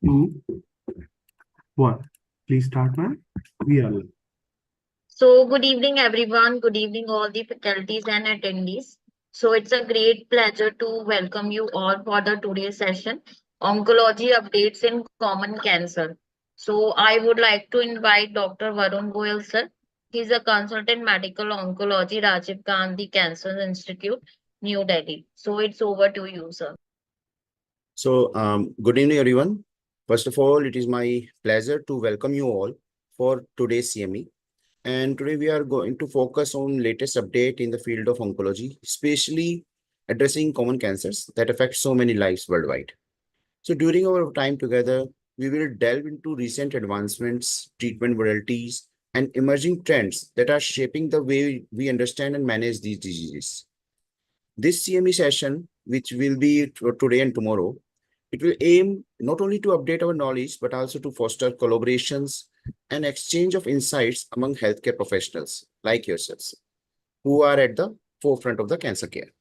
Two, one. Please start, ma'am. We are live. So, good evening, everyone. Good evening, all the faculties and attendees. So, it's a great pleasure to welcome you all for the today's session, Oncology Updates in Common Cancer. So, I would like to invite Dr. Varun Goyal, sir. He's a consultant medical oncology, Rajiv Gandhi Cancer Institute, New Delhi. So, it's over to you, sir. Good evening, everyone. First of all, it is my pleasure to welcome you all for today's CME. And today we are going to focus on latest update in the field of oncology, especially addressing common cancers that affect so many lives worldwide. So during our time together, we will delve into recent advancements, treatment modalities, and emerging trends that are shaping the way we understand and manage these diseases. This CME session, which will be today and tomorrow, it will aim not only to update our knowledge, but also to foster collaborations and exchange of insights among healthcare professionals like yourselves, who are at the forefront of the cancer care.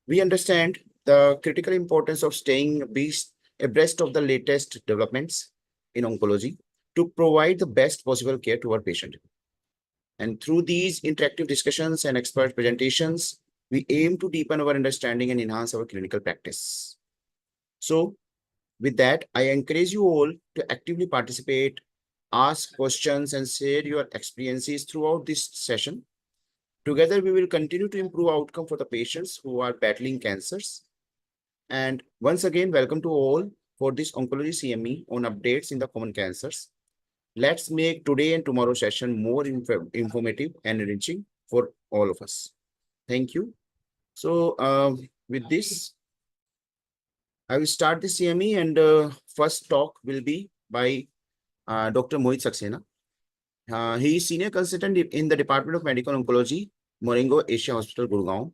We understand the critical importance of staying abreast of the latest developments in oncology to provide the best possible care to our patient. And through these interactive discussions and expert presentations, we aim to deepen our understanding and enhance our clinical practice. So, with that, I encourage you all to actively participate, ask questions, and share your experiences throughout this session. Together, we will continue to improve outcome for the patients who are battling cancers. And once again, welcome to all for this Oncology CME on updates in the common cancers. Let's make today and tomorrow session more informative and enriching for all of us. Thank you. So with this, I will start the CME, and first talk will be by Dr. Mohit Saxena. He is senior consultant in the Department of Medical Oncology, Moringo Asia Hospital, Gurgaon,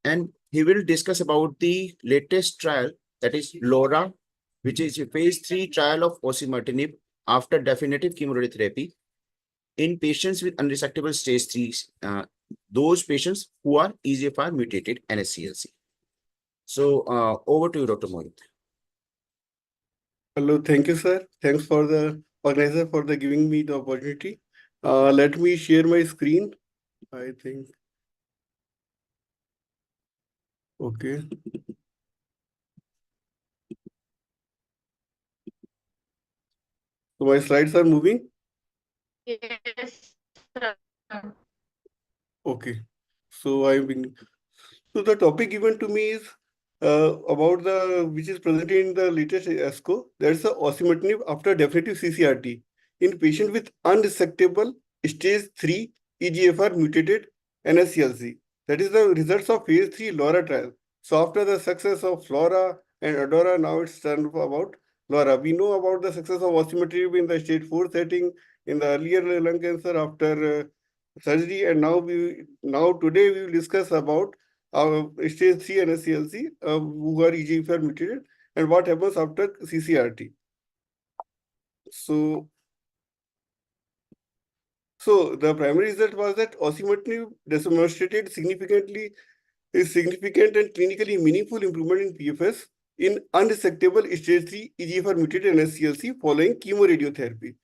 and he will discuss about the latest trial, that is LAURA, which is a phase 3 trial of Osimertinib after definitive chemoradiotherapy in patients with unresectable stage 3, those patients who are EGFR mutated NSCLC. So over to you, Dr. Mohit. Hello, thank you, sir. Thanks for the organizer for the giving me the opportunity. Let me share my screen. I think. Okay. So my slides are moving. Yes, sir. Okay. So So the topic given to me is about which is presented in the latest ASCO. That's the osimertinib after definitive CCRT in patient with unresectable stage 3 EGFR mutated NSCLC. That is the results of phase 3 LAURA trial. So after the success of FLAURA and ADAURA, now it's turned about LAURA. We know about the success of osimertinib in the stage 4 setting, in the earlier lung cancer after surgery, and now today we will discuss about stage 3 NSCLC who are EGFR mutated and what happens after CCRT. So the primary result was that osimertinib demonstrated significant and clinically meaningful improvement in PFS in unresectable stage 3 EGFR mutated NSCLC following chemoradiotherapy.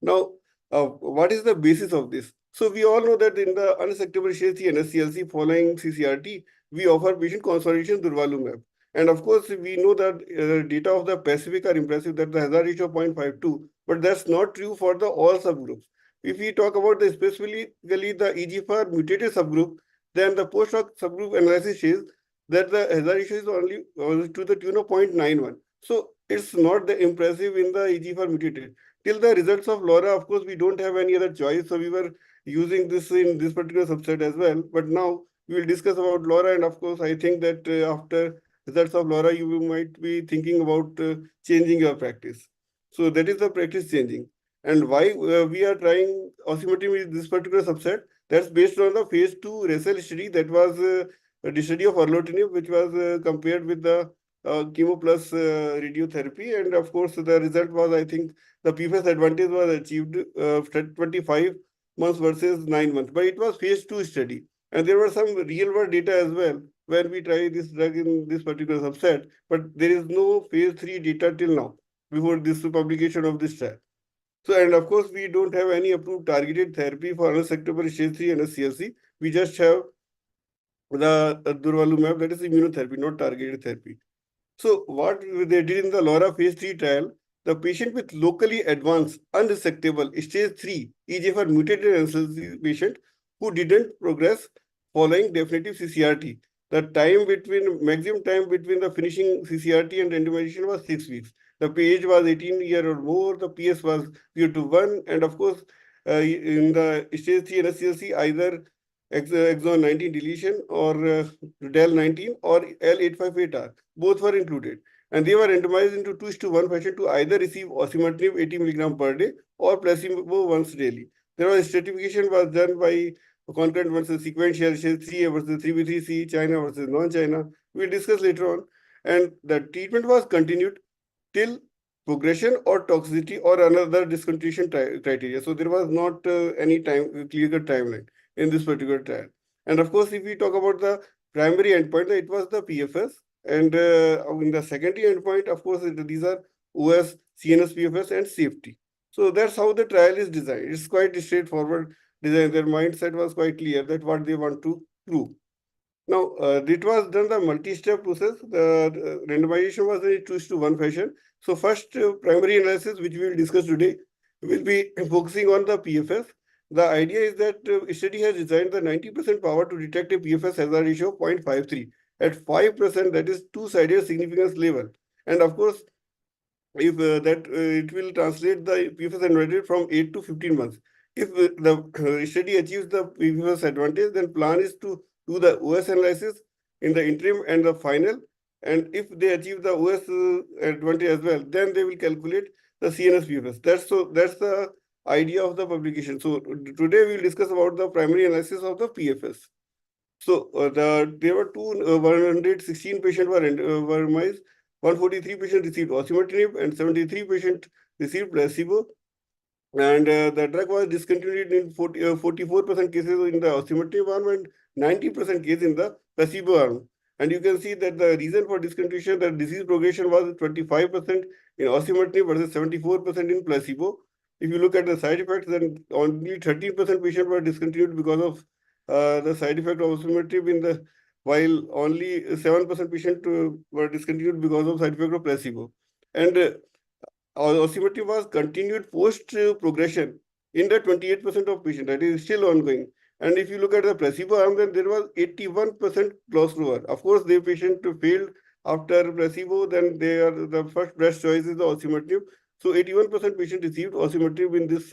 Now, what is the basis of this? So we all know that in the unresectable stage 3 NSCLC following CCRT, we offer patient consolidation durvalumab. And of course, we know that data of the Pacific are impressive, that the hazard ratio of 0.52, but that's not true for the all subgroups. If we talk about the specifically the EGFR mutated subgroup, then the post-hoc subgroup analysis shows that the hazard ratio is only to the tune of 0.91. So it's not the impressive in the EGFR mutated. Till the results of LAURA, of course, we don't have any other choice. So we were using this in this particular subset as well. But now we will discuss about LAURA. And of course, I think that after results of LAURA, you might be thinking about changing your practice. So that is the practice changing. And why we are trying osimertinib in this particular subset, that's based on the phase 2 RESEL study that was the study of erlotinib, which was compared with the chemo plus radiotherapy. And of course, the result was, I think, the PFS advantage was achieved 25 months versus 9 months. But it was phase 2 study. And there were some real world data as well when we try this drug in this particular subset. But there is no phase 3 data till now. before this publication of this trial. So, and of course, we don't have any approved targeted therapy for unresectable stage 3 NSCLC. We just have the durvalumab, that is immunotherapy, not targeted therapy. So what they did in the LAURA phase 3 trial, the patient with locally advanced, unresectable stage 3 EGFR mutated NSCLC patient who didn't progress following definitive CCRT. The maximum time between the finishing CCRT and randomization was 6 weeks. The age was 18 years or more, the PS was 0 to 1, and of course, in the stage 3 NSCLC, either exon 19 deletion or del 19 or L858R. Both were included. And they were randomized into 2:1 fashion to either receive osimertinib 80 mg per day or placebo once daily. There was stratification was done by concurrent versus sequential, 3A versus 3B3C, China versus non-China. We'll discuss later on. And the treatment was continued till progression or toxicity or another discontinuation criteria. So there was not any clear timeline in this particular trial. And of course, if we talk about the primary endpoint, it was the PFS. And in the secondary endpoint, of course, these are OS, CNS PFS, and safety. So that's how the trial is designed. It's quite straightforward design. Their mindset was quite clear that what they want to prove. Now, it was done the multi-step process. The randomization was in 2:1 fashion. So first primary analysis, which we will discuss today, will be focusing on the PFS. The idea is that study has designed the 90% power to detect a PFS hazard ratio of 0.53. At 5%, that is two-sided significance level. And of course, if it will translate the PFS advantage from 8 to 15 months. If the study achieves the PFS advantage, then plan is to do the OS analysis in the interim and the final. And if they achieve the OS advantage as well, then they will calculate the CNS PFS. That's the idea of the publication. So today we will discuss about the primary analysis of the PFS. So there were 116 patients were randomized. 143 patients received osimertinib and 73 patients received placebo. And the drug was discontinued in 44% cases in the osimertinib arm and 90% cases in the placebo arm. And you can see that the reason for discontinuation, the disease progression was 25% in osimertinib versus 74% in placebo. If you look at the side effects, then only 13% patients were discontinued because of the side effect of osimertinib while only 7% patients were discontinued because of side effect of placebo. And osimertinib was continued post progression in the 28% of patients. That is still ongoing. And if you look at the placebo arm, then there was 81% crossover. Of course, the patient failed after placebo, then the first best choice is the osimertinib. So 81% patients received osimertinib in this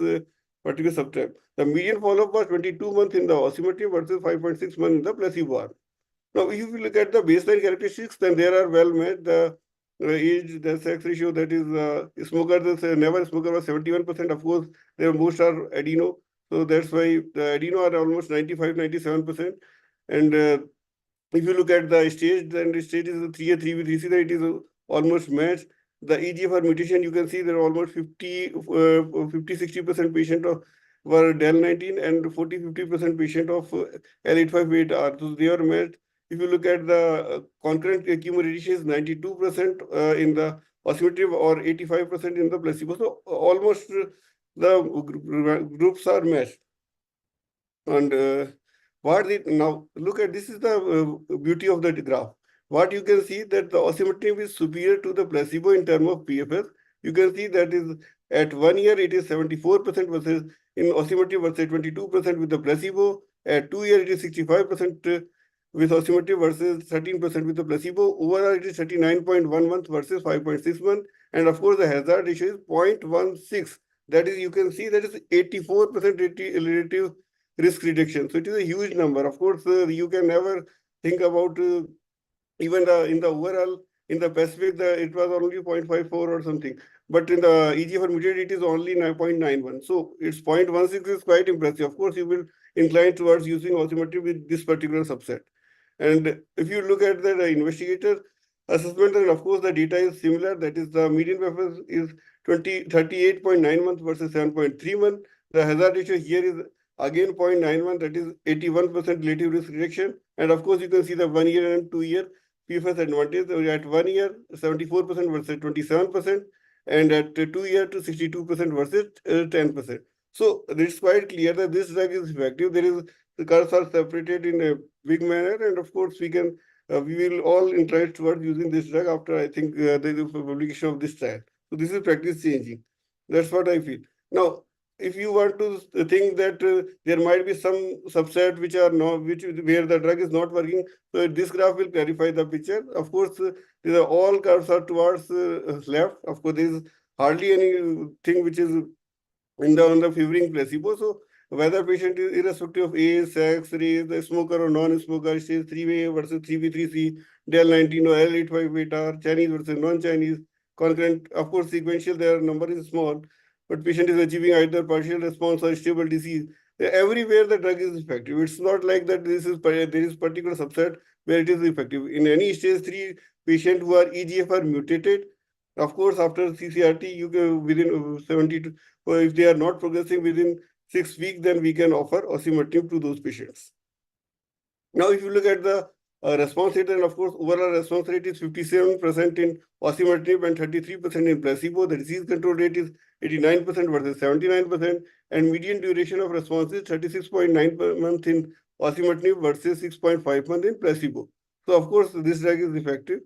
particular subtype. The median follow-up was 22 months in the osimertinib versus 5.6 months in the placebo arm. Now, if you look at the baseline characteristics, then there are well met. The age, the sex ratio, that is smoker, the never smoker was 71%. Of course, most are adeno. So that's why the adeno are almost 95, 97%. And if you look at the stage, then the stage is 3A, 3B, 3C, then it is almost matched. The EGFR mutation, you can see there are almost 50-60% patient were del 19 and 40-50% patient of L858R. So they are matched. If you look at the concurrent chemoradiation is 92% in the osimertinib or 85% in the placebo. So almost the groups are matched. And now look at this is the beauty of the graph. What you can see that the osimertinib is superior to the placebo in terms of PFS. You can see that is at 1 year it is 74% versus in osimertinib versus 22% with the placebo. At 2 years it is 65% with osimertinib versus 13% with the placebo. Overall it is 39.1 months versus 5.6 months. And of course the hazard ratio is 0.16. That is, you can see that is 84% relative risk reduction. So it is a huge number. Of course, you can never think about even in the overall, in the Pacific, it was only 0.54 or something. But in the EGFR mutated, it is only 9.91. So its 0.16 is quite impressive. Of course, you will incline towards using osimertinib with this particular subset. And if you look at the investigator assessment, then of course the data is similar. That is, the median PFS is 38.9 months versus 7.3 months. The hazard ratio here is again 0.91, that is 81% relative risk reduction. And of course, you can see the 1 year and 2 year PFS advantage. At 1 year, 74% versus 27%. and at 2 years to 62% versus 10%. So it's quite clear that this drug is effective. The curves are separated in a big manner, and of course we will all inclined towards using this drug after I think the publication of this trial. So this is practice changing. That's what I feel. Now, if you want to think that there might be some subset which are not, where the drug is not working, so this graph will clarify the picture. Of course, these are all curves are towards left. Of course, there is hardly anything which is on the favoring placebo. So whether patient is irrespective of age, sex, race, the smoker or non-smoker, stage 3A versus 3B3C, DEL19 or L85 beta, Chinese versus non-Chinese, concurrent, of course, sequential, their number is small, but patient is achieving either partial response or stable disease. Everywhere the drug is effective. It's not like that there is particular subset where it is effective. In any stage 3 patient who are EGFR mutated, of course, after CCRT, you can within 72, if they are not progressing within 6 weeks, then we can offer osimertinib to those patients. Now, if you look at the response rate, then of course, overall response rate is 57% in osimertinib and 33% in placebo. The disease control rate is 89% versus 79%, and median duration of response is 36.9 months in osimertinib versus 6.5 months in placebo. So, of course, this drug is effective.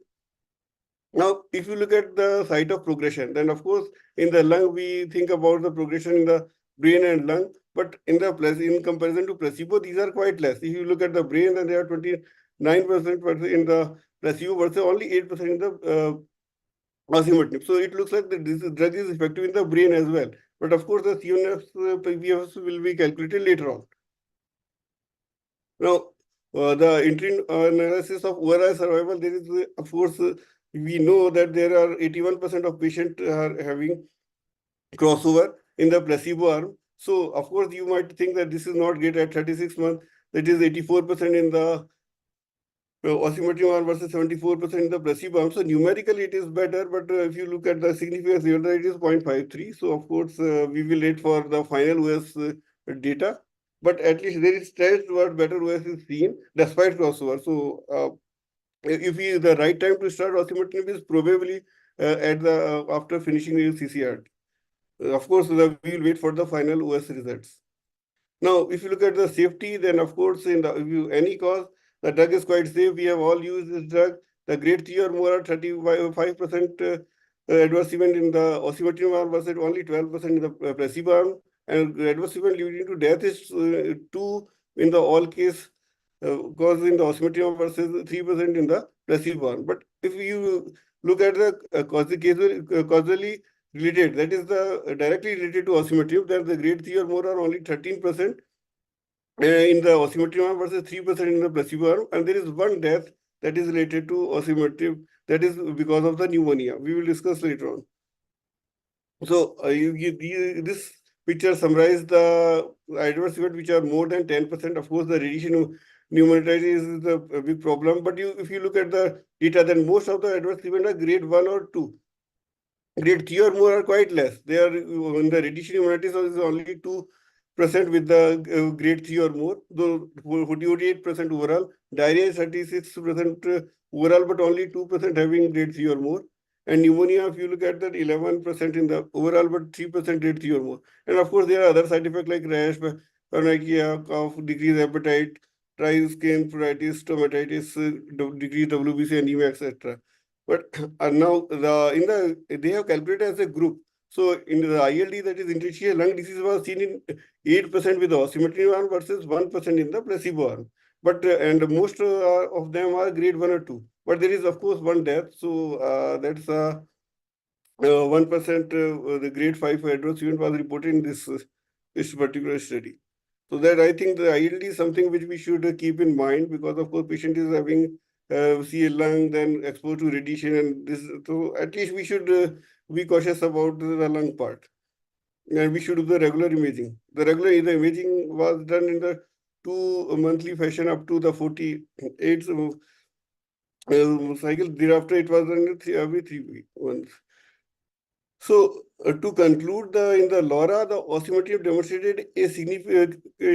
Now, if you look at the site of progression, then of course, in the lung, we think about the progression in the brain and lung, but in comparison to placebo, these are quite less. If you look at the brain, then they are 29% in the placebo versus only 8% in the osimertinib. So it looks like this drug is effective in the brain as well. But of course, the CNS PFS will be calculated later on. Now, the interim analysis of overall survival, there is, of course, we know that there are 81% of patients are having crossover in the placebo arm. So, of course, you might think that this is not great at 36 months. That is 84% in the osimertinib arm versus 74% in the placebo arm. So, numerically, it is better. But if you look at the significance, it is 0.53. So, of course, we will wait for the final OS data. But at least there is trend toward better OS is seen despite crossover. So, if the right time to start osimertinib is probably after finishing the CCR. Of course, we will wait for the final OS results. Now, if you look at the safety, then of course, in any cause, the drug is quite safe. We have all used this drug. The grade 3 or more are 35% adverse event in the osimertinib arm versus only 12% in the placebo arm. And adverse event leading to death is 2 in the all case cause in the osimertinib versus 3% in the placebo arm. But if you look at the causally related, that is the directly related to osimertinib, then the grade 3 or more are only 13% in the osimertinib arm versus 3% in the placebo arm. And there is one death that is related to osimertinib, that is because of the pneumonia. We will discuss later on. So this picture summarizes the adverse event which are more than 10%. Of course, the radiation pneumonitis is a big problem. But if you look at the data, then most of the adverse events are grade 1 or 2. Grade 3 or more are quite less. They are in the radiation pneumonitis is only 2% with the grade 3 or more, though 48% overall. Diarrhea is 36% overall, but only 2% having grade 3 or more. And pneumonia, if you look at that, 11% in the overall, but 3% grade 3 or more. And of course, there are other side effects like rash, paranoia, cough, decreased appetite, dry skin, pruritus, stomatitis, decreased WBC, anemia, etc. But now they have calculated as a group. So in the ILD, that is interstitial lung disease, was seen in 8% with the osimertinib arm versus 1% in the placebo arm. But and most of them are grade 1 or 2. But there is, of course, one death. So that's 1%. The grade 5 adverse event was reported in this particular study. So that I think the ILD is something which we should keep in mind, because of course patient is having CA lung, then exposed to radiation, and this. So at least we should be cautious about the lung part, and we should do the regular imaging. The imaging was done in the 2 monthly fashion up to the 48 cycle. Thereafter, it was done every 3 months. So to conclude, in the LAURA, the osimertinib demonstrated a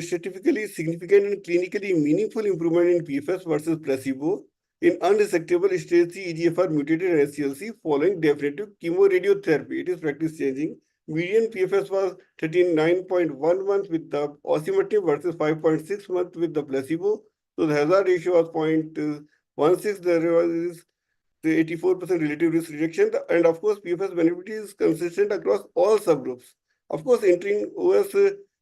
statistically significant and clinically meaningful improvement in PFS versus placebo in unresectable stage 3 EGFR mutated NSCLC following definitive chemoradiotherapy. It is practice changing. Median PFS was 39.1 months with the osimertinib versus 5.6 months with the placebo. So the hazard ratio was 0.16. There was the 84% relative risk reduction. And of course, PFS benefit is consistent across all subgroups. Of course, entering OS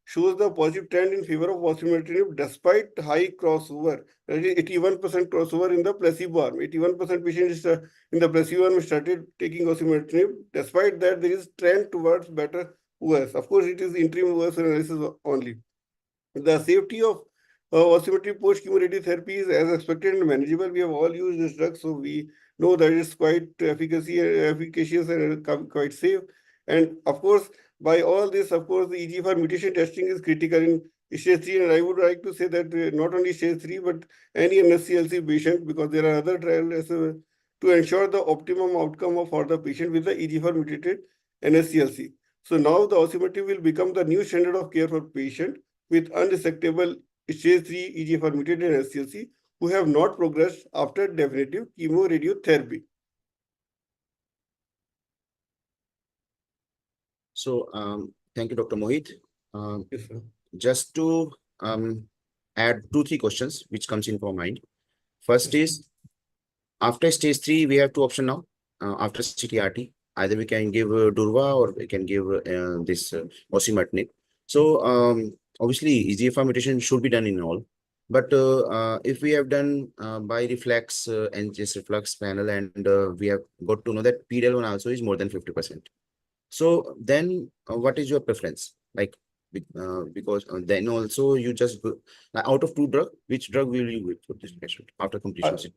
shows the positive trend in favor of osimertinib despite high crossover. That is 81% crossover in the placebo arm. 81% patients in the placebo arm started taking osimertinib. Despite that, there is trend towards better OS. Of course, it is interim OS analysis only. The safety of osimertinib post-chemoradiotherapy is as expected and manageable. We have all used this drug, so we know that it's quite efficacious and quite safe. And of course, by all this, of course, the EGFR mutation testing is critical in stage 3. And I would like to say that not only stage 3, but any NSCLC patient, because there are other trials to ensure the optimum outcome for the patient with the EGFR mutated NSCLC. So now the osimertinib will become the new standard of care for patient with unresectable stage 3 EGFR mutated NSCLC who have not progressed after definitive chemoradiotherapy. So, thank you, Dr. Mohit. Yes, sir. Just to add 2-3 questions which comes in for mind. First is, after stage 3, we have 2 options now. After CTRT, either we can give Durva or we can give this osimertinib. So, obviously, EGFR mutation should be done in all. But if we have done by reflex and just reflex panel, and we have got to know that PD-L1 also is more than 50%. So then what is your preference? Like, because then also you just out of 2 drugs, which drug will you give for this patient after completion?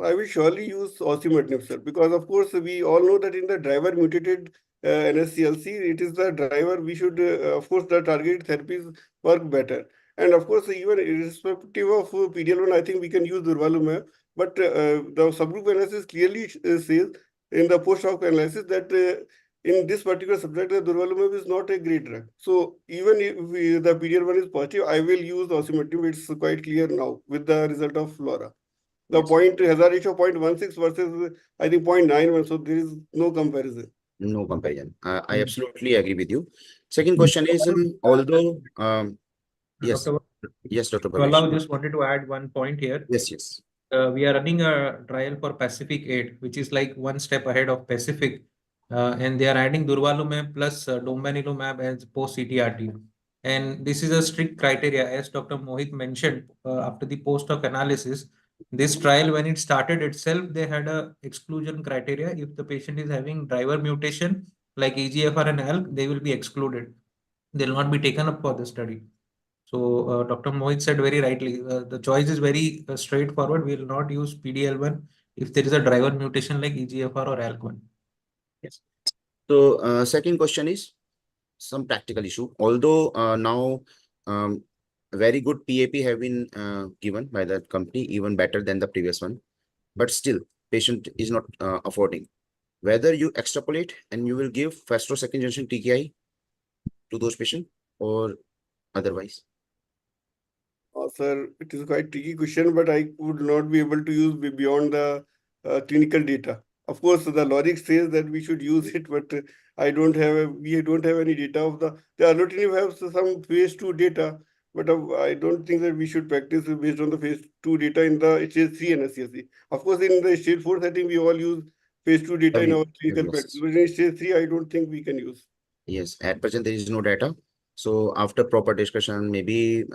I will surely use osimertinib, sir, because of course we all know that in the driver mutated NSCLC, it is the driver we should, of course, the targeted therapies work better. And of course, even irrespective of PD-L1, I think we can use durvalumab. But the subgroup analysis clearly says in the post-hoc analysis that in this particular subject, the durvalumab is not a great drug. So even if the PD-L1 is positive, I will use osimertinib. It's quite clear now with the result of FLORA. The hazard ratio 0.16 versus I think 0.91. So there is no comparison. No comparison. I absolutely agree with you. Second question is, although yes, yes, Dr. I just wanted to add one point here. Yes. We are running a trial for Pacific 8, which is like one step ahead of Pacific. And they are adding durvalumab plus domvanalimab as post-CTRT. And this is a strict criteria, as Dr. Mohit mentioned, after the post-hoc analysis. This trial, when it started itself, they had a exclusion criteria. If the patient is having driver mutation like EGFR and ALK, they will be excluded. They will not be taken up for the study. So Dr. Mohit said very rightly, the choice is very straightforward. We will not use PD-L1 if there is a driver mutation like EGFR or ALK1. Yes. So second question is some practical issue. Although now very good PAP have been given by the company, even better than the previous one, but still patient is not affording. Whether you extrapolate and you will give first or second generation TKI to those patients or otherwise? Sir, it is quite tricky question, but I would not be able to use beyond the clinical data. Of course, the logic says that we should use it, but we don't have any data of the erlotinib has some phase 2 data, but I don't think that we should practice based on the phase 2 data in the stage 3 NSCLC. Of course, in the stage 4 setting, we all use phase 2 data in our clinical practice. But in stage 3, I don't think we can use. Yes, at present there is no data. So after proper discussion, maybe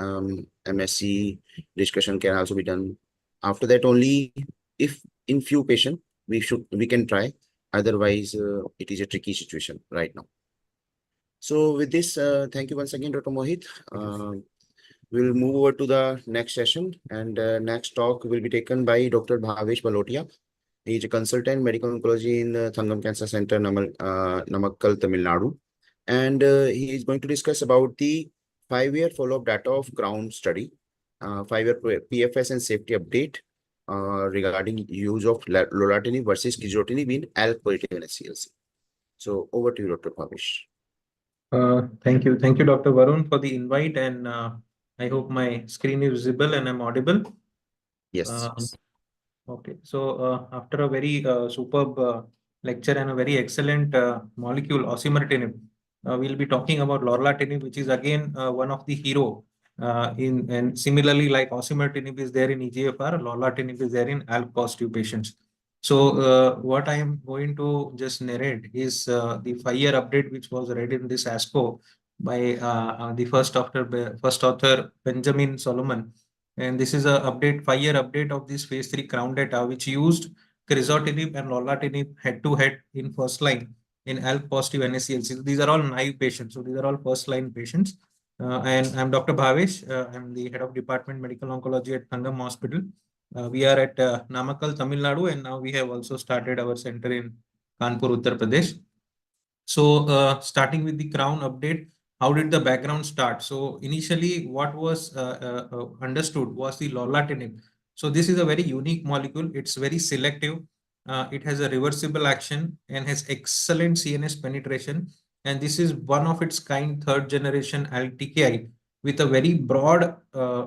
MSc discussion can also be done. After that, only if in few patients we can try. Otherwise, it is a tricky situation right now. So with this, thank you once again, Dr. Mohit. We'll move over to the next session, and next talk will be taken by Dr. Bhavesh Balotia. He is a consultant medical oncology in the Thangam Cancer Center, Namakkal, Tamil Nadu. And he is going to discuss about the 5-year follow-up data of Crown study, 5-year PFS and safety update regarding use of lorlatinib versus crizotinib in ALK-positive NSCLC. So over to you, Dr. Bhavesh. Thank you, Dr. Varun, for the invite, and I hope my screen is visible and I'm audible. Yes. Okay, so after a very superb lecture and a very excellent molecule, osimertinib, we'll be talking about lorlatinib, which is again one of the hero and similarly like osimertinib is there in EGFR, lorlatinib is there in ALK positive patients. So what I am going to just narrate is the 5-year update which was read in this ASCO by the first author Benjamin Solomon. And this is a 5-year update of this phase 3 crown data, which used crizotinib and lorlatinib head-to-head in first line in ALK positive NSCLC. These are all naive patients. So these are all first line patients. And I'm Dr. Bhavesh. I'm the head of Department Medical Oncology at Thangam Hospital. We are at Namakkal, Tamil Nadu, and now we have also started our center in Kanpur, Uttar Pradesh. So starting with the crown update, how did the background start? So initially what was understood was the lorlatinib. So this is a very unique molecule. It's very selective. It has a reversible action and has excellent CNS penetration. And this is one of its kind third generation ALK TKI with a very broad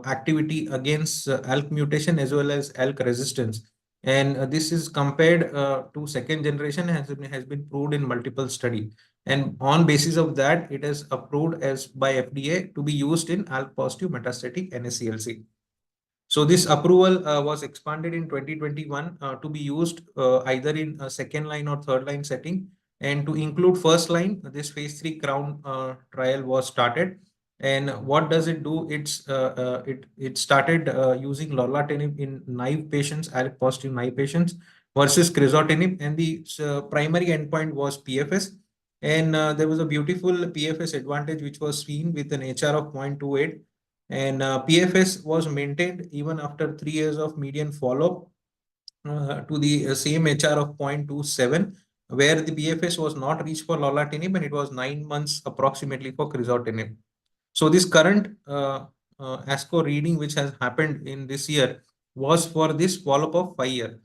activity against ALK mutation as well as ALK resistance. And this is compared to second generation has been proved in multiple study. And on basis of that, it is approved as by FDA to be used in ALK positive metastatic NSCLC. So this approval was expanded in 2021 to be used either in a second line or third line setting. And to include first line, this phase 3 crown trial was started. And what does it do? It started using lorlatinib in naive patients, ALK positive naive patients versus crizotinib, and the primary endpoint was PFS. And there was a beautiful PFS advantage which was seen with an HR of 0.28, and PFS was maintained even after 3 years of median follow-up to the same HR of 0.27, where the PFS was not reached for lorlatinib and it was 9 months approximately for crizotinib. So this current ASCO reading which has happened in this year was for this follow-up of 5 years.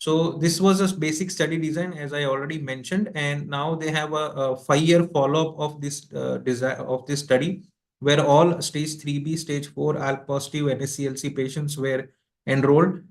So this was a basic study design, as I already mentioned, and now they have a 5-year follow-up of this this study, where all stage 3B, stage 4 ALK positive NSCLC patients were enrolled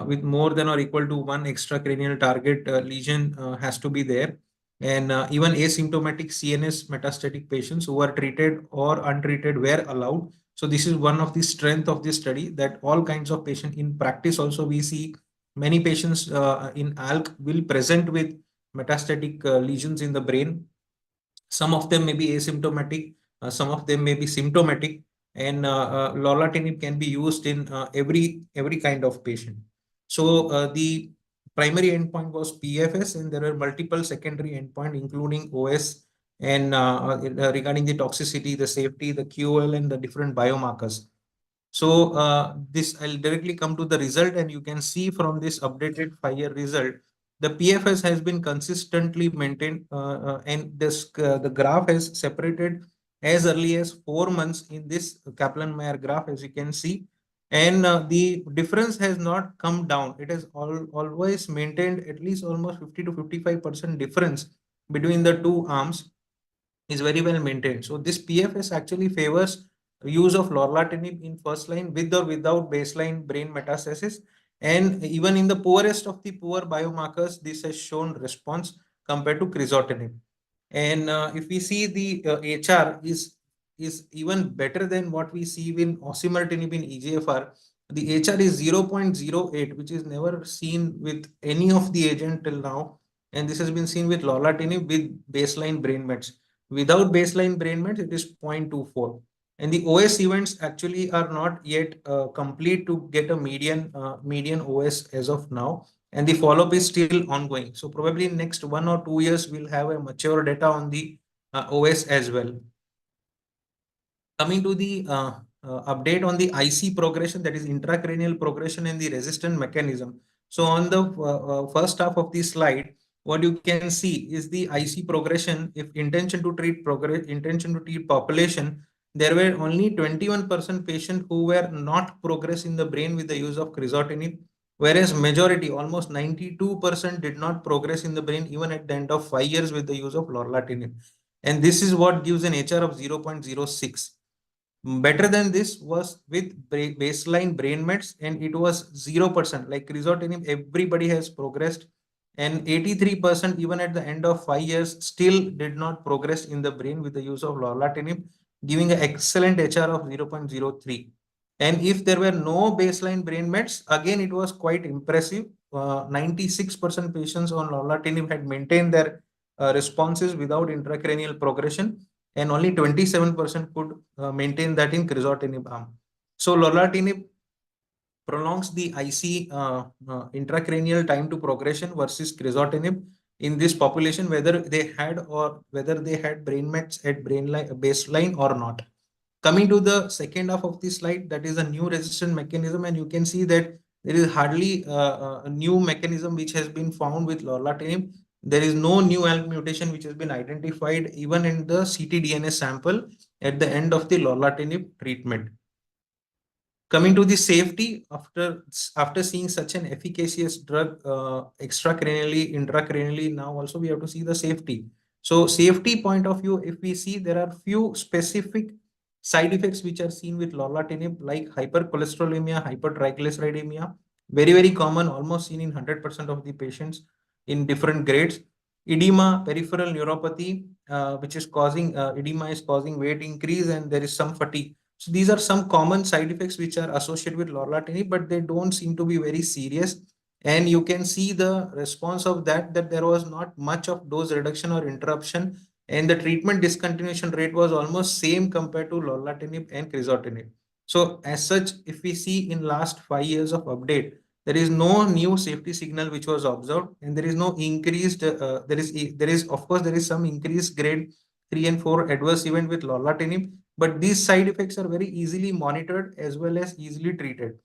with more than or equal to one extracranial target lesion has to be there. And even asymptomatic CNS metastatic patients who are treated or untreated were allowed. So this is one of the strength of this study, that all kinds of patients in practice also we see many patients in ALK will present with metastatic lesions in the brain. Some of them may be asymptomatic, some of them may be symptomatic, and lorlatinib can be used in every kind of patient. So the primary endpoint was PFS, and there were multiple secondary endpoints, including OS, and regarding the toxicity, the safety, the QOL, and the different biomarkers. So this I'll directly come to the result, and you can see from this updated 5-year result, the PFS has been consistently maintained, and the graph has separated as early as 4 months in this Kaplan-Meier graph, as you can see, and the difference has not come down. It has always maintained at least almost 50 to 55% difference between the two arms is very well maintained. So this PFS actually favors use of lorlatinib in first line with or without baseline brain metastasis. And even in the poorest of the poor biomarkers, this has shown response compared to crizotinib. And if we see the HR is even better than what we see in osimertinib in EGFR. The HR is 0.08, which is never seen with any of the agent till now. And this has been seen with lorlatinib with baseline brain mets. Without baseline brain mets, it is 0.24. And the OS events actually are not yet complete to get a median OS as of now. And the follow-up is still ongoing. So probably in next 1 or 2 years, we'll have a mature data on the OS as well. Coming to the update on the IC progression, that is intracranial progression and the resistant mechanism. So on the first half of the slide, what you can see is the IC progression. If intention to treat population, there were only 21% patients who were not progress in the brain with the use of crizotinib, whereas majority, almost 92%, did not progress in the brain even at the end of 5 years with the use of lorlatinib. And this is what gives an HR of 0.06. Better than this was with baseline brain mets, and it was 0%. Like crizotinib, everybody has progressed, and 83% even at the end of 5 years still did not progress in the brain with the use of lorlatinib, giving an excellent HR of 0.03. And if there were no baseline brain mets, again it was quite impressive. 96% patients on lorlatinib had maintained their responses without intracranial progression, and only 27% could maintain that in crizotinib arm. So lorlatinib prolongs the IC intracranial time to progression versus crizotinib in this population, whether they had brain mets at baseline or not. Coming to the second half of this slide, that is a new resistant mechanism, and you can see that there is hardly a new mechanism which has been found with lorlatinib. There is no new ALK mutation which has been identified even in the ctDNA sample at the end of the lorlatinib treatment. Coming to the safety, after seeing such an efficacious drug extracranially, intracranially, now also we have to see the safety. So safety point of view, if we see, there are few specific side effects which are seen with lorlatinib, like hypercholesterolemia, hypertriglyceridemia, very common, almost seen in 100% of the patients in different grades. Edema, peripheral neuropathy, which is causing edema is causing weight increase, and there is some fatigue. So these are some common side effects which are associated with lorlatinib, but they don't seem to be very serious. And you can see the response of that there was not much of dose reduction or interruption, and the treatment discontinuation rate was almost same compared to lorlatinib and crizotinib. So as such, if we see in last 5 years of update, there is no new safety signal which was observed, and there is no increased, there is of course there is some increased grade 3 and 4 adverse event with lorlatinib, but these side effects are very easily monitored as well as easily treated.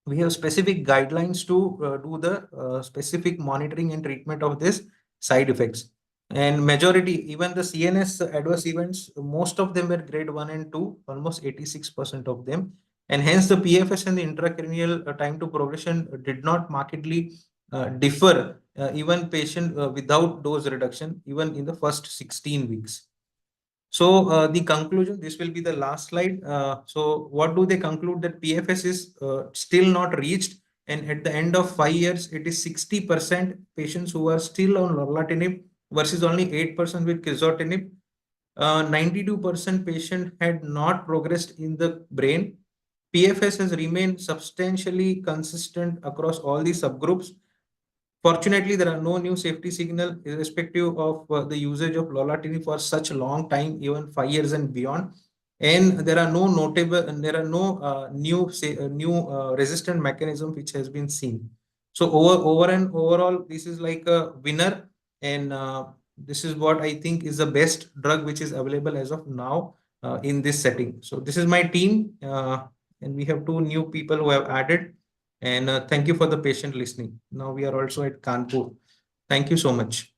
We have specific guidelines to do the specific monitoring and treatment of this side effects. And majority, even the CNS adverse events, most of them were grade 1 and 2, almost 86% of them. And hence the PFS and the intracranial time to progression did not markedly differ, even patient without dose reduction, even in the first 16 weeks. So the conclusion, this will be the last slide. So what do they conclude? That PFS is still not reached, and at the end of 5 years, it is 60% patients who are still on lorlatinib versus only 8% with crizotinib. 92% patient had not progressed in the brain. PFS has remained substantially consistent across all the subgroups. Fortunately, there are no new safety signal irrespective of the usage of lorlatinib for such a long time, even 5 years and beyond. And there are no new resistant mechanism which has been seen. So overall, this is like a winner, and this is what I think is the best drug which is available as of now in this setting. So this is my team, and we have 2 new people who have added. And thank you for the patient listening. Now we are also at Kanpur. Thank you so much.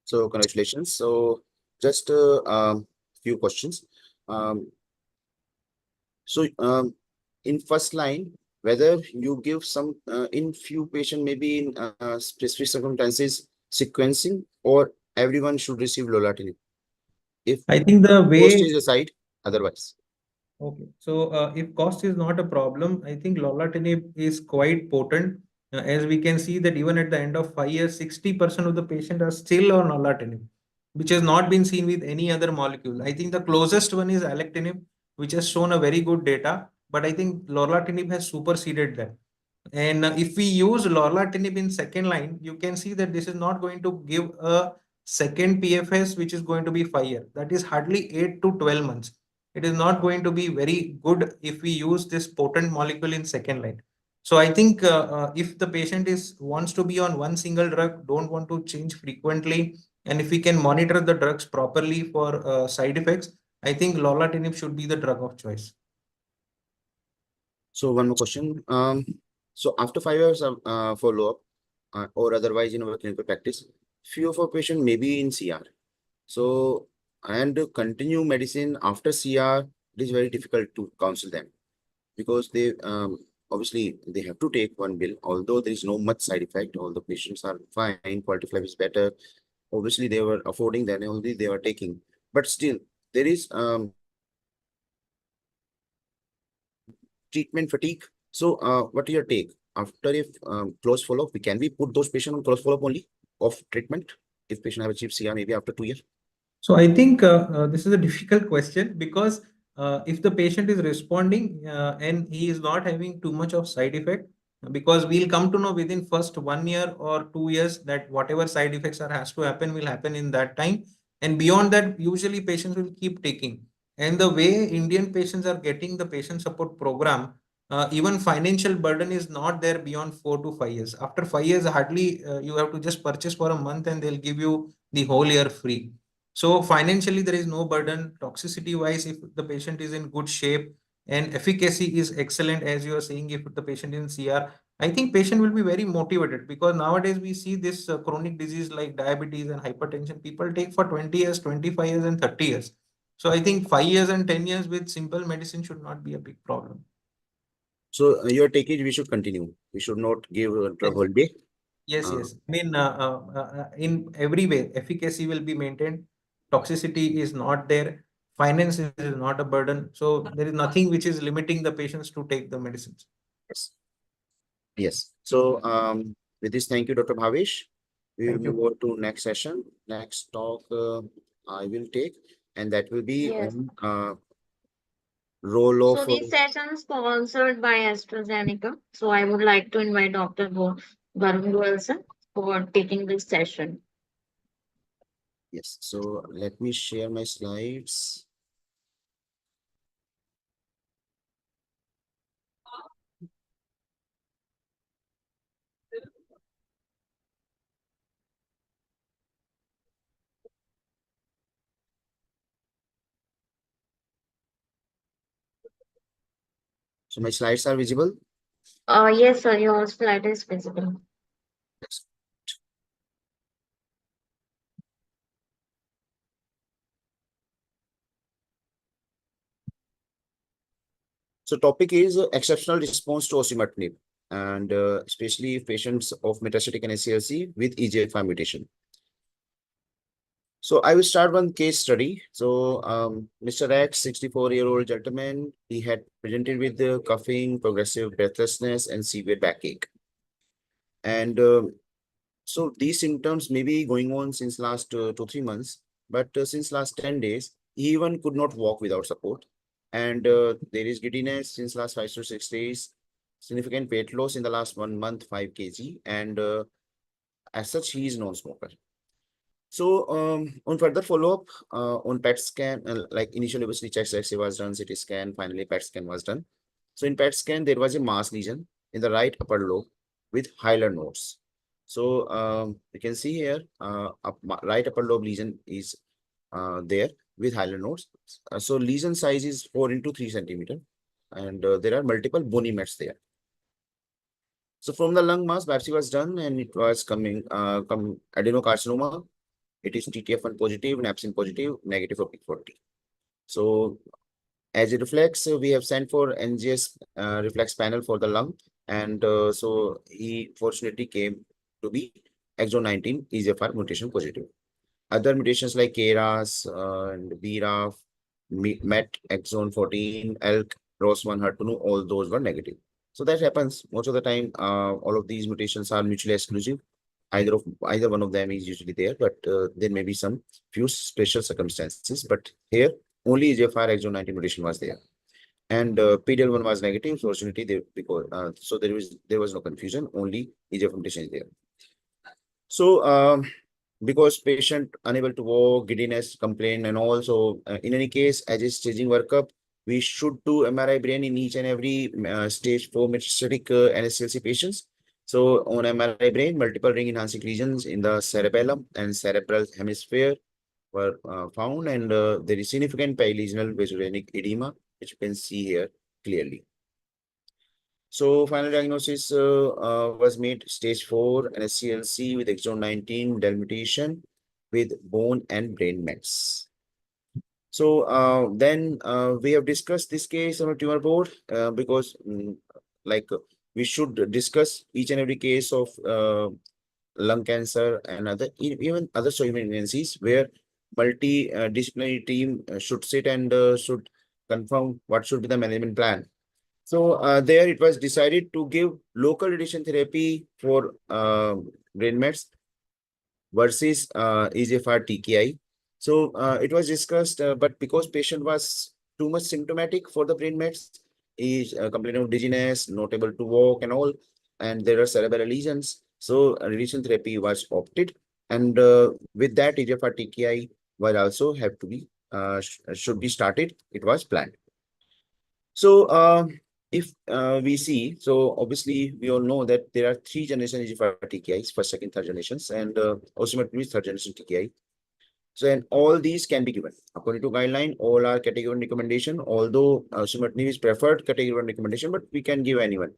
So congratulations. So just a few questions. In first line, whether you give some in few patient, maybe in specific circumstances, sequencing, or everyone should receive lorlatinib. If I think the cost way, is aside, otherwise. okay. So if cost is not a problem, I think lorlatinib is quite potent. As we can see that even at the end of 5 years, 60% of the patient are still on lorlatinib, which has not been seen with any other molecule. I think the closest one is alectinib, which has shown a very good data, but I think lorlatinib has superseded that. And if we use lorlatinib in second line, you can see that this is not going to give a second PFS, which is going to be 5 years. That is hardly 8 to 12 months. It is not going to be very good if we use this potent molecule in second line. So I think if the patient wants to be on one single drug, don't want to change frequently, and if we can monitor the drugs properly for side effects, I think lorlatinib should be the drug of choice. So one more question. So after 5 years of follow-up, or otherwise in our clinical practice, few of our patients may be in CR. So, and continue medicine after CR, it is very difficult to counsel them, because they obviously they have to take one bill, although there is no much side effect, all the patients are fine, quality of life is better. Obviously they were affording that, only they were taking, but still there is treatment fatigue. So, what is your take? After if close follow-up, can we put those patients on close follow-up only of treatment if patient have achieved CR maybe after 2 years? So I think this is a difficult question because if the patient is responding and he is not having too much of side effect, because we'll come to know within first 1 year or 2 years that whatever side effects are has to happen will happen in that time. And beyond that, usually patients will keep taking. And the way Indian patients are getting the patient support program, even financial burden is not there beyond 4 to 5 years. After 5 years, hardly you have to just purchase for a month and they'll give you the whole year free. So financially, there is no burden. Toxicity wise, if the patient is in good shape and efficacy is excellent, as you are saying, if the patient is in CR, I think patient will be very motivated because nowadays we see this chronic disease like diabetes and hypertension. People take for 20 years, 25 years, and 30 years. So I think 5 years and 10 years with simple medicine should not be a big problem. So your take is we should continue. We should not give drug holiday. Yes, yes. I mean, in every way, efficacy will be maintained. Toxicity is not there. Finance is not a burden. So there is nothing which is limiting the patients to take the medicines. Yes. Yes. So with this, thank you, Dr. Bhavesh. We will Thank you. move on to next session. Next talk I will take, and that will be Yes. on role So of this session is sponsored by AstraZeneca. So I would like to invite Dr. Varun Goelson for taking this session. yes. So let me share my slides. So my slides are visible. Yes, sir, your slide is visible. Yes. So topic is exceptional response to osimertinib, and especially patients of metastatic NSCLC with EGFR mutation. So I will start one case study. So Mr. X, 64-year-old gentleman, he had presented with coughing, progressive breathlessness, and severe backache. And so these symptoms may be going on since last 2-3 months, but since last 10 days, he even could not walk without support. And there is giddiness since last 5 to 6 days, significant weight loss in the last 1 month, 5 kg, and as such, he is non-smoker. So on further follow-up on PET scan, like initially obviously chest X-ray was done, CT scan, finally PET scan was done. So in PET scan, there was a mass lesion in the right upper lobe with hilar nodes. So you can see here, right upper lobe lesion is there with hilar nodes. So lesion size is 4 into 3 centimeter, and there are multiple bony mets there. So from the lung mass, biopsy was done, and it was coming adenocarcinoma. It is TTF1 positive, NAPSIN positive, negative for P40. So as a reflex, we have sent for NGS reflex panel for the lung. And so he fortunately came to be exon 19 EGFR mutation positive. Other mutations like KRAS and BRAF, MET, exon 14, ELK, ROS1, HER2, all those were negative. So that happens most of the time. All of these mutations are mutually exclusive. Either one of them is usually there, but there may be some few special circumstances. But here only EGFR exon 19 mutation was there, and PDL1 was negative. Fortunately, because so there was no confusion. Only EGFR mutation is there. So because patient unable to walk, giddiness, complain, and also in any case, as a staging workup, we should do MRI brain in each and every stage 4 metastatic NSCLC patients. So on MRI brain, multiple ring enhancing lesions in the cerebellum and cerebral hemisphere were found, and there is significant perilesional vasogenic edema, which you can see here clearly. So final diagnosis was made stage 4 NSCLC with exon 19 del mutation with bone and brain mets. So then we have discussed this case on a tumor board because we should discuss each and every case of lung cancer and even other solid malignancies where multidisciplinary team should sit and should confirm what should be the management plan. So there it was decided to give local radiation therapy for brain mets versus EGFR TKI. So it was discussed, but because patient was too much symptomatic for the brain mets, is complaining of dizziness, not able to walk and all, and there are cerebral lesions. So radiation therapy was opted, and with that EGFR TKI was also have to be should be started. It was planned. So if we see, so obviously we all know that there are 3 generation EGFR TKIs, first, second, third generations, and osimertinib is third generation TKI. So, and all these can be given according to guideline. All are category 1 recommendation. Although osimertinib is preferred category 1 recommendation, but we can give anyone.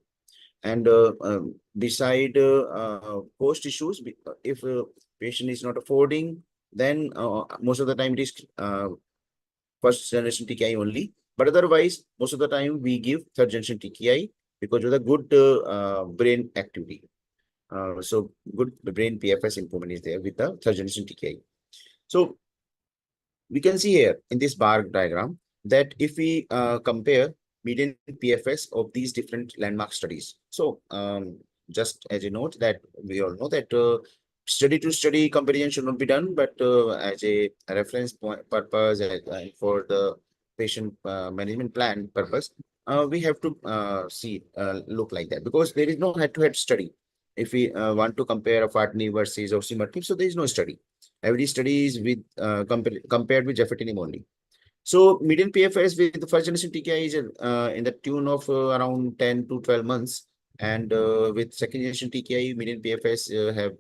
And beside cost issues, if patient is not affording, then most of the time it is first generation TKI only. But otherwise, most of the time we give third generation TKI because of the good brain activity. So good brain PFS improvement is there with the third generation TKI. So we can see here in this bar diagram that if we compare median PFS of these different landmark studies. So just as a note that we all know that study to study comparison should not be done, but as a reference point purpose for the patient management plan purpose, we have to look like that, because there is no head-to-head study. If we want to compare afatinib versus osimertinib, so there is no study. Every study is with compared with gefitinib only. So median PFS with the first generation TKI is in the tune of around 10 to 12 months. And with second generation TKI, median PFS have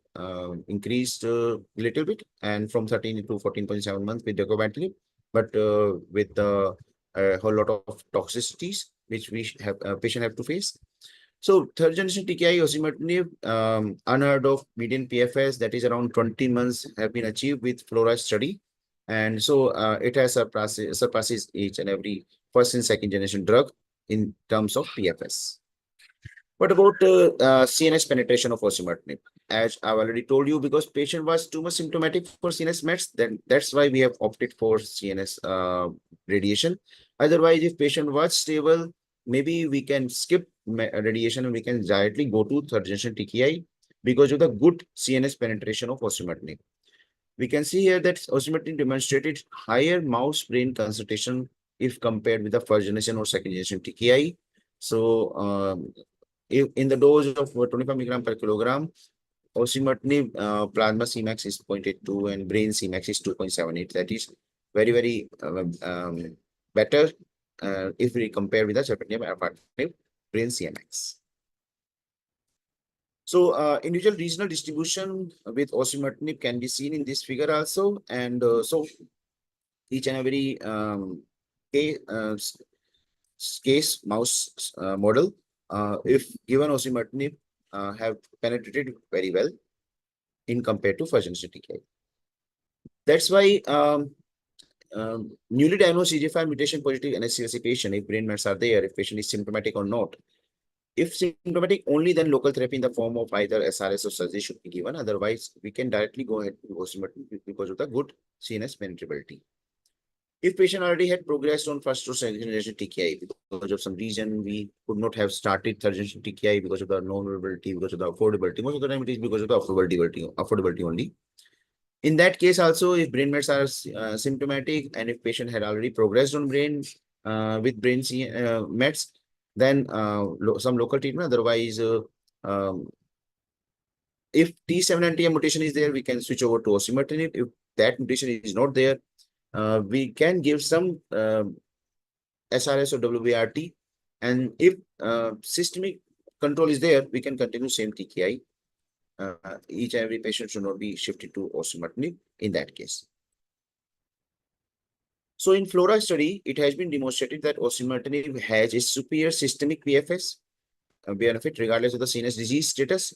increased a little bit, and from 13 to 14.7 months with dacobatinib, but with a whole lot of toxicities which we have patient have to face. So third generation TKI osimertinib, unheard of median PFS that is around 20 months have been achieved with FLORA study. And so it has surpasses each and every first and second generation drug in terms of PFS. What about CNS penetration of osimertinib? As I've already told you, because patient was too much symptomatic for CNS mets, then that's why we have opted for CNS radiation. Otherwise, if patient was stable, maybe we can skip radiation and we can directly go to third generation TKI because of the good CNS penetration of osimertinib. We can see here that osimertinib demonstrated higher mouse brain concentration if compared with the first generation or second generation TKI. So if in the dose of 25 milligram per kilogram, osimertinib plasma Cmax is 0.82 and brain Cmax is 2.78. That is very, very better if we compare with the gefitinib brain Cmax. So individual regional distribution with osimertinib can be seen in this figure also. And so each and every case mouse model, if given osimertinib, have penetrated very well in compared to first generation TKI. That's why newly diagnosed EGFR mutation positive NSCLC patient, if brain mets are there, if patient is symptomatic or not. If symptomatic only, then local therapy in the form of either SRS or surgery should be given. Otherwise, we can directly go ahead with osimertinib because of the good CNS penetrability. If patient already had progressed on first or second generation TKI, because of some reason we could not have started third generation TKI because of the non-availability, because of the affordability. Most of the time it is because of the affordability only. In that case also, if brain mets are symptomatic and if patient had already progressed on brain with brain mets, then some local treatment. Otherwise, if T790M mutation is there, we can switch over to osimertinib. If that mutation is not there, we can give some SRS or WBRT. And if systemic control is there, we can continue same TKI. Each and every patient should not be shifted to osimertinib in that case. So in FLORA study, it has been demonstrated that osimertinib has a superior systemic PFS benefit regardless of the CNS disease status.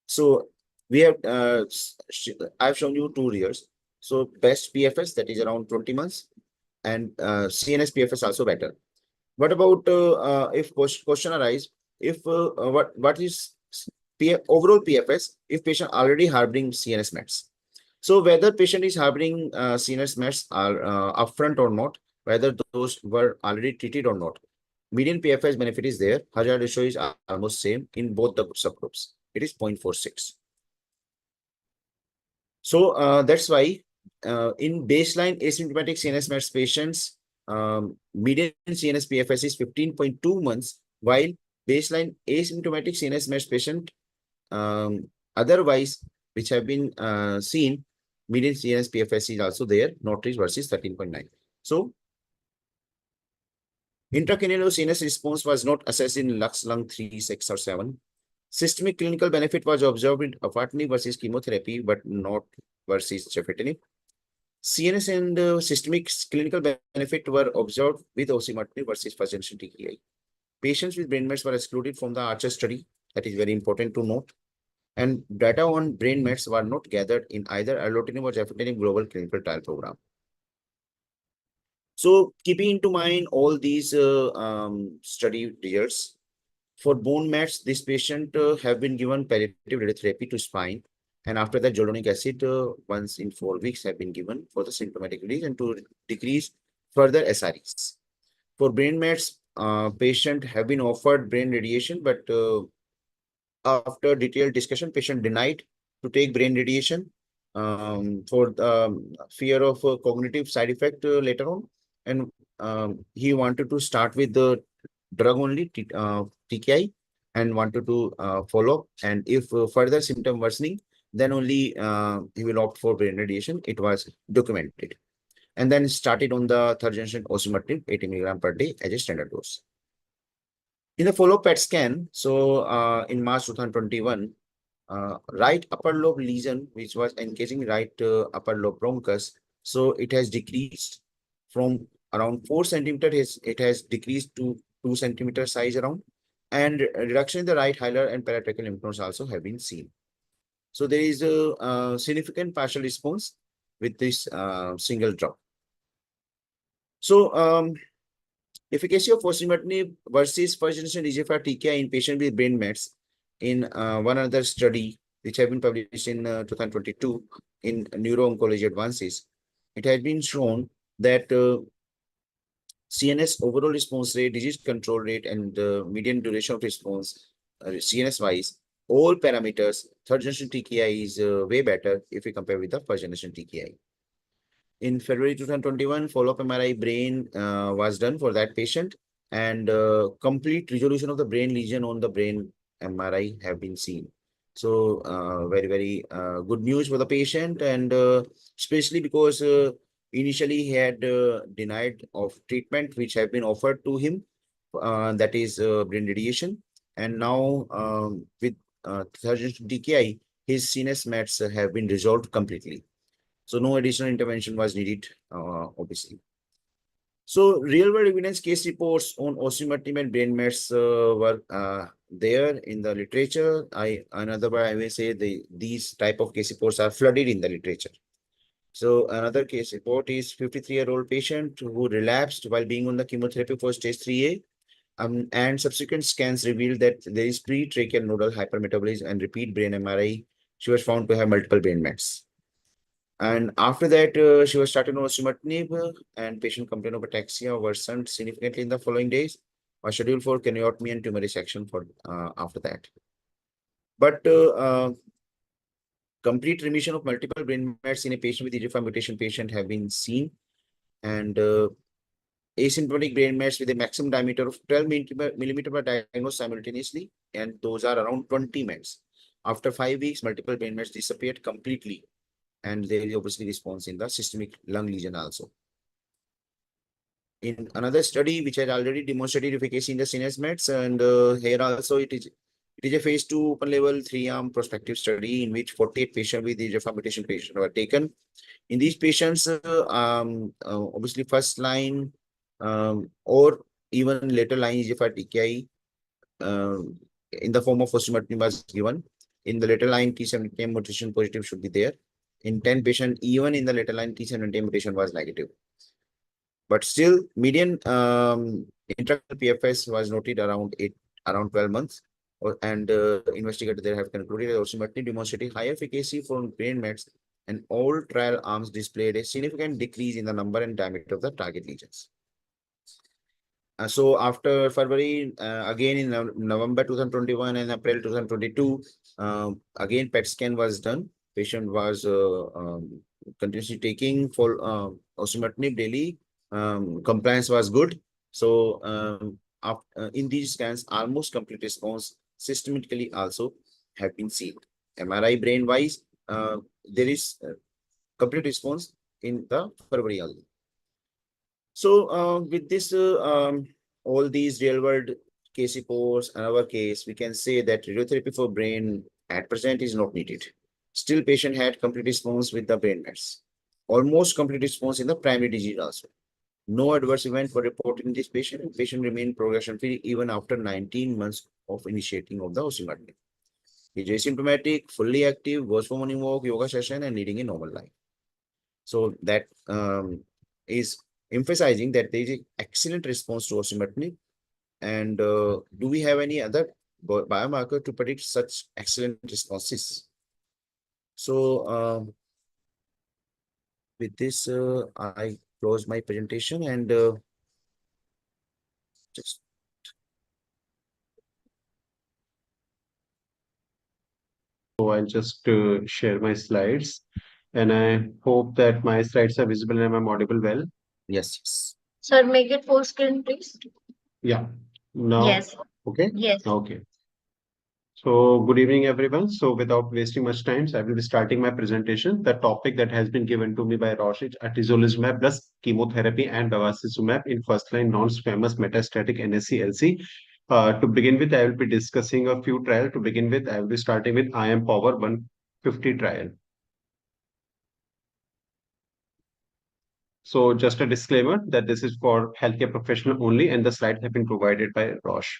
So we have, I've shown you 2 years. So best PFS, that is around 20 months, and CNS PFS also better. What about if question arise, if what is overall PFS if patient already harboring CNS mets? So whether patient is harboring CNS mets are upfront or not, whether those were already treated or not. median PFS benefit is there. Hazard ratio is almost same in both the subgroups. It is 0.46. So that's why in baseline asymptomatic CNS Mets patients, median CNS PFS is 15.2 months, while baseline asymptomatic CNS Mets patient otherwise, which have been seen, median CNS PFS is also there, not reached versus 13.9. So intracranial CNS response was not assessed in Lux Lung 3, 6, or 7. Systemic clinical benefit was observed in Afatinib versus chemotherapy, but not versus Gefitinib. CNS and systemic clinical benefit were observed with Osimertinib versus first generation TKI. Patients with brain mets were excluded from the Archer study. That is very important to note. And data on brain mets were not gathered in either Erlotinib or Gefitinib global clinical trial program. So keeping into mind all these study results, for bone mets, this patient have been given palliative radiotherapy to spine. And after that, zoledronic acid once in 4 weeks have been given for the symptomatic relief and to decrease further SREs. For brain mets, patient have been offered brain radiation, but after detailed discussion, patient denied to take brain radiation for fear of cognitive side effect later on. And he wanted to start with the drug only, TKI, and wanted to follow. And if further symptom worsening, then only he will opt for brain radiation. It was documented. And then started on the third generation Osimertinib, 80 mg per day as a standard dose. In the follow-up PET scan, so in March 2021, right upper lobe lesion, which was engaging right upper lobe bronchus, so it has decreased from around 4 centimeters. It has decreased to 2 centimeter size around, and reduction in the right hilar and paratracheal lymph nodes also have been seen. So there is a significant partial response with this single drop. So efficacy of Osimertinib versus first generation EGFR TKI in patient with brain mets in one other study, which have been published in 2022 in Neuro-Oncology Advances. It has been shown that CNS overall response rate, disease control rate, and median duration of response, CNS-wise, all parameters, third generation TKI is way better if we compare with the first generation TKI. In February 2021, follow-up MRI brain was done for that patient, and complete resolution of the brain lesion on the brain MRI have been seen. So very, very good news for the patient, and especially because initially he had denied of treatment which have been offered to him, that is brain radiation. And now with third generation TKI, his CNS mets have been resolved completely. So no additional intervention was needed, obviously. So real-world evidence case reports on Osimertinib and brain mets were there in the literature. Another way I will say these type of case reports are flooded in the literature. So another case report is 53-year-old patient who relapsed while being on the chemotherapy for stage 3A. And subsequent scans revealed that there is pre-tracheal nodal hypermetabolism and repeat brain MRI. She was found to have multiple brain mets. And after that, she was started on Osimertinib, and patient complaint of ataxia worsened significantly in the following days. Was scheduled for craniotomy and tumor resection for after that. But complete remission of multiple brain mets in a patient with EGFR mutation patient have been seen, and asymptomatic brain mets with a maximum diameter of 12 millimeter were diagnosed simultaneously, and those are around 20 mets. After 5 weeks, multiple brain mets disappeared completely, and there is obviously response in the systemic lung lesion also. In another study, which had already demonstrated efficacy in the CNS mets, and here also it is a phase 2 open label 3-arm prospective study in which 48 patients with EGFR mutation patients were taken. In these patients, obviously first line or even later line EGFR TKI in the form of Osimertinib was given. In the later line, T790M mutation positive should be there. In 10 patients, even in the later line, T790M mutation was negative. But still, median intracranial PFS was noted around 12 months. And investigators there have concluded that Osimertinib demonstrated high efficacy for brain mets, and all trial arms displayed a significant decrease in the number and diameter of the target lesions. So after February, again in November 2021 and April 2022, again PET scan was done. Patient was continuously taking for osimertinib daily. Compliance was good. So in these scans, almost complete response systematically also have been seen. MRI brain wise, there is complete response in the February also. So with this, all these real world case reports and our case, we can say that radiotherapy for brain at present is not needed. Still, patient had complete response with the brain mets. Almost complete response in the primary disease also. No adverse event were reported in this patient. Patient remained progression free even after 19 months of initiating of the osimertinib. He is asymptomatic, fully active, goes for morning walk, yoga session, and leading a normal life. So that is emphasizing that there is an excellent response to osimertinib. And do we have any other biomarker to predict such excellent responses? So with this, I close my presentation and just. So I'll just share my slides, and I hope that my slides are visible and I'm audible well. Yes, yes. Sir, make it full screen, please. Yeah. Now, Yes. okay. Yes. Okay. So good evening, everyone. So without wasting much time, I will be starting my presentation. The topic that has been given to me by Roche is Atezolizumab plus chemotherapy and bevacizumab in first-line non-squamous metastatic NSCLC. To begin with, I will be discussing a few trials. To begin with, I will be starting with IM Power 150 trial. So just a disclaimer that this is for healthcare professional only, and the slides have been provided by Roche.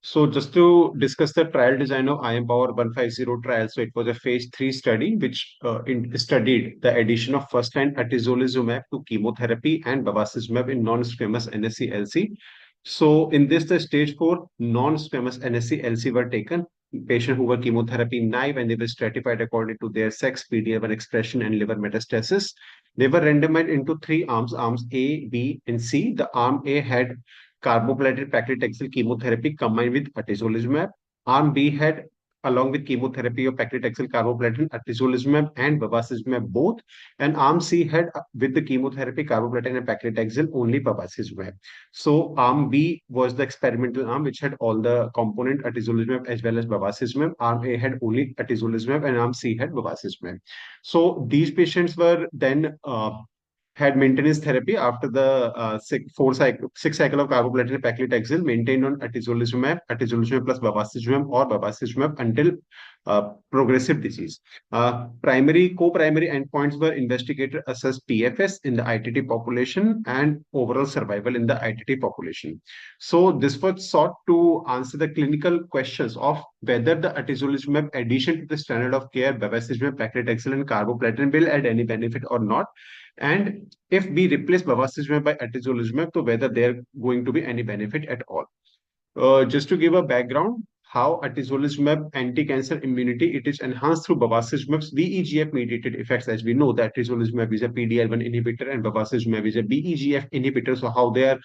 So just to discuss the trial design of IM Power 150 trial. So it was a phase 3 study which studied the addition of first-line atezolizumab to chemotherapy and bevacizumab in non-squamous NSCLC. So in this, the stage 4 non-squamous NSCLC were taken. Patients who were chemotherapy naive and they were stratified according to their sex, PD-L1 expression, and liver metastasis. They were randomized into 3 arms, arms A, B, and C. The arm A had carboplatin paclitaxel chemotherapy combined with atezolizumab. Arm B had, along with chemotherapy of paclitaxel, carboplatin, atezolizumab, and bevacizumab both. And arm C had, with the chemotherapy, carboplatin, and paclitaxel, only bevacizumab. So arm B was the experimental arm, which had all the component atezolizumab as well as bevacizumab. Arm A had only atezolizumab, and arm C had bevacizumab. So these patients were then had maintenance therapy after the 6 cycle of carboplatin paclitaxel maintained on atezolizumab plus bevacizumab or bevacizumab until progressive disease. Co-primary endpoints were investigator assessed PFS in the ITT population and overall survival in the ITT population. So this was sought to answer the clinical questions of whether the atezolizumab addition to the standard of care bevacizumab, paclitaxel, and carboplatin will add any benefit or not. And if we replace bevacizumab by atezolizumab, so whether there going to be any benefit at all. Just to give a background, how atezolizumab anti-cancer immunity, it is enhanced through bevacizumab's VEGF-mediated effects. As we know that atezolizumab is a PD-L1 inhibitor and bevacizumab is a VEGF inhibitor. So how they are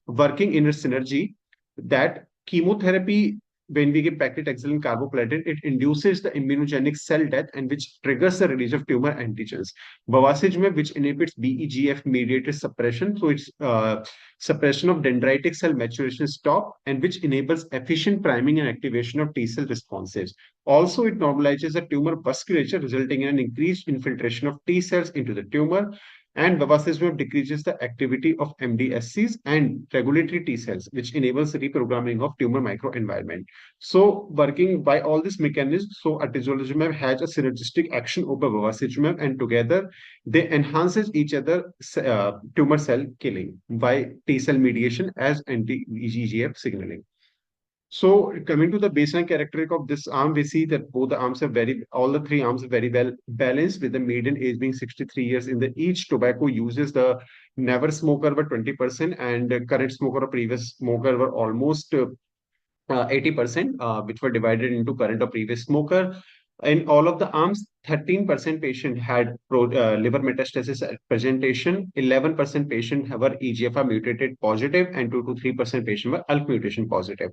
working in a synergy, that chemotherapy, when we give paclitaxel and carboplatin, it induces the immunogenic cell death and which triggers the release of tumor antigens. Bevacizumab, which inhibits VEGF-mediated suppression, so it's suppression of dendritic cell maturation stop, and which enables efficient priming and activation of T cell responses. Also, it normalizes the tumor vasculature, resulting in an increased infiltration of T cells into the tumor. And bevacizumab decreases the activity of MDSCs and regulatory T cells, which enables reprogramming of tumor microenvironment. So, working by all these mechanisms, so atezolizumab has a synergistic action over bevacizumab, and together they enhances each other tumor cell killing by T cell mediation as anti-VEGF signaling. So coming to the baseline characteristic of this arm, we see that both the arms are all the 3 arms are very well balanced, with the median age being 63 years. In the each tobacco uses, the never smoker were 20% and current smoker or previous smoker were almost 80%, which were divided into current or previous smoker. In all of the arms, 13% patient had liver metastasis at presentation, 11% patient were EGFR mutated positive, and 2 to 3% patient were ALK mutation positive.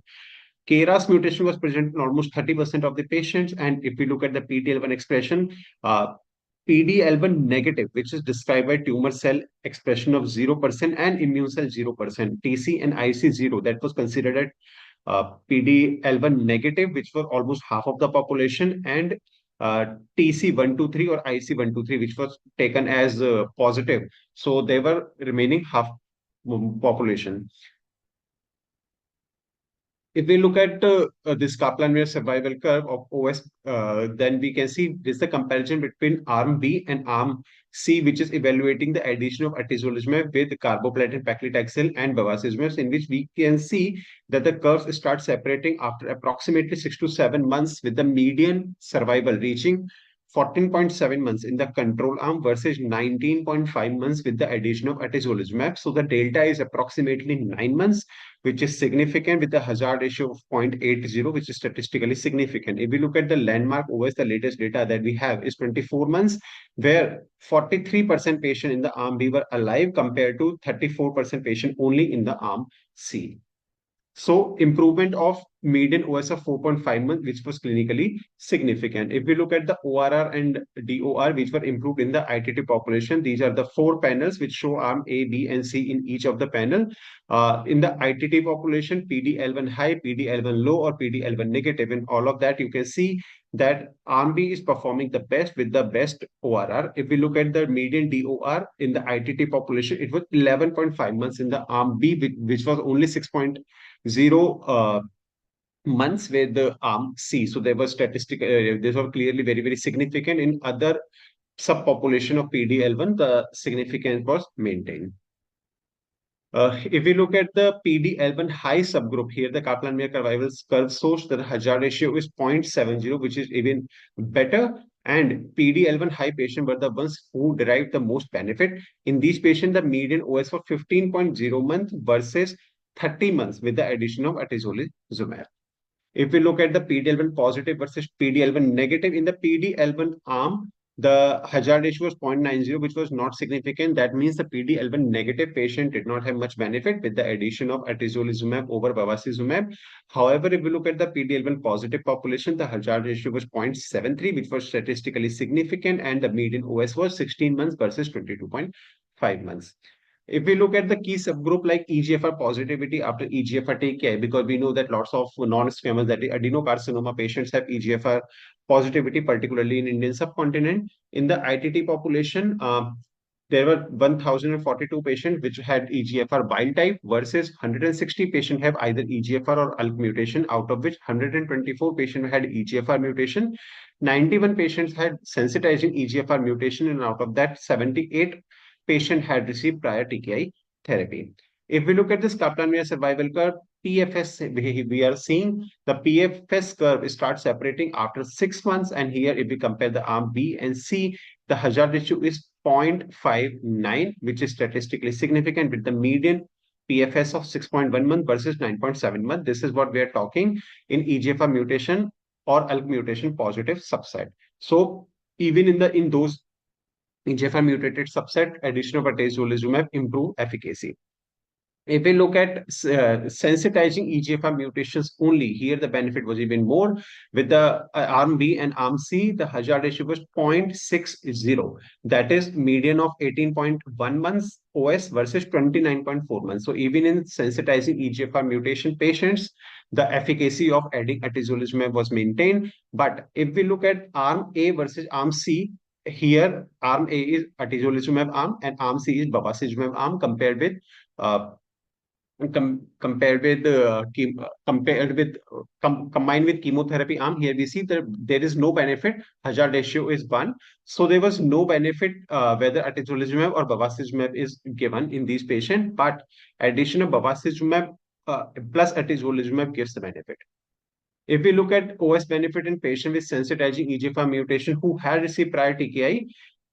KRAS mutation was present in almost 30% of the patients. And if we look at the PD-L1 expression, PD-L1 negative, which is described by tumor cell expression of 0% and immune cell 0%, TC and IC 0, that was considered at PD-L1 negative, which were almost half of the population, and TC123 or IC123, which was taken as positive. So they were remaining half population. If we look at this Kaplan-Meier survival curve of OS, then we can see this is the comparison between arm B and arm C, which is evaluating the addition of atezolizumab with carboplatin, paclitaxel, and bevacizumab, in which we can see that the curves start separating after approximately 6 to 7 months, with the median survival reaching 14.7 months in the control arm versus 19.5 months with the addition of atezolizumab. So the delta is approximately 9 months, which is significant, with a hazard ratio of 0.80, which is statistically significant. If we look at the landmark OS, the latest data that we have is 24 months, where 43% patient in the arm B were alive compared to 34% patient only in the arm C. So improvement of median OS of 4.5 months, which was clinically significant. If we look at the ORR and DOR, which were improved in the ITT population, these are the 4 panels which show arm A, B, and C in each of the panel. In the ITT population, PD-L1 high, PD-L1 low, or PD-L1 negative. In all of that, you can see that arm B is performing the best with the best ORR. If we look at the median DOR in the ITT population, it was 11.5 months in the arm B, which was only 6.0 months with the arm C. So there was statistical, these were clearly very, very significant. In other subpopulation of PD-L1, the significance was maintained. If we look at the PD-L1 high subgroup here, the Kaplan-Meier curve shows that the hazard ratio is 0.70, which is even better. And PD-L1 high patient were the ones who derived the most benefit. In these patients, the median OS was 15.0 months versus 30 months with the addition of atezolizumab. If we look at the PD-L1 positive versus PD-L1 negative, in the PD-L1 arm, the hazard ratio was 0.90, which was not significant. That means the PD-L1 negative patient did not have much benefit with the addition of atezolizumab over bevacizumab. However, if we look at the PD-L1 positive population, the hazard ratio was 0.73, which was statistically significant, and the median OS was 16 months versus 22.5 months. If we look at the key subgroup like EGFR positivity after EGFR TKI, because we know that lots of non-squamous, that adenocarcinoma patients have EGFR positivity, particularly in Indian subcontinent. In the ITT population, there were 1,042 patients which had EGFR wild type versus 160 patients have either EGFR or ALK mutation, out of which 124 patients had EGFR mutation, 91 patients had sensitizing EGFR mutation, and out of that, 78 patient had received prior TKI therapy. If we look at this Kaplan-Meier survival curve, PFS, we are seeing the PFS curve starts separating after 6 months. And here, if we compare the arm B and C, the hazard ratio is 0.59, which is statistically significant with the median PFS of 6.1 month versus 9.7 month. This is what we are talking in EGFR mutation or ALK mutation positive subset. So even in those EGFR mutated subset, addition of atezolizumab improve efficacy. If we look at sensitizing EGFR mutations only, here the benefit was even more. With the arm B and arm C, the hazard ratio was 0.60. That is median of 18.1 months OS versus 29.4 months. So even in sensitizing EGFR mutation patients, the efficacy of adding atezolizumab was maintained. But if we look at arm A versus arm C, here arm A is atezolizumab arm and arm C is bevacizumab arm compared with combined with chemotherapy arm. Here we see that there is no benefit. Hazard ratio is 1. So there was no benefit whether atezolizumab or bevacizumab is given in these patients, but addition of bevacizumab plus atezolizumab gives the benefit. If we look at OS benefit in patients with sensitizing EGFR mutation who had received prior TKI,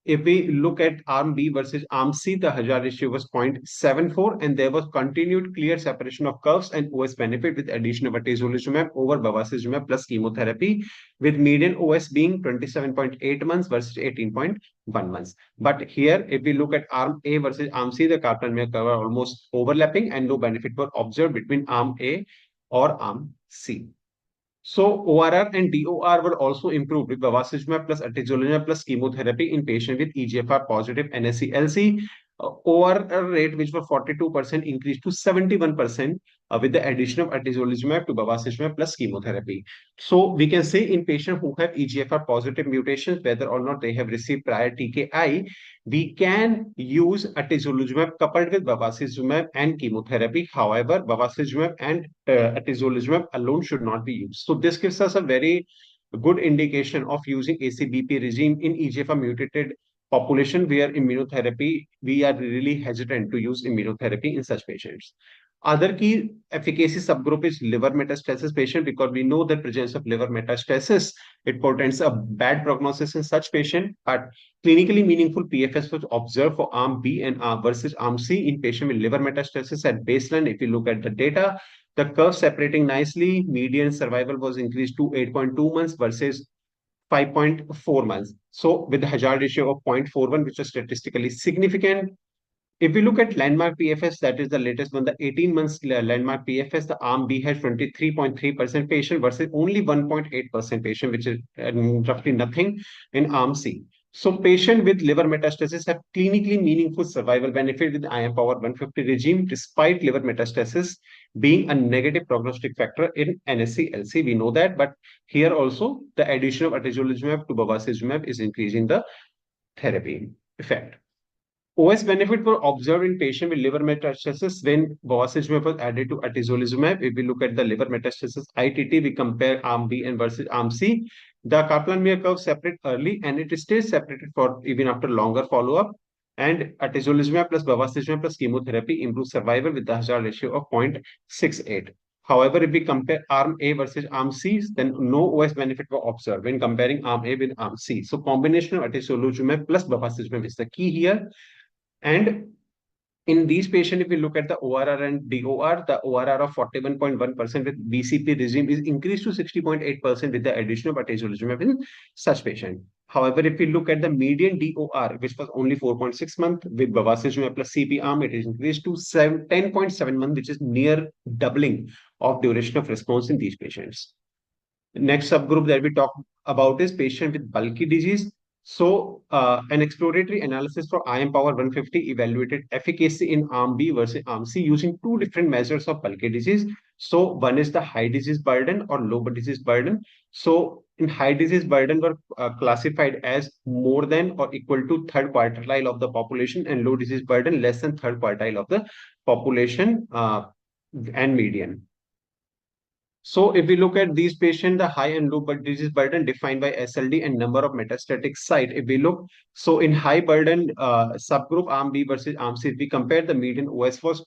if we look at arm B versus arm C, the hazard ratio was 0.74, and there was continued clear separation of curves and OS benefit with addition of atezolizumab over bevacizumab plus chemotherapy, with median OS being 27.8 months versus 18.1 months. But here, if we look at arm A versus arm C, the Kaplan-Meier curve are almost overlapping, and no benefit was observed between arm A or arm C. So ORR and DOR were also improved with bevacizumab plus atezolizumab plus chemotherapy in patients with EGFR positive NSCLC. ORR rate, which was 42%, increased to 71% with the addition of atezolizumab to bevacizumab plus chemotherapy. So we can say in patients who have EGFR positive mutations, whether or not they have received prior TKI, we can use atezolizumab coupled with bevacizumab and chemotherapy. However, bevacizumab and atezolizumab alone should not be used. So this gives us a very good indication of using ACBP regime in EGFR mutated population where immunotherapy, we are really hesitant to use immunotherapy in such patients. Other key efficacy subgroup is liver metastasis patient, because we know that presence of liver metastasis, it portends a bad prognosis in such patient, but clinically meaningful PFS was observed for arm B and versus arm C in patient with liver metastasis at baseline. If you look at the data, the curve separating nicely, median survival was increased to 8.2 months versus 5.4 months. So with the hazard ratio of 0.41, which was statistically significant. If we look at landmark PFS, that is the latest one, the 18 months landmark PFS, the arm B has 23.3% patient versus only 1.8% patient, which is roughly nothing in arm C. So patient with liver metastasis have clinically meaningful survival benefit with IM power 150 regime, despite liver metastasis being a negative prognostic factor in NSCLC. We know that, but here also the addition of atezolizumab to bevacizumab is increasing the therapy effect. OS benefit were observed in patient with liver metastasis when bevacizumab was added to atezolizumab. If we look at the liver metastasis ITT, we compare arm B and versus arm C. The Kaplan-Meier curve separate early, and it stays separated for even after longer follow-up. And atezolizumab plus bevacizumab plus chemotherapy improves survival with the hazard ratio of 0.68. However, if we compare arm A versus arm C, then no OS benefit were observed when comparing arm A with arm C. So combination of atezolizumab plus bevacizumab is the key here. And in these patients, if we look at the ORR and DOR, the ORR of 41.1% with BCP regime is increased to 60.8% with the addition of atezolizumab in such patient. However, if we look at the median DOR, which was only 4.6 months with bevacizumab plus CP arm, it is increased to 10.7 months, which is near doubling of duration of response in these patients. Next subgroup that we talk about is patient with bulky disease. So an exploratory analysis for IM power 150 evaluated efficacy in arm B versus arm C using two different measures of bulky disease. So one is the high disease burden or low disease burden. So in high disease burden were classified as more than or equal to third quartile of the population, and low disease burden less than third quartile of the population and median. So if we look at these patients, the high and low disease burden defined by SLD and number of metastatic site. If we look, so in high burden subgroup arm B versus arm C, if we compare, the median OS was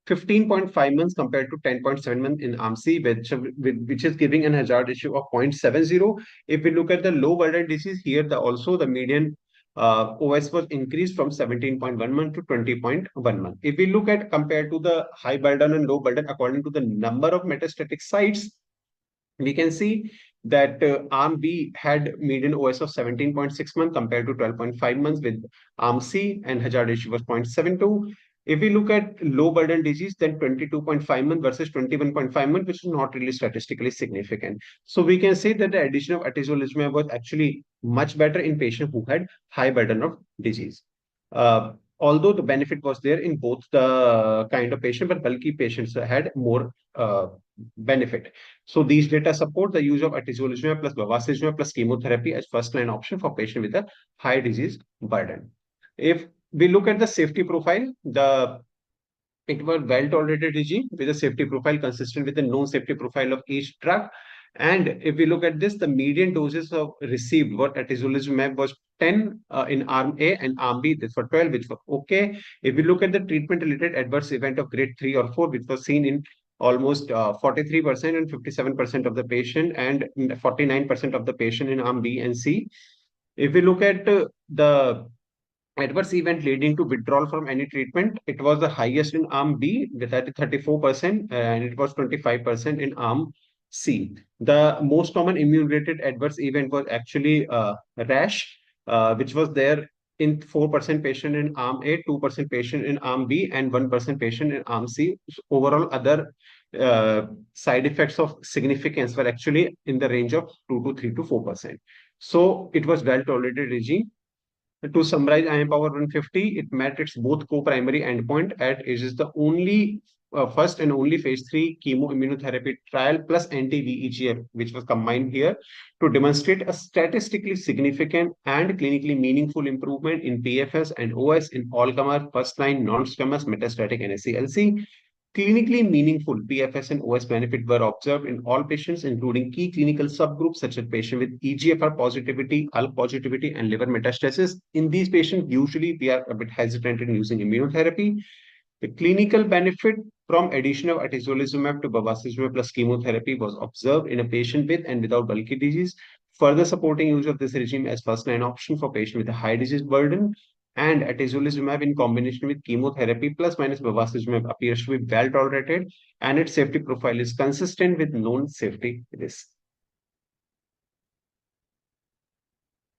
15.5 months compared to 10.7 months in arm C, which is giving an hazard ratio of 0.70. If we look at the low burden disease here, also the median OS was increased from 17.1 month to 20.1 month. If we look at compared to the high burden and low burden according to the number of metastatic sites, we can see that arm B had median OS of 17.6 months compared to 12.5 months with arm C, and hazard ratio was 0.72. If we look at low burden disease, then 22.5 months versus 21.5 months, which is not really statistically significant. So we can say that the addition of atezolizumab was actually much better in patients who had high burden of disease. Although the benefit was there in both the kind of patient, but bulky patients had more benefit. So these data support the use of atezolizumab plus bevacizumab plus chemotherapy as first-line option for patient with a high disease burden. If we look at the safety profile, it was well-tolerated regime with a safety profile consistent with the known safety profile of each drug. And if we look at this, the median doses of received what atezolizumab was 10 in arm A, and arm B this for 12, which was okay. If we look at the treatment-related adverse event of grade 3 or 4, which was seen in almost 43% and 57% of the patient, and 49% of the patient in arm B and C. If we look at the adverse event leading to withdrawal from any treatment, it was the highest in arm B with 34%, and it was 25% in arm C. The most common immune-related adverse event was actually rash, which was there in 4% patient in arm A, 2% patient in arm B, and 1% patient in arm C. So overall, other side effects of significance were actually in the range of 2 to 3 to 4%. So it was well-tolerated regime. To summarize, IMpower 150, it met its both co-primary endpoint, at it is the only first and only phase 3 chemoimmunotherapy trial plus anti-VEGF, which was combined here to demonstrate a statistically significant and clinically meaningful improvement in PFS and OS in all-comer first-line non-squamous metastatic NSCLC. Clinically meaningful PFS and OS benefit were observed in all patients, including key clinical subgroups such as patients with EGFR positivity, ALK positivity, and liver metastasis. In these patients, usually we are a bit hesitant in using immunotherapy. The clinical benefit from addition of atezolizumab to bevacizumab plus chemotherapy was observed in a patient with and without bulky disease, further supporting use of this regime as first-line option for patients with a high disease burden. And atezolizumab in combination with chemotherapy plus minus bevacizumab appears to be well tolerated, and its safety profile is consistent with known safety risks.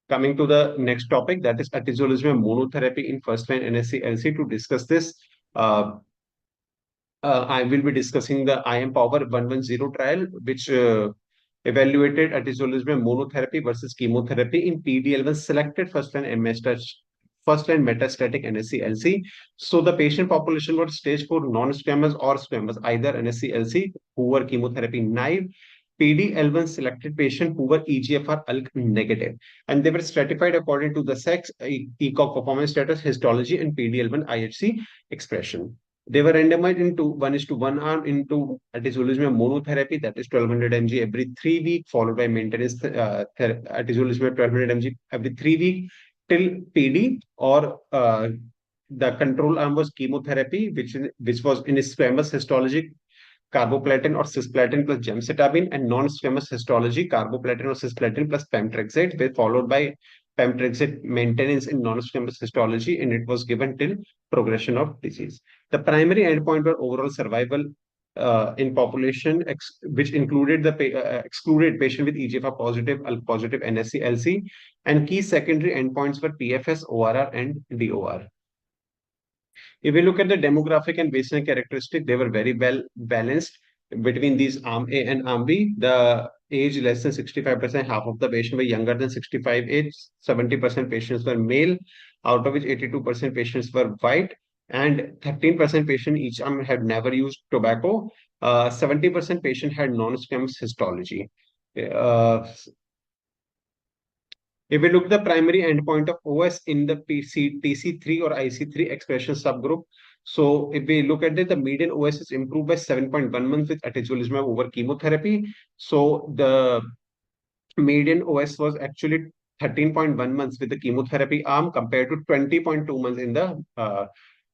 Coming to the next topic, that is atezolizumab monotherapy in first-line NSCLC. To discuss this, I will be discussing the IMpower 110 trial, which evaluated atezolizumab monotherapy versus chemotherapy in PD-L1 selected first-line metastatic NSCLC. So the patient population was stage 4 non-squamous or squamous, either NSCLC, who were chemotherapy naive, PD-L1 selected patient who were EGFR ALK negative, and they were stratified according to the sex, ECOG performance status, histology, and PD-L1 IHC expression. They were randomized into 1:1 arm into atezolizumab monotherapy, that is 1200 mg every 3 weeks, followed by maintenance atezolizumab 1200 mg every 3 weeks till PD, or the control arm was chemotherapy, which was in squamous histology, carboplatin or cisplatin plus gemcitabine, and non-squamous histology, carboplatin or cisplatin plus pemetrexed, followed by pemetrexed maintenance in non-squamous histology, and it was given till progression of disease. The primary endpoint were overall survival in population, which included the excluded patient with EGFR positive, ALK positive NSCLC, and key secondary endpoints were PFS, ORR, and DOR. If we look at the demographic and baseline characteristic, they were very well balanced between these arm A and arm B. The age less than 65%, half of the patients were younger than 65 age, 70% patients were male, out of which 82% patients were white, and 13% patients each arm had never used tobacco. 70% patient had non-squamous histology. If we look at the primary endpoint of OS in the TC3 or IC3 expression subgroup, so if we look at it, the median OS is improved by 7.1 months with atezolizumab over chemotherapy. So the median OS was actually 13.1 months with the chemotherapy arm compared to 20.2 months in the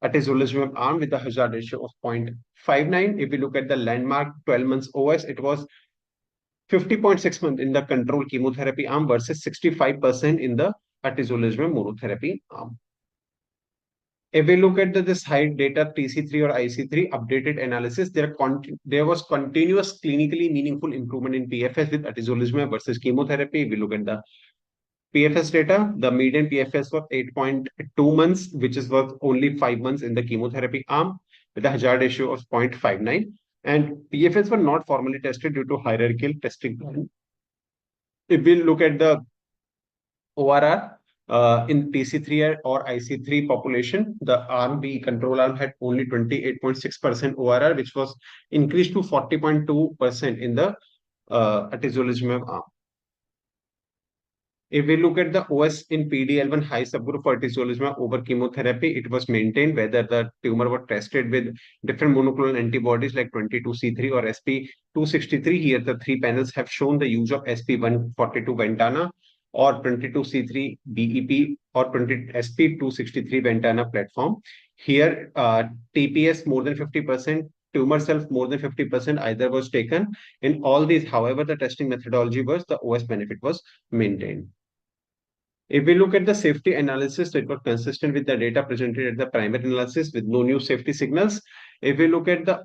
atezolizumab arm with a hazard ratio of 0.59. If we look at the landmark 12 months OS, it was 50.6 months in the control chemotherapy arm versus 65% in the atezolizumab monotherapy arm. If we look at this high data TC3 or IC3 updated analysis, there was continuous clinically meaningful improvement in PFS with atezolizumab versus chemotherapy. If we look at the PFS data, the median PFS was 8.2 months, which is worth only 5 months in the chemotherapy arm with a hazard ratio of 0.59. And PFS were not formally tested due to hierarchical testing plan. If we look at the ORR in TC3 or IC3 population, the arm B control arm had only 28.6% ORR, which was increased to 40.2% in the atezolizumab arm. If we look at the OS in PD-L1 high subgroup for atezolizumab over chemotherapy, it was maintained whether the tumor was tested with different monoclonal antibodies like 22C3 or SP263. Here, the three panels have shown the use of SP142 Ventana or 22C3 BEP or SP263 Ventana platform. Here, TPS more than 50%, tumor cells more than 50% either was taken. In all these, however, the testing methodology was, the OS benefit was maintained. If we look at the safety analysis, it was consistent with the data presented at the primary analysis with no new safety signals. If we look at the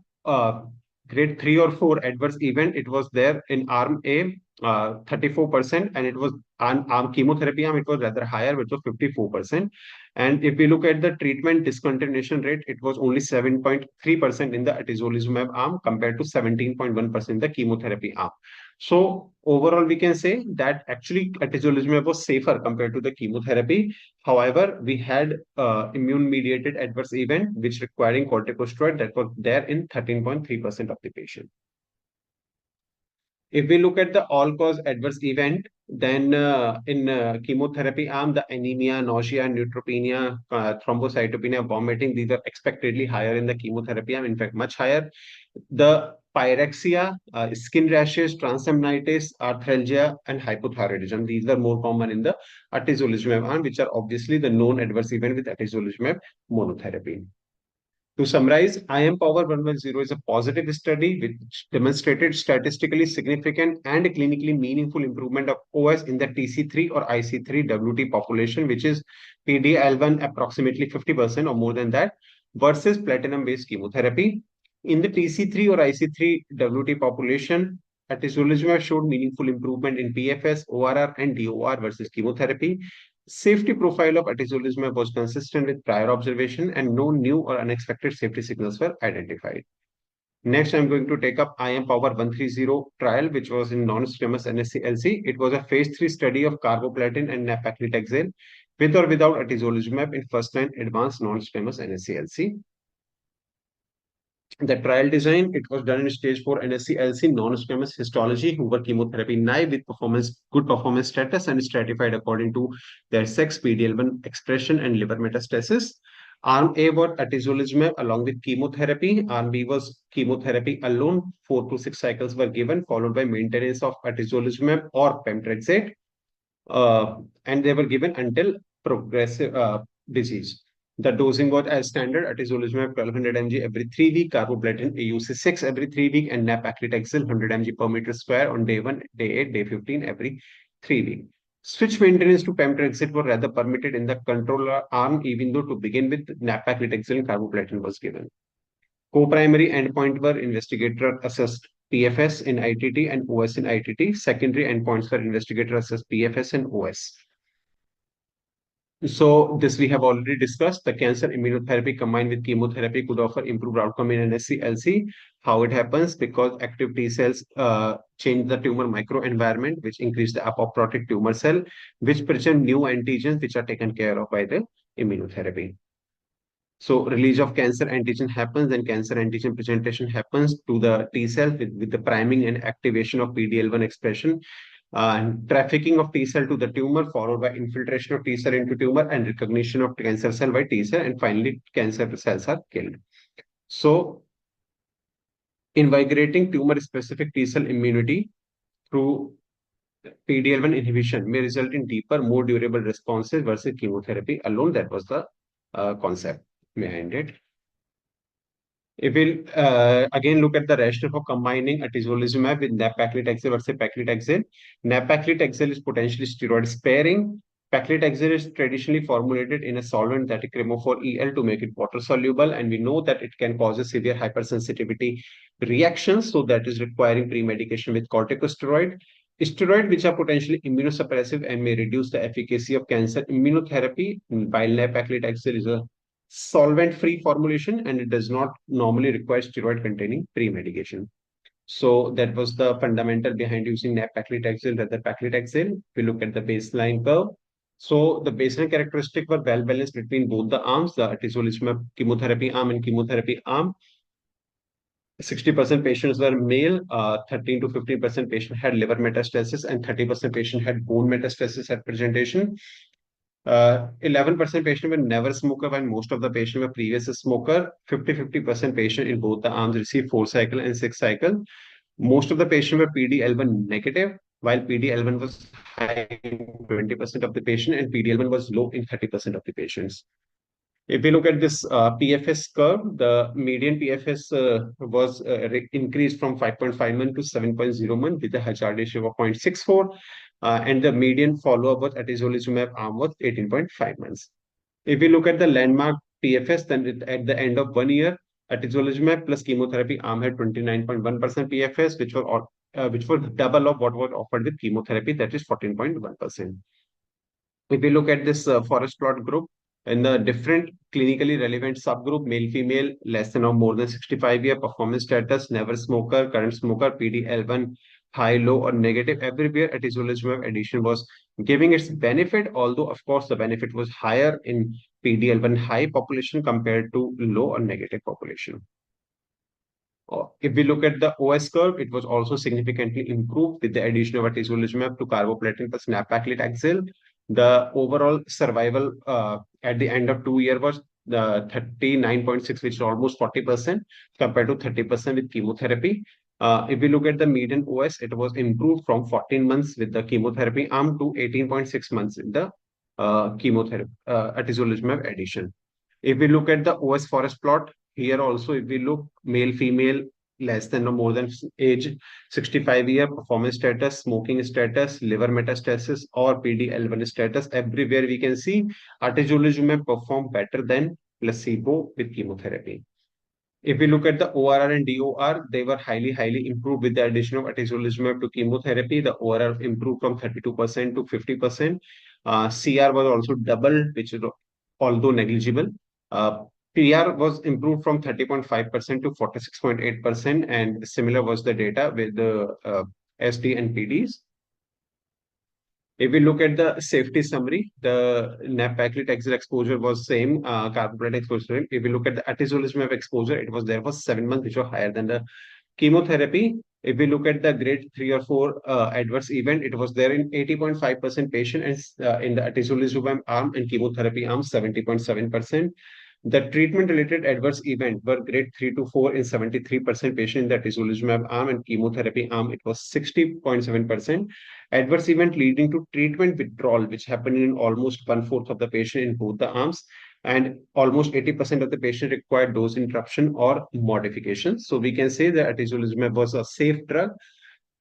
grade 3 or 4 adverse event, it was there in arm A, 34%, and it was on arm chemotherapy arm, it was rather higher, which was 54%. And if we look at the treatment discontinuation rate, it was only 7.3% in the atezolizumab arm compared to 17.1% in the chemotherapy arm. So overall, we can say that actually atezolizumab was safer compared to the chemotherapy. However, we had immune-mediated adverse event which requiring corticosteroid that was there in 13.3% of the patient. If we look at the all-cause adverse event, then in chemotherapy arm, the anemia, nausea, neutropenia, thrombocytopenia, vomiting, these are expectedly higher in the chemotherapy arm, in fact, much higher. The pyrexia, skin rashes, transaminitis, arthralgia, and hypothyroidism, these are more common in the atezolizumab arm, which are obviously the known adverse event with atezolizumab monotherapy. To summarize, IM-Power 110 is a positive study which demonstrated statistically significant and clinically meaningful improvement of OS in the TC3 or IC3 WT population, which is PD-L1 approximately 50% or more than that, versus platinum-based chemotherapy. In the TC3 or IC3 WT population, atezolizumab showed meaningful improvement in PFS, ORR, and DOR versus chemotherapy. Safety profile of atezolizumab was consistent with prior observation and no new or unexpected safety signals were identified. Next, I'm going to take up IM-Power 130 trial, which was in non-squamous NSCLC. It was a phase 3 study of carboplatin and nab-paclitaxel with or without atezolizumab in first-line advanced non-squamous NSCLC. The trial design, it was done in stage 4 NSCLC non-squamous histology who were chemotherapy naive with good performance status and stratified according to their sex, PD-L1 expression, and liver metastasis. Arm A was atezolizumab along with chemotherapy. Arm B was chemotherapy alone. 4 to 6 cycles were given, followed by maintenance of atezolizumab or pemetrexed. And they were given until progressive disease. The dosing was as standard: atezolizumab 1200 mg every 3 weeks, carboplatin AUC 6 every 3 weeks, and nab-paclitaxel 100 mg per meter square on day 1, day 8, day 15 every 3 weeks. Switch maintenance to pemetrexed were rather permitted in the control arm, even though to begin with nab-paclitaxel and carboplatin was given. Co-primary endpoint were investigator-assessed PFS in ITT and OS in ITT. Secondary endpoints were investigator-assessed PFS and OS. So this we have already discussed. The cancer immunotherapy combined with chemotherapy could offer improved outcome in NSCLC. How it happens? Because active T cells change the tumor microenvironment, which increase the apoptotic tumor cell, which present new antigens which are taken care of by the immunotherapy. So release of cancer antigen happens, and cancer antigen presentation happens to the T cell with the priming and activation of PD-L1 expression. And trafficking of T cell to the tumor, followed by infiltration of T cell into tumor and recognition of cancer cell by T cell, and finally cancer cells are killed. So invigorating tumor-specific T cell immunity through PD-L1 inhibition may result in deeper, more durable responses versus chemotherapy alone. That was the concept behind it. If we again look at the rationale for combining atezolizumab with nab-paclitaxel versus paclitaxel, nab-paclitaxel is potentially steroid sparing. Paclitaxel is traditionally formulated in a solvent that is chemophore-EL to make it water soluble, and we know that it can cause a severe hypersensitivity reaction, so that is requiring pre-medication with corticosteroid. Steroid which are potentially immunosuppressive and may reduce the efficacy of cancer immunotherapy, while nab-paclitaxel is a solvent-free formulation and it does not normally require steroid-containing pre-medication. So that was the fundamental behind using nab-paclitaxel rather than paclitaxel. We look at the baseline curve. So the baseline characteristics were well balanced between both the arms, the atezolizumab chemotherapy arm and chemotherapy arm. 60% patients were male, 13 to 15% patient had liver metastasis, and 30% patient had bone metastasis at presentation. 11% patient were never smoker, while most of the patient were previous smoker. 50% patient in both the arms received 4 cycle and 6 cycle. Most of the patient were PD-L1 negative, while PD-L1 was high in 20% of the patient and PD-L1 was low in 30% of the patients. If we look at this PFS curve, the median PFS was increased from 5.5 months to 7.0 months with a hazard ratio of 0.64. and the median follow-up with atezolizumab arm was 18.5 months. If we look at the landmark PFS, then at the end of 1 year, atezolizumab plus chemotherapy arm had 29.1% PFS, which was double of what was offered with chemotherapy, that is 14.1%. If we look at this forest plot group, in the different clinically relevant subgroup, male, female, less than or more than 65-year, performance status, never smoker, current smoker, PD-L1, high, low, or negative, everywhere atezolizumab addition was giving its benefit, although, of course, the benefit was higher in PD-L1 high population compared to low or negative population. If we look at the OS curve, it was also significantly improved with the addition of atezolizumab to carboplatin plus nab-paclitaxel. The overall survival at the end of 2 years was 39.6, which is almost 40% compared to 30% with chemotherapy. If we look at the median OS, it was improved from 14 months with the chemotherapy arm to 18.6 months in the chemotherapy atezolizumab addition. If we look at the OS forest plot, here also, if we look male, female, less than or more than age 65-year, performance status, smoking status, liver metastasis, or PD-L1 status, everywhere we can see atezolizumab perform better than placebo with chemotherapy. If we look at the ORR and DOR, they were highly improved with the addition of atezolizumab to chemotherapy. The ORR improved from 32% to 50%. CR was also doubled, which is although negligible. PR was improved from 30.5% to 46.8%, and similar was the data with the SD and PDs. If we look at the safety summary, the nab-paclitaxel exposure was same, carboplatin exposure. If we look at the atezolizumab exposure, it was there for 7 months, which was higher than the chemotherapy. If we look at the grade 3 or 4 adverse event, it was there in 80.5% patient, and in the atezolizumab arm and chemotherapy arm, 70.7%. The treatment-related adverse event were grade 3 to 4 in 73% patient in the atezolizumab arm, and chemotherapy arm, it was 60.7%. Adverse event leading to treatment withdrawal, which happened in almost 1/4 of the patient in both the arms, and almost 80% of the patient required dose interruption or modification. So we can say that atezolizumab was a safe drug.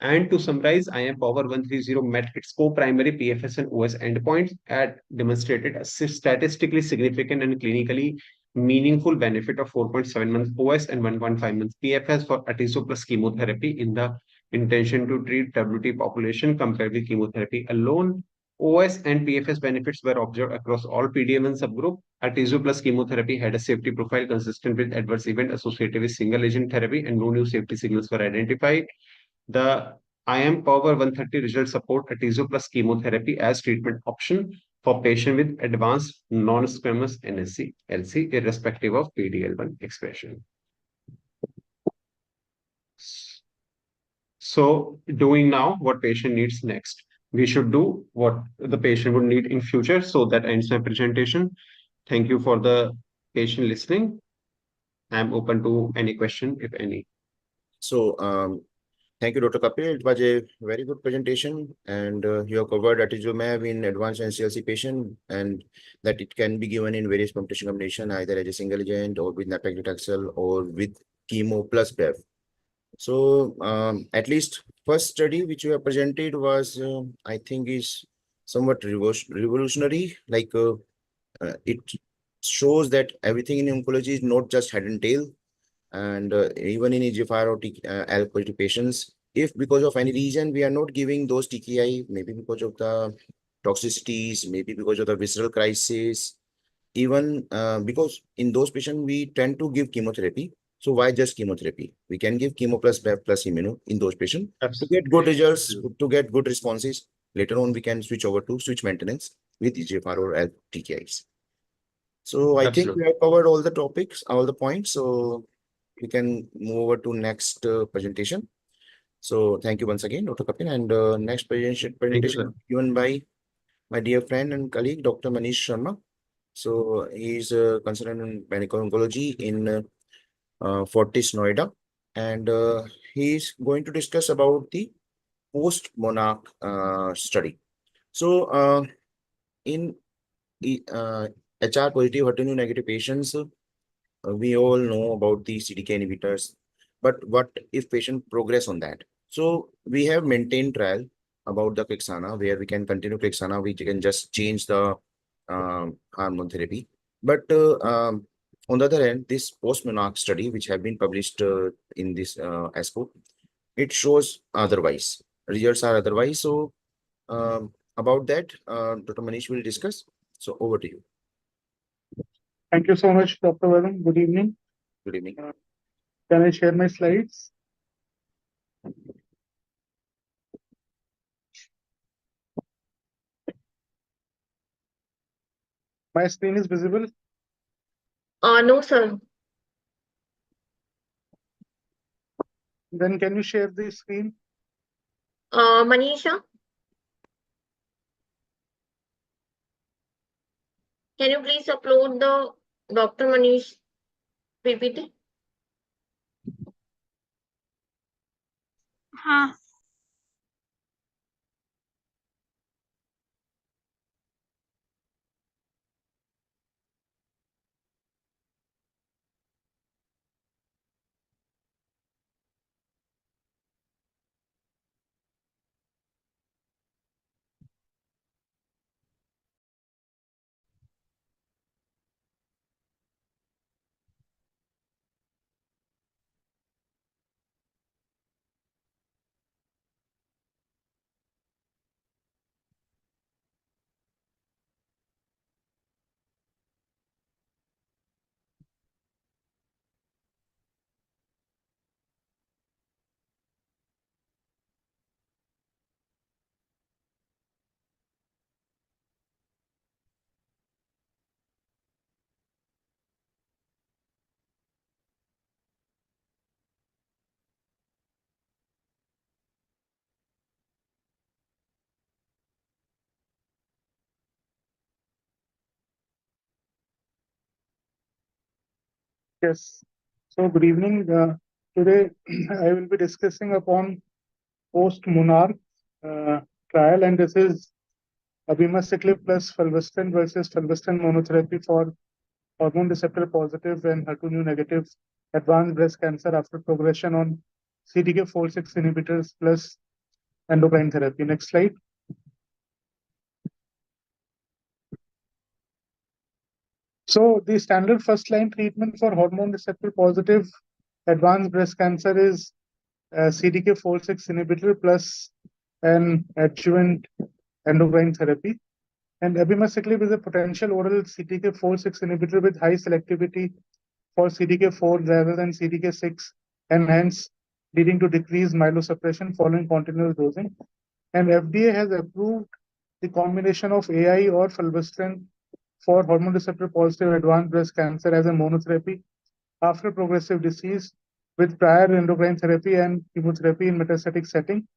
And to summarize, IM-POWER 130 met its co-primary PFS and OS endpoints and demonstrated a statistically significant and clinically meaningful benefit of 4.7 months OS and 1.5 months PFS for atezo plus chemotherapy in the intention to treat WT population compared with chemotherapy alone. OS and PFS benefits were observed across all PD-L1 subgroup. Atezo plus chemotherapy had a safety profile consistent with adverse event associated with single agent therapy, and no new safety signals were identified. The IM-POWER 130 results support atezo plus chemotherapy as treatment option for patient with advanced non-squamous NSCLC, irrespective of PD-L1 expression. So, doing now what patient needs next. We should do what the patient would need in future. So that ends my presentation. Thank you for the patient listening. I'm open to any question, if any. So, thank you, Dr. Kapil. It was a very good presentation, and you have covered atezolizumab in advanced NSCLC patient, and that it can be given in various permutation combination, either as a single agent or with nab-paclitaxel or with chemo plus bev. So, at least first study which you have presented was, I think, is somewhat revolutionary. Like it shows that everything in oncology is not just head and tail. And even in EGFR or ALK positive patients, if because of any reason we are not giving those TKI, maybe because of the toxicities, maybe because of the visceral crisis, even because in those patients we tend to give chemotherapy. So why just chemotherapy? We can give chemo plus bev plus immuno in those patients to get good results, to get good responses. Later on, we can switch over to switch maintenance with EGFR or ALK TKIs. So I think we have covered all the topics, all the points. So we can move over to next presentation. So thank you once again, Dr. Kapil. And next presentation given by my dear friend and colleague, Dr. Manish Sharma. So he is a consultant in medical oncology in Fortis, Noida. And he is going to discuss about the Post-Monarch study. So in HR positive, HER2 negative patients, we all know about the CDK inhibitors, but what if patient progress on that? So we have maintained trial about the Quixana, where we can continue Quixana, we can just change the hormone therapy. But on the other hand, this Post-Monarch study, which have been published in this ASCO, it shows otherwise. Results are otherwise. So about that, Dr. Manish will discuss. So over to you. Thank you so much, Dr. Varun. Good evening. Good evening. Can I share my slides? My screen is visible. No, sir. Then can you share the screen? Manisha, can you please upload the Dr. Manish PPT? हाँ Yes. So good evening. Today I will be discussing upon Post-Monarch trial, and this is abemaciclib plus fulvestrant versus fulvestrant monotherapy for hormone receptor positive and HER2 negative advanced breast cancer after progression on CDK4/6 inhibitors plus endocrine therapy. Next slide. So the standard first-line treatment for hormone receptor positive advanced breast cancer is CDK4/6 inhibitor plus an adjuvant endocrine therapy. And abemaciclib is a potential oral CDK4/6 inhibitor with high selectivity for CDK4 rather than CDK6, and hence leading to decreased myelosuppression following continuous dosing. And FDA has approved the combination of AI or fulvestrant for hormone receptor positive advanced breast cancer as a monotherapy after progressive disease with prior endocrine therapy and chemotherapy in metastatic setting,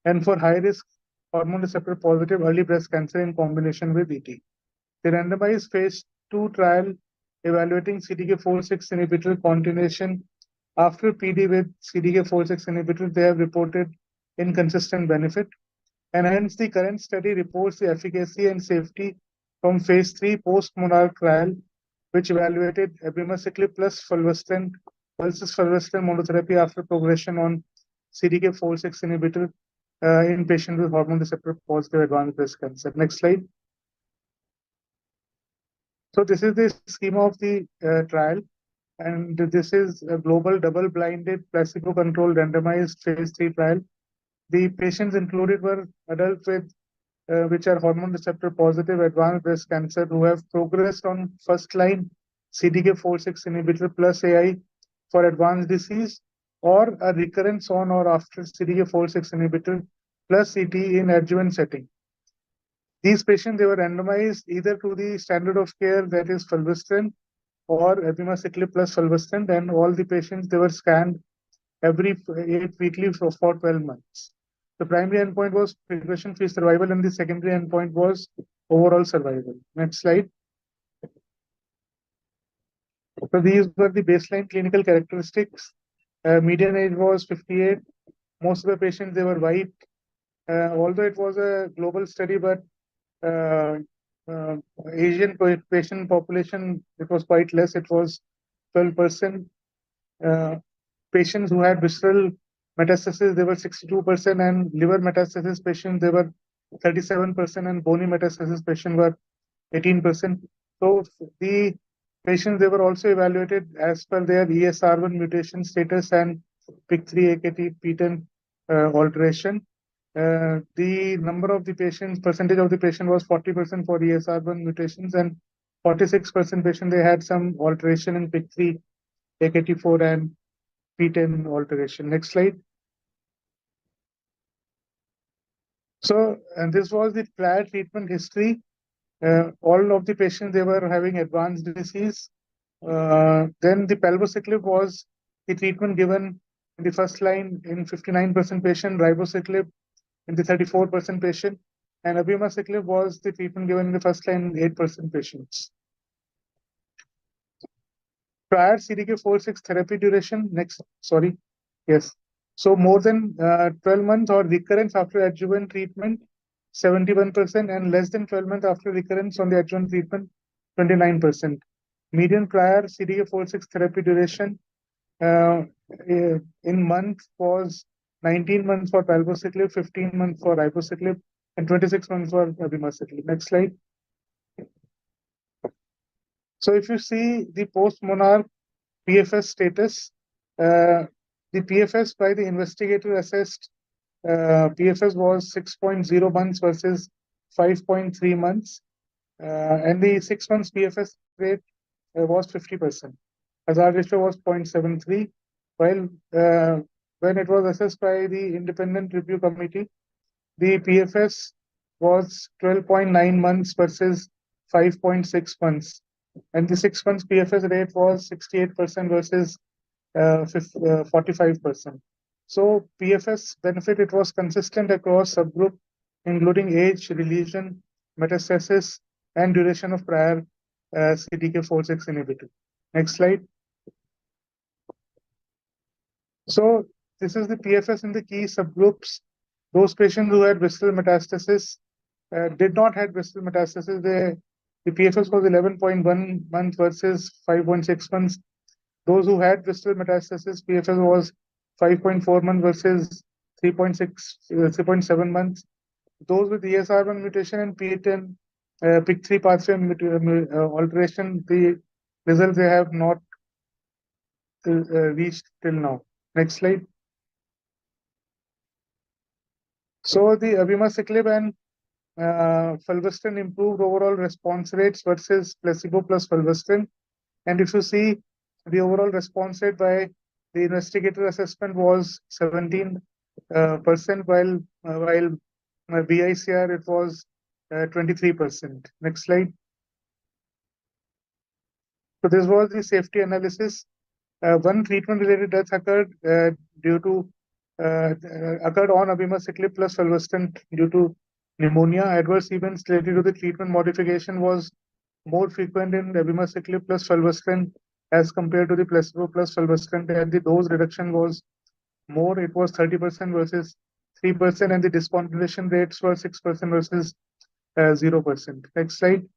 and for high risk hormone receptor positive early breast cancer in combination with ET. The randomized phase 2 trial evaluating CDK4/6 inhibitor continuation after PD with CDK4/6 inhibitor, they have reported inconsistent benefit, and hence the current study reports the efficacy and safety from phase 3 Post-Monarch trial, which evaluated abemaciclib plus fulvestrant versus fulvestrant monotherapy after progression on CDK4/6 inhibitor in patients with hormone receptor positive advanced breast cancer. Next slide. So this is the schema of the trial, and this is a global double-blinded placebo-controlled randomized phase 3 trial. The patients included were adults with which are hormone receptor positive advanced breast cancer who have progressed on first-line CDK4/6 inhibitor plus AI for advanced disease, or a recurrence on or after CDK4/6 inhibitor plus CT in adjuvant setting. These patients, they were randomized either to the standard of care, that is fulvestrant, or abemaciclib plus fulvestrant, and all the patients, they were scanned every 8 weekly for 12 months. The primary endpoint was progression-free survival, and the secondary endpoint was overall survival. Next slide. So these were the baseline clinical characteristics. Median age was 58. Most of the patients, they were white. Although it was a global study, but Asian patient population, it was quite less. It was 12%. Patients who had visceral metastasis, they were 62%, and liver metastasis patients, they were 37%, and bony metastasis patients were 18%. So the patients, they were also evaluated as per their ESR1 mutation status and PIK3 AKT PTEN alteration. The number of the patients, percentage of the patient was 40% for ESR1 mutations, and 46% patient, they had some alteration in PIK3, AKT4 and PTEN alteration. Next slide. So, and this was the prior treatment history. All of the patients, they were having advanced disease. Then the palbociclib was the treatment given in the first line in 59% patient, ribociclib in the 34% patient, and abemaciclib was the treatment given in the first line in 8% patients. Prior CDK4/6 therapy duration, yes. So more than 12 months or recurrence after adjuvant treatment, 71%, and less than 12 months after recurrence on the adjuvant treatment, 29%. Median prior CDK4/6 therapy duration in months was 19 months for palbociclib, 15 months for ribociclib, and 26 months for abemaciclib. Next slide. So if you see the post-Monarch PFS status, the PFS by the investigator assessed PFS was 6.0 months versus 5.3 months, and the 6 months PFS rate was 50%. Hazard ratio was 0.73, while when it was assessed by the independent review committee, the PFS was 12.9 months versus 5.6 months, and the 6 months PFS rate was 68% versus 45%. So PFS benefit, it was consistent across subgroup, including age, religion, metastasis, and duration of prior CDK4/6 inhibitor. Next slide. So this is the PFS in the key subgroups. Those patients who had visceral metastasis did not have visceral metastasis. The PFS was 11.1 months versus 5.6 months. Those who had visceral metastasis, PFS was 5.4 months versus 3.7 months. Those with ESR1 mutation and PTEN, PIK3 pathway alteration, the results they have not reached till now. Next slide. So the abemaciclib and fulvestrant improved overall response rates versus placebo plus fulvestrant. And if you see, the overall response rate by the investigator assessment was 17%, while BICR it was 23%. Next slide. So this was the safety analysis. One treatment-related death occurred occurred on abemaciclib plus fulvestrant due to pneumonia. Adverse events related to the treatment modification was more frequent in abemaciclib plus fulvestrant as compared to the placebo plus fulvestrant, and the dose reduction was more. It was 30% versus 3%, and the discontinuation rates were 6% versus 0%. Next slide.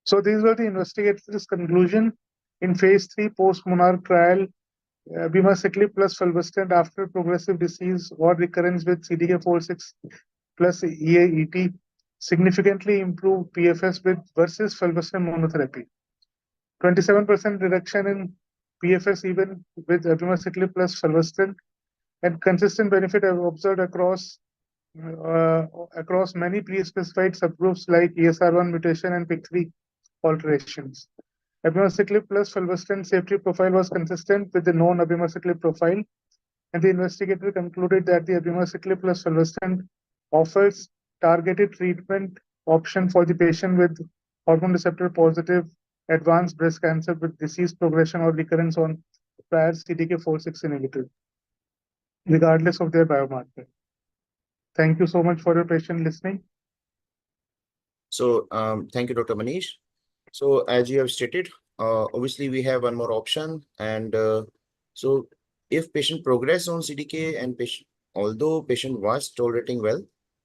So these were the investigators' conclusion in phase 3 post-Monarch trial. Abemaciclib plus fulvestrant after progressive disease or recurrence with CDK4/6 plus EAET significantly improved PFS versus fulvestrant monotherapy. 27% reduction in PFS even with abemaciclib plus fulvestrant, and consistent benefit observed across many pre-specified subgroups like ESR1 mutation and PIK3 alterations. Abemaciclib plus fulvestrant safety profile was consistent with the known abemaciclib profile, and the investigator concluded that the abemaciclib plus fulvestrant offers targeted treatment option for the patient with hormone receptor positive advanced breast cancer with disease progression or recurrence on prior CDK4/6 inhibitor, regardless of their biomarker. Thank you so much for your patient listening. So thank you, Dr. Manish. So as you have stated, obviously we have one more option, and so if patient progress on CDK and although patient was tolerating well,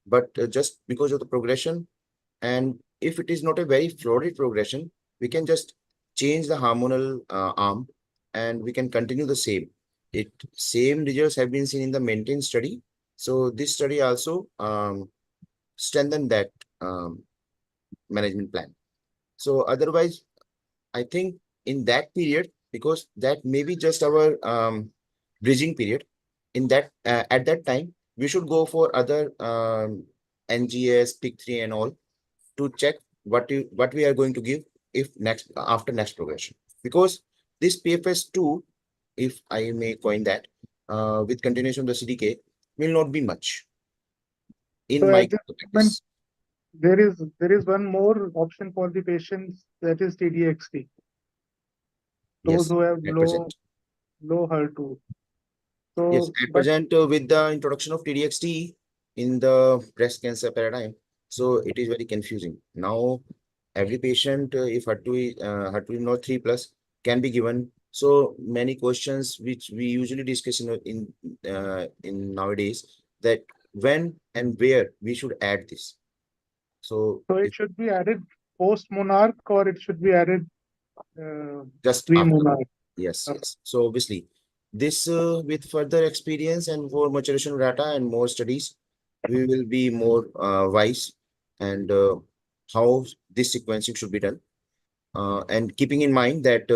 but just because of the progression, and if it is not a very florid progression, we can just change the hormonal arm and we can continue the same. same results have been seen in the maintain study. So this study also strengthened that management plan. So otherwise, I think in that period, because that may be just our bridging period, in that at that time, we should go for other NGS, PIK3 and all to check what we are going to give if after next progression. Because this PFS2, if I may coin that, with continuation of the CDK, will not be much in So my at this moment, practice. there is one more option for the patients, that is TDXT. Those Yes, who have at present. low HER2. Yes, So, at but present, with the introduction of TDXT in the breast cancer paradigm, so it is very confusing. Now, every patient, if HER2 is not 3+, can be given. So many questions which we usually discuss in nowadays, that when and where we should add this. So it should be added post-Monarch, or it should be added just after. pre-Monarch. Yes, yes. So obviously, this with further experience and more maturation of data and more studies, we will be more wise and how this sequencing should be done. And keeping in mind that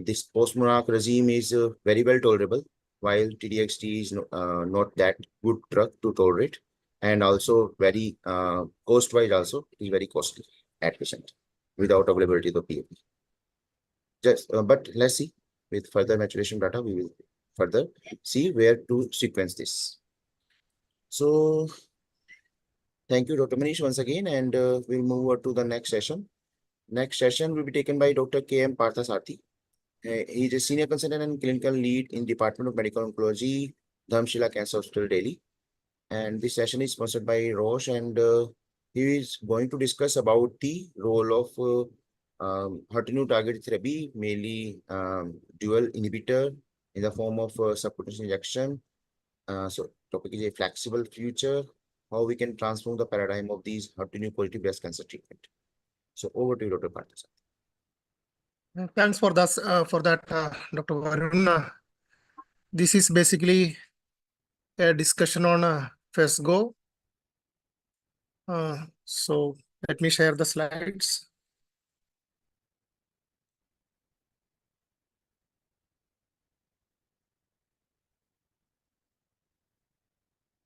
this post-Monarch regime is very well tolerable, while TDXT is not that good drug to tolerate, and also very cost-wise also it is very costly at present without availability of the PAP. Just, but let's see, with further maturation data, we will further see where to sequence this. So thank you, Dr. Manish, once again, and we'll move on to the next session. Next session will be taken by Dr. K.M. Parthasarthi. He is a senior consultant and clinical lead in Department of Medical Oncology, Dhamshila Cancer Hospital, Delhi. And this session is sponsored by Roche, and he is going to discuss about the role of HER2 targeted therapy, mainly dual inhibitor in the form of subcutaneous injection. So topic is a flexible future, how we can transform the paradigm of these HER2 positive breast cancer treatment. So over to you, Dr. Parthasarthi. Thanks for that, Dr. Varun. This is basically a discussion on FESGO. So let me share the slides.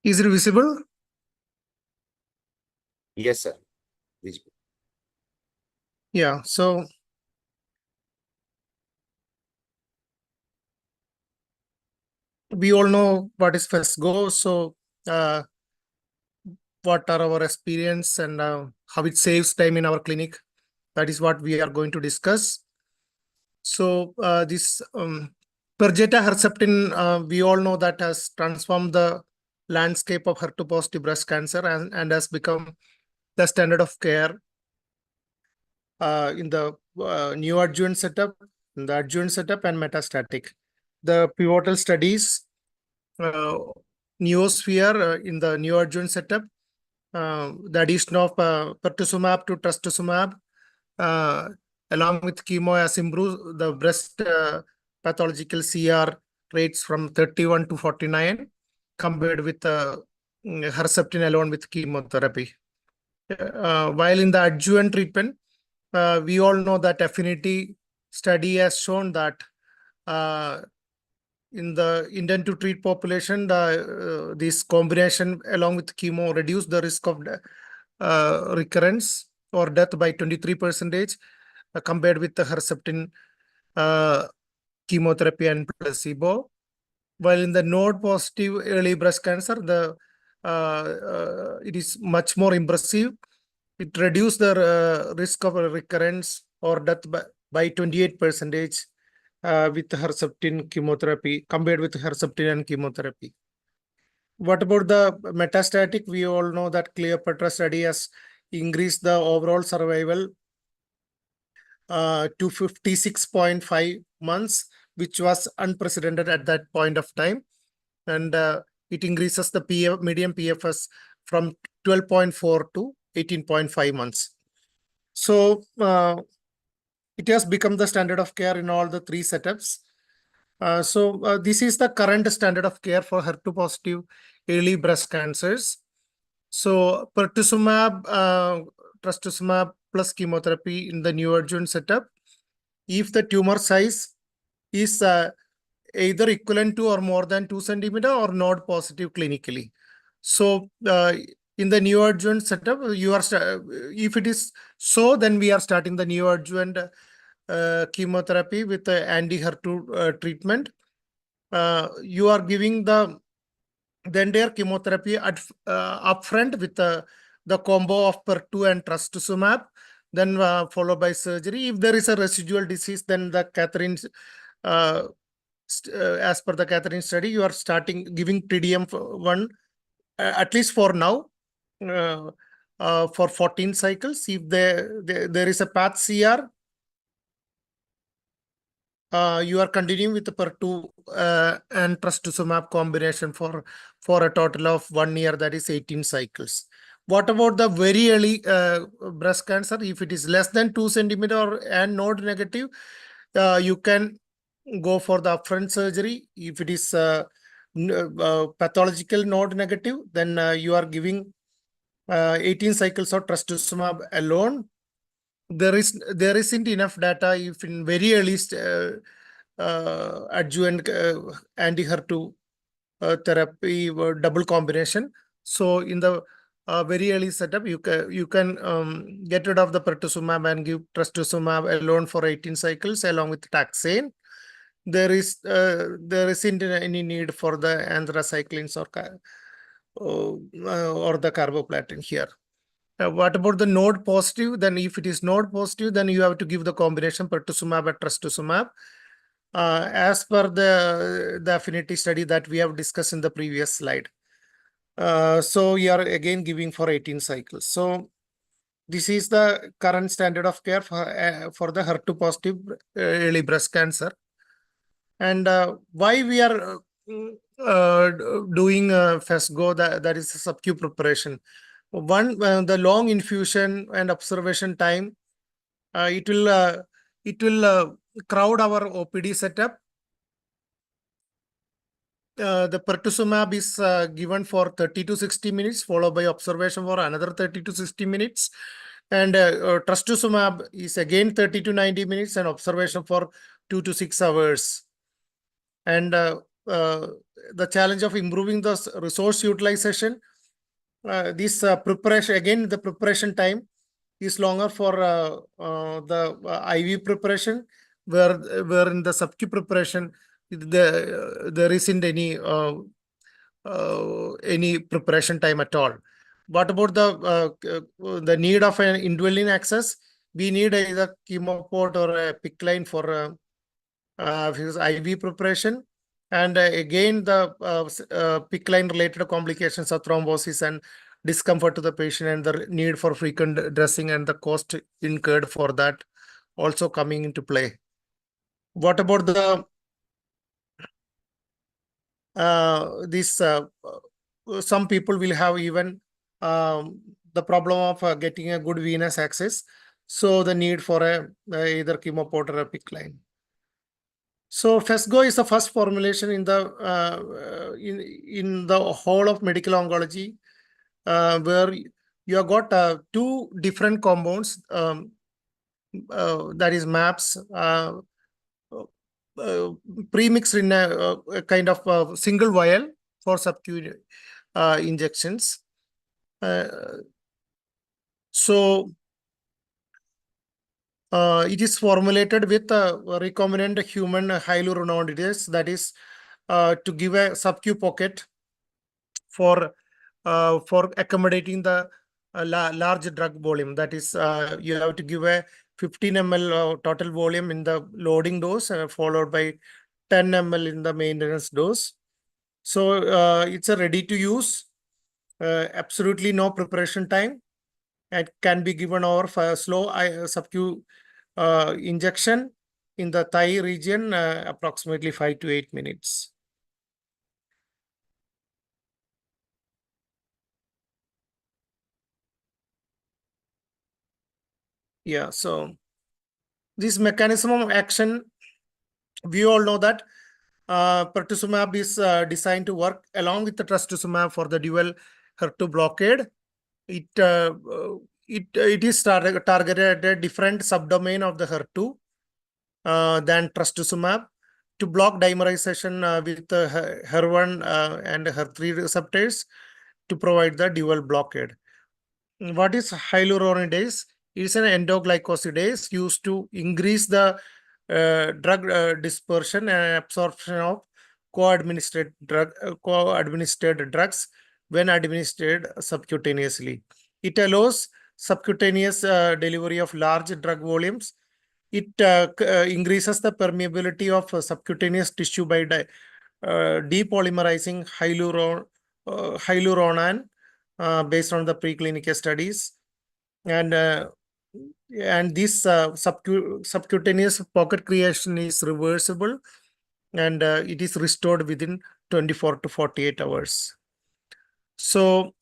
Is it visible? Yes, sir. Visible. Yeah, so we all know what is FESGO. So what are our experience and how it saves time in our clinic? That is what we are going to discuss. So this Perjeta Herceptin, we all know that has transformed the landscape of HER2 positive breast cancer and has become the standard of care in the neoadjuvant setup, in the adjuvant setup, and metastatic. The pivotal studies, Neosphere in the neoadjuvant setup, the addition of pertuzumab to trastuzumab, along with chemo has improved the breast pathological CR rates from 31 to 49 compared with Herceptin alone with chemotherapy. While in the adjuvant treatment, we all know that affinity study has shown that in the intent to treat population, this combination along with chemo reduce the risk of recurrence or death by 23% compared with the Herceptin chemotherapy and placebo. While in the node positive early breast cancer, it is much more impressive. It reduced the risk of recurrence or death by 28% with Herceptin chemotherapy compared with Herceptin and chemotherapy. What about the metastatic? We all know that Cleopatra study has increased the overall survival to 56.5 months, which was unprecedented at that point of time. And it increases the median PFS from 12.4 to 18.5 months. So it has become the standard of care in all the three setups. This is the current standard of care for HER2 positive early breast cancers. So pertuzumab, trastuzumab plus chemotherapy in the neoadjuvant setup. If the tumor size is either equivalent to or more than 2 centimeter or node positive clinically. So in the neoadjuvant setup, you are if it is so, then we are starting the neoadjuvant chemotherapy with the anti-HER2 treatment. You are giving the entire chemotherapy upfront with the combo of PER2 and trastuzumab, then followed by surgery. If there is a residual disease, then the Catherine, as per the Catherine study, you are starting giving TDM1 at least for now for 14 cycles. If there is a path CR, you are continuing with the PER2 and trastuzumab combination for a total of 1 year, that is 18 cycles. What about the very early breast cancer? If it is less than 2 centimeter and node negative, you can go for the upfront surgery. If it is pathological node negative, then you are giving 18 cycles of trastuzumab alone. There isn't enough data if in very early adjuvant anti-HER2 therapy double combination. So in the very early setup, you can get rid of the pertuzumab and give trastuzumab alone for 18 cycles along with taxane. There isn't any need for the anthracyclines or the carboplatin here. What about the node positive? Then if it is node positive, then you have to give the combination pertuzumab and trastuzumab as per the affinity study that we have discussed in the previous slide. So you are again giving for 18 cycles. So this is the current standard of care for the HER2 positive early breast cancer. And why we are doing FESGO, that is a sub-Q preparation. One, the long infusion and observation time, it will crowd our OPD setup. The pertuzumab is given for 30 to 60 minutes, followed by observation for another 30 to 60 minutes. And trastuzumab is again 30 to 90 minutes and observation for 2 to 6 hours. And the challenge of improving the resource utilization, this preparation, again, the preparation time is longer for the IV preparation, where in the sub-Q preparation, there isn't any preparation time at all. What about the need of an indwelling access? We need either chemoport or a PICC line for IV preparation. And again, the PICC line related complications of thrombosis and discomfort to the patient, and the need for frequent dressing and the cost incurred for that also coming into play. What about the some people will have even the problem of getting a good venous access, so the need for either chemoport or a PICC line. So FESGO is the first formulation in the in the whole of medical oncology, where you have got 2 different compounds, that is MAPS, pre-mixed in a kind of single vial for sub-Q injections. So it is formulated with a recombinant human hyaluronidase, that is to give a sub-Q pocket for accommodating the large drug volume. That is, you have to give a 15 ml total volume in the loading dose, followed by 10 ml in the maintenance dose. So it's a ready to use, absolutely no preparation time. It can be given over for slow sub-Q injection in the thigh region, approximately 5 to 8 minutes. Yeah, so this mechanism of action, we all know that Pertuzumab is designed to work along with the trastuzumab for the dual HER2 blockade. It is targeted at a different subdomain of the HER2 than trastuzumab to block dimerization with HER1 and HER3 receptors to provide the dual blockade. What is hyaluronidase? It is an endoglycosidase used to increase the drug dispersion and absorption of co-administered drugs when administered subcutaneously. It allows subcutaneous delivery of large drug volumes. It increases the permeability of subcutaneous tissue by depolymerizing hyaluronan based on the preclinical studies. And this subcutaneous pocket creation is reversible, and it is restored within 24 to 48 hours. So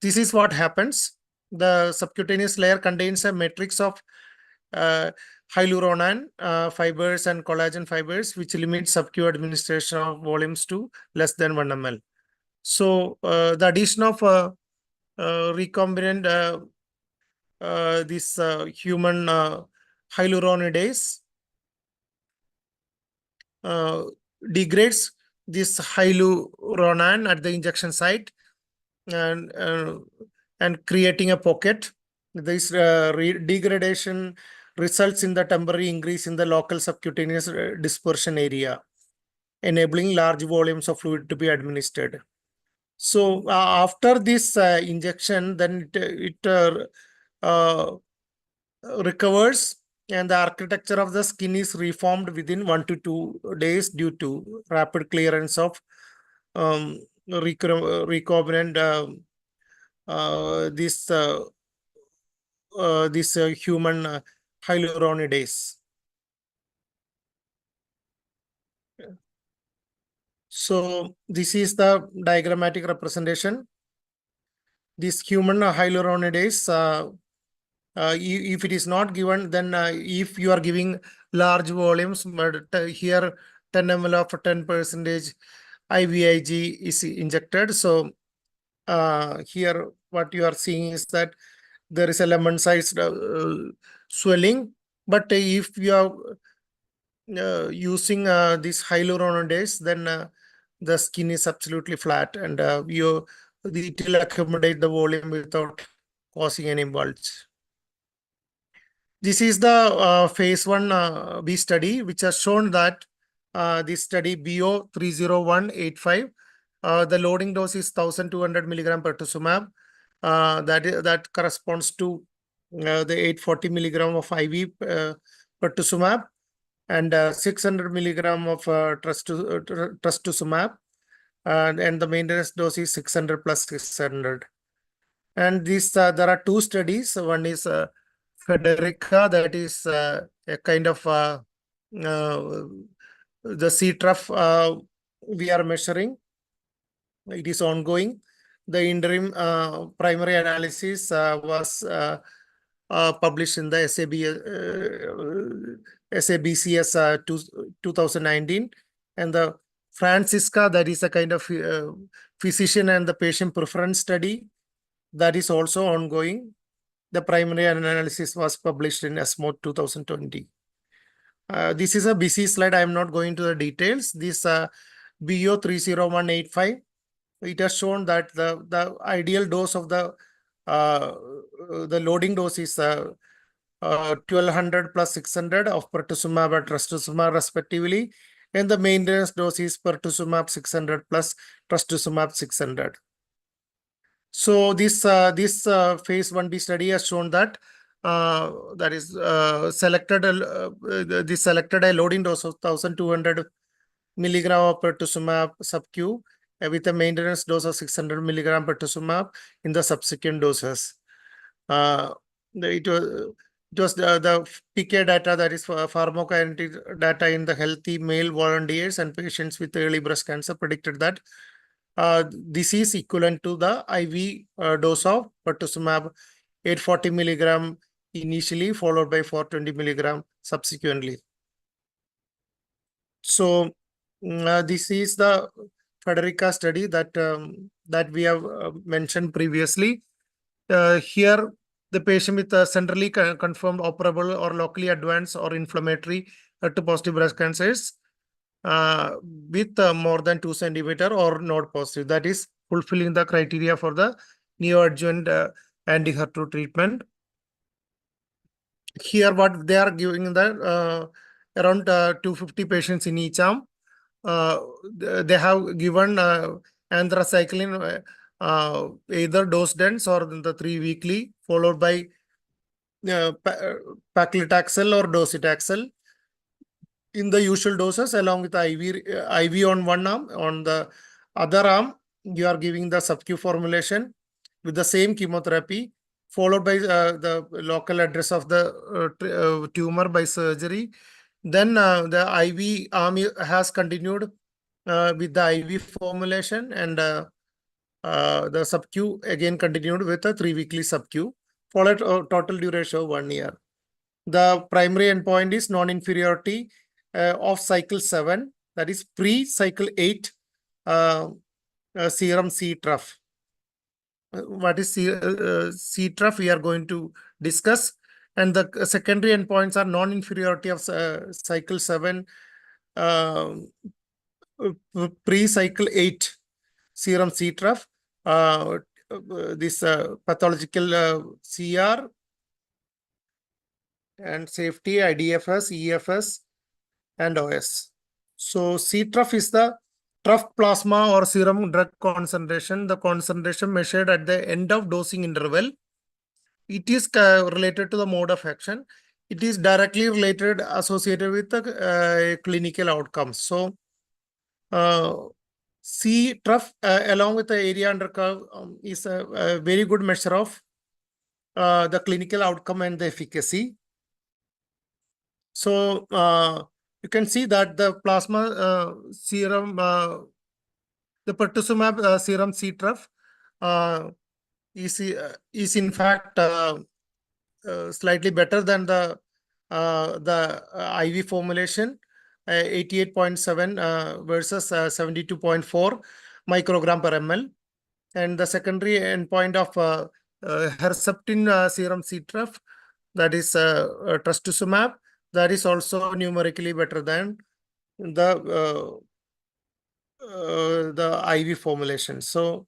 this is what happens. The subcutaneous layer contains a matrix of hyaluronan fibers and collagen fibers, which limits subcu administration of volumes to less than 1 ml. So the addition of recombinant this human hyaluronidase degrades this hyaluronan at the injection site and creating a pocket. This degradation results in the temporary increase in the local subcutaneous dispersion area, enabling large volumes of fluid to be administered. So after this injection, then it recovers, and the architecture of the skin is reformed within 1 to 2 days due to rapid clearance of recombinant this human hyaluronidase. So this is the diagrammatic representation. This human hyaluronidase, if it is not given, then if you are giving large volumes, but here 10 ml of 10% IVIG is injected. So here what you are seeing is that there is a lemon-sized swelling. But if you are using this hyaluronidase, then the skin is absolutely flat, and it will accommodate the volume without causing any bulge. This is the phase 1B study, which has shown that this study BO30185, the loading dose is 1200 milligram pertuzumab. That corresponds to the 840 milligram of IV pertuzumab and 600 milligram of trastuzumab, and the maintenance dose is 600 plus 600. And this there are 2 studies. One is Federica, that is a kind of the CTRF we are measuring. It is ongoing. The interim primary analysis was published in the SABCS 2019, and the Francisca, that is a kind of physician and the patient preference study, that is also ongoing. The primary analysis was published in ESMO 2020. This is a busy slide. I am not going to the details. This BO30185, it has shown that the ideal dose of the loading dose is 1200 plus 600 of pertuzumab and trastuzumab respectively, and the maintenance dose is pertuzumab 600 plus trastuzumab 600. So this phase 1B study has shown that selected a loading dose of 1200 milligram of pertuzumab sub-Q with a maintenance dose of 600 milligram pertuzumab in the subsequent doses. It was the PK data, that is pharmacokinetic data in the healthy male volunteers and patients with early breast cancer, predicted that this is equivalent to the IV dose of pertuzumab 840 milligram initially, followed by 420 milligram subsequently. So this is the Federica study that that we have mentioned previously. Here, the patient with a centrally confirmed operable or locally advanced or inflammatory HER2-positive breast cancers with more than 2 centimeter or node positive, that is fulfilling the criteria for the neoadjuvant anti-HER2 treatment. Here, what they are giving the around 250 patients in each arm. They have given anthracycline either dose dense or the 3 weekly, followed by paclitaxel or docetaxel in the usual doses, along with IV on one arm. On the other arm, you are giving the sub-Q formulation with the same chemotherapy, followed by the local address of the tumor by surgery. Then the IV arm has continued with the IV formulation, and the sub-Q again continued with a 3 weekly sub-Q, followed total duration of 1 year. The primary endpoint is non-inferiority of cycle 7, that is pre-cycle 8 serum C-trough. What is C-trough we are going to discuss. And the secondary endpoints are non-inferiority of cycle 7 pre-cycle 8 serum C-trough, this pathological CR, and safety, IDFS, EFS, and OS. So C-trough is the trough plasma or serum drug concentration, the concentration measured at the end of dosing interval. It is related to the mode of action. It is directly related, associated with the clinical outcomes. So C-trough along with the area under curve is a very good measure of the clinical outcome and the efficacy. So you can see that the plasma serum, the pertuzumab serum C-trough is in fact slightly better than the IV formulation, 88.7 versus 72.4 microgram per ml. And the secondary endpoint of Herceptin serum C-trough, that is trastuzumab, that is also numerically better than the IV formulation. So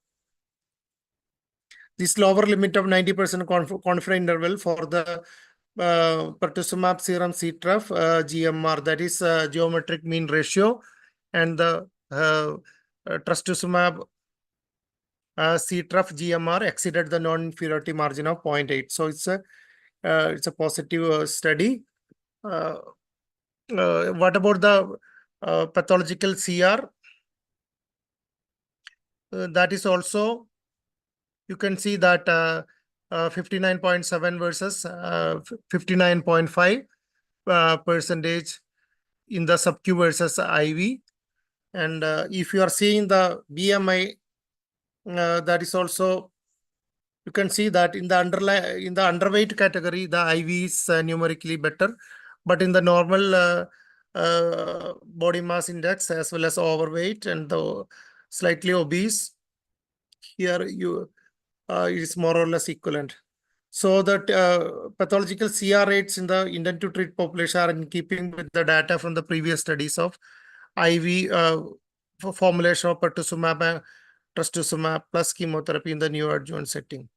this lower limit of 90% confidence interval for the pertuzumab serum C-trough GMR, that is geometric mean ratio, and the trastuzumab C-trough GMR exceeded the non-inferiority margin of 0.8. So it's a positive study. What about the pathological CR? That is also, you can see that 59.7 versus 59.5 percentage in the sub-Q versus IV. And if you are seeing the BMI, that is also, you can see that in the underweight category, the IV is numerically better, but in the normal body mass index as well as overweight and the slightly obese, here it is more or less equivalent. So that pathological CR rates in the intent to treat population are in keeping with the data from the previous studies of IV formulation of pertuzumab and trastuzumab plus chemotherapy in the neoadjuvant setting.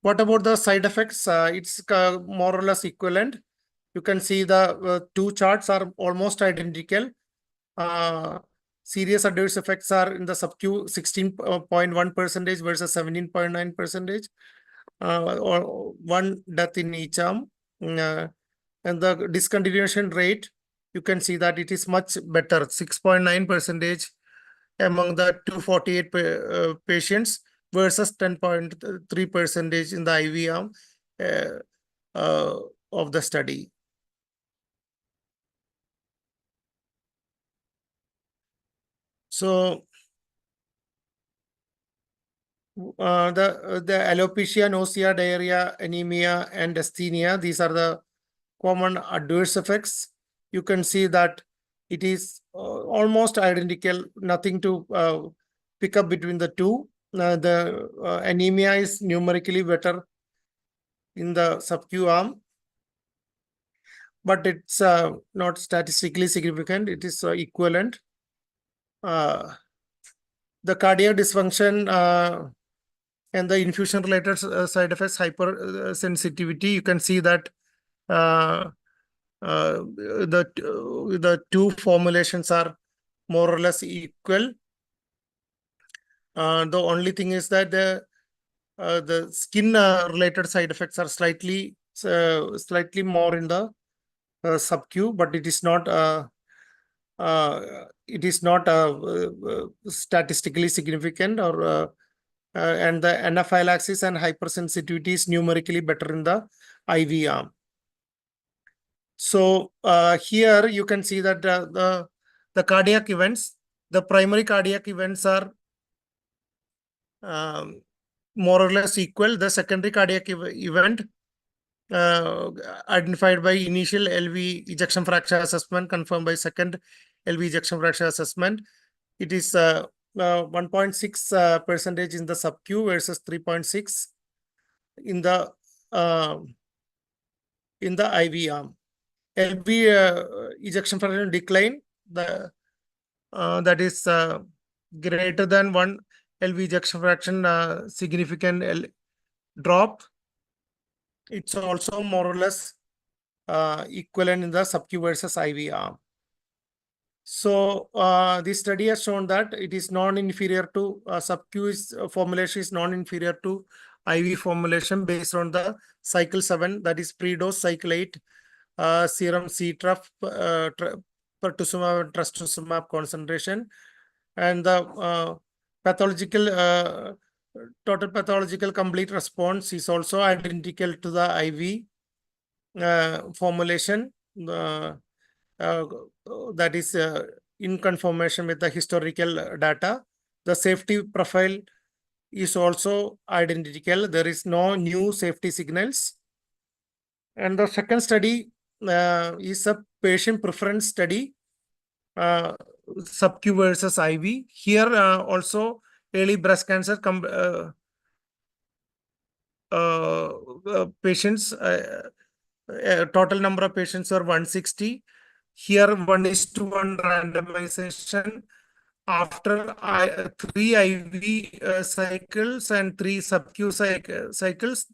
What about the side effects? It's more or less equivalent. You can see the two charts are almost identical. Serious adverse effects are in the sub-Q 16.1% versus 17.9%, or one death in each arm. And the discontinuation rate, you can see that it is much better, 6.9% among the 248 patients versus 10.3% in the IV arm of the study. So the alopecia, nausea, diarrhea, anemia, and asthenia, these are the common adverse effects. You can see that it is almost identical, nothing to pick up between the two. The anemia is numerically better in the sub-Q arm, but it's not statistically significant. It is equivalent. The cardiac dysfunction and the infusion-related side effects, hypersensitivity, you can see that the two formulations are more or less equal. The only thing is that the skin related side effects are slightly more in the sub-Q, but it is not statistically significant, or and the anaphylaxis and hypersensitivity is numerically better in the IV arm. So here you can see that the cardiac events, the primary cardiac events are more or less equal. The secondary cardiac event identified by initial LV ejection fraction assessment, confirmed by second LV ejection fraction assessment, it is 1.6 percentage in the sub-Q versus 3.6 in the IV arm. LV ejection fraction decline, that is greater than 1 LV ejection fraction significant drop. It's also more or less equivalent in the sub-Q versus IV arm. So this study has shown that it is non-inferior to sub-Q formulation is non-inferior to IV formulation based on the cycle 7, that is pre-dose, cycle 8 serum CTRF, pertuzumab and trastuzumab concentration, and the pathological total pathological complete response is also identical to the IV formulation. That is in conformation with the historical data. The safety profile is also identical. There is no new safety signals. And the second study is a patient preference study, sub-Q versus IV. Here also early breast cancer patients, total number of patients are 160. Here 1:1 randomization after 3 IV cycles and 3 sub-Q cycles.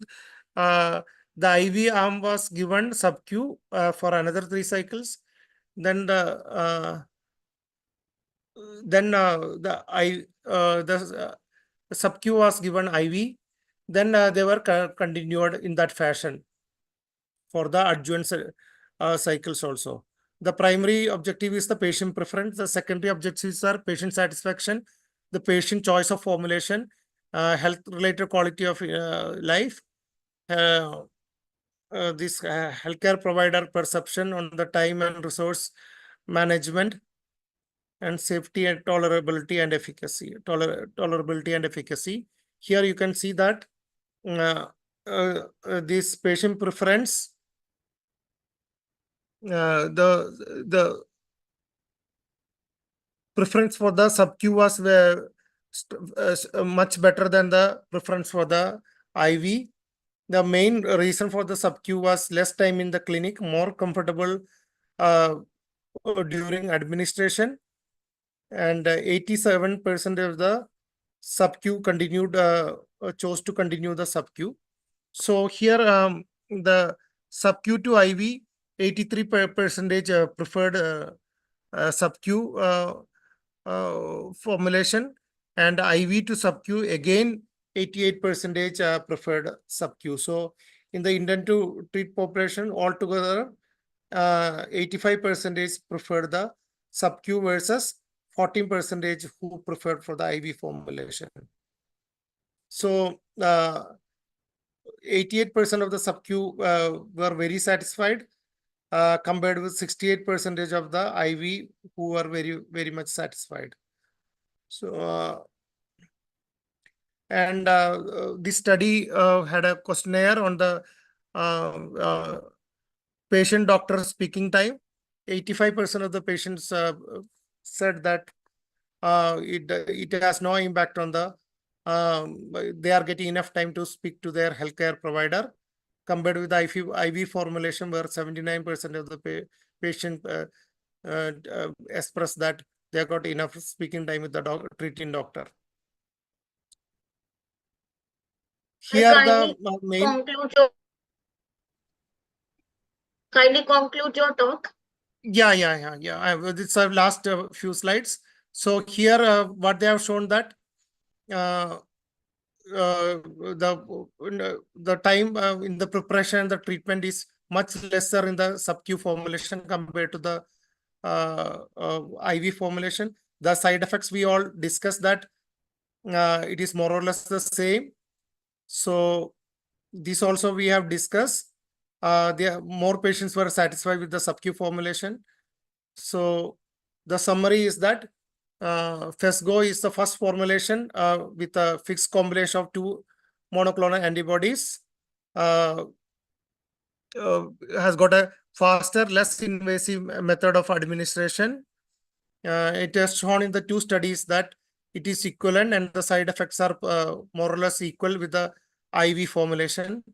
The IV arm was given sub-Q for another 3 cycles. Then the sub-Q was given IV. Then they were continued in that fashion for the adjuvant cycles also. The primary objective is the patient preference. The secondary objectives are patient satisfaction, the patient choice of formulation, health-related quality of life, this healthcare provider perception on the time and resource management, and safety and tolerability and efficacy. Tolerability and efficacy. Here you can see that this patient preference, the preference for the sub-Q was much better than the preference for the IV. The main reason for the sub-Q was less time in the clinic, more comfortable during administration, and 87% of the sub-Q continued, chose to continue the sub-Q. So here the sub-Q to IV, 83% preferred sub-Q formulation, and IV to sub-Q again 88% preferred sub-Q. So in the intent to treat population altogether, 85% preferred the sub-Q versus 14% who preferred for the IV formulation. So 88% of the sub-Q were very satisfied, compared with 68% of the IV who are very much satisfied. So and this study had a questionnaire on the patient doctor speaking time. 85% of the patients said that it has no impact on the they are getting enough time to speak to their healthcare provider, compared with the IV formulation, where 79% of the patient express that they got enough speaking time with the treating doctor. Here the main. Kindly conclude your talk. Yeah. It's our last few slides. So here, what they have shown that the time in the preparation, the treatment is much lesser in the sub-Q formulation compared to the IV formulation. The side effects we all discussed that it is more or less the same. So this also we have discussed. More patients were satisfied with the sub-Q formulation. So the summary is that Phesgo is the first formulation with a fixed combination of 2 monoclonal antibodies. Has got a faster, less invasive method of administration. It has shown in the 2 studies that it is equivalent, and the side effects are more or less equal with the IV formulation.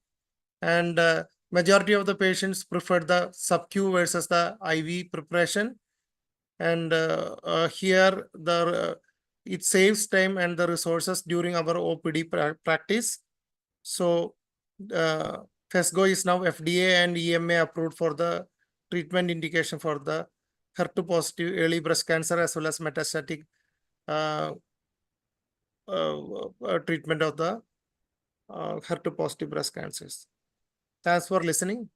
And majority of the patients preferred the sub-Q versus the IV preparation. And here it saves time and the resources during our OPD practice. So Phesgo is now FDA and EMA approved for the treatment indication for the HER2 positive early breast cancer as well as metastatic treatment of the HER2 positive breast cancers. Thanks for listening.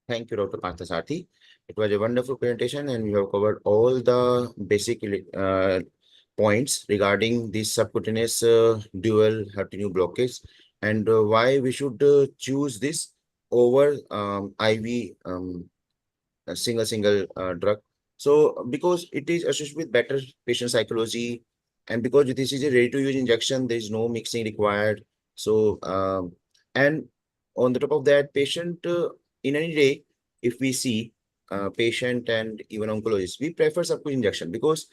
Thank you, Dr. Parthasarathi. It was a wonderful presentation, and we have covered all the basic points regarding this subcutaneous dual HER2 blockage, and why we should choose this over IV single drug. So because it is associated with better patient psychology, and because this is a ready-to-use injection, there is no mixing required. So and on the top of that, patient in any day, if we see patient and even oncologist, we prefer subcu injection, because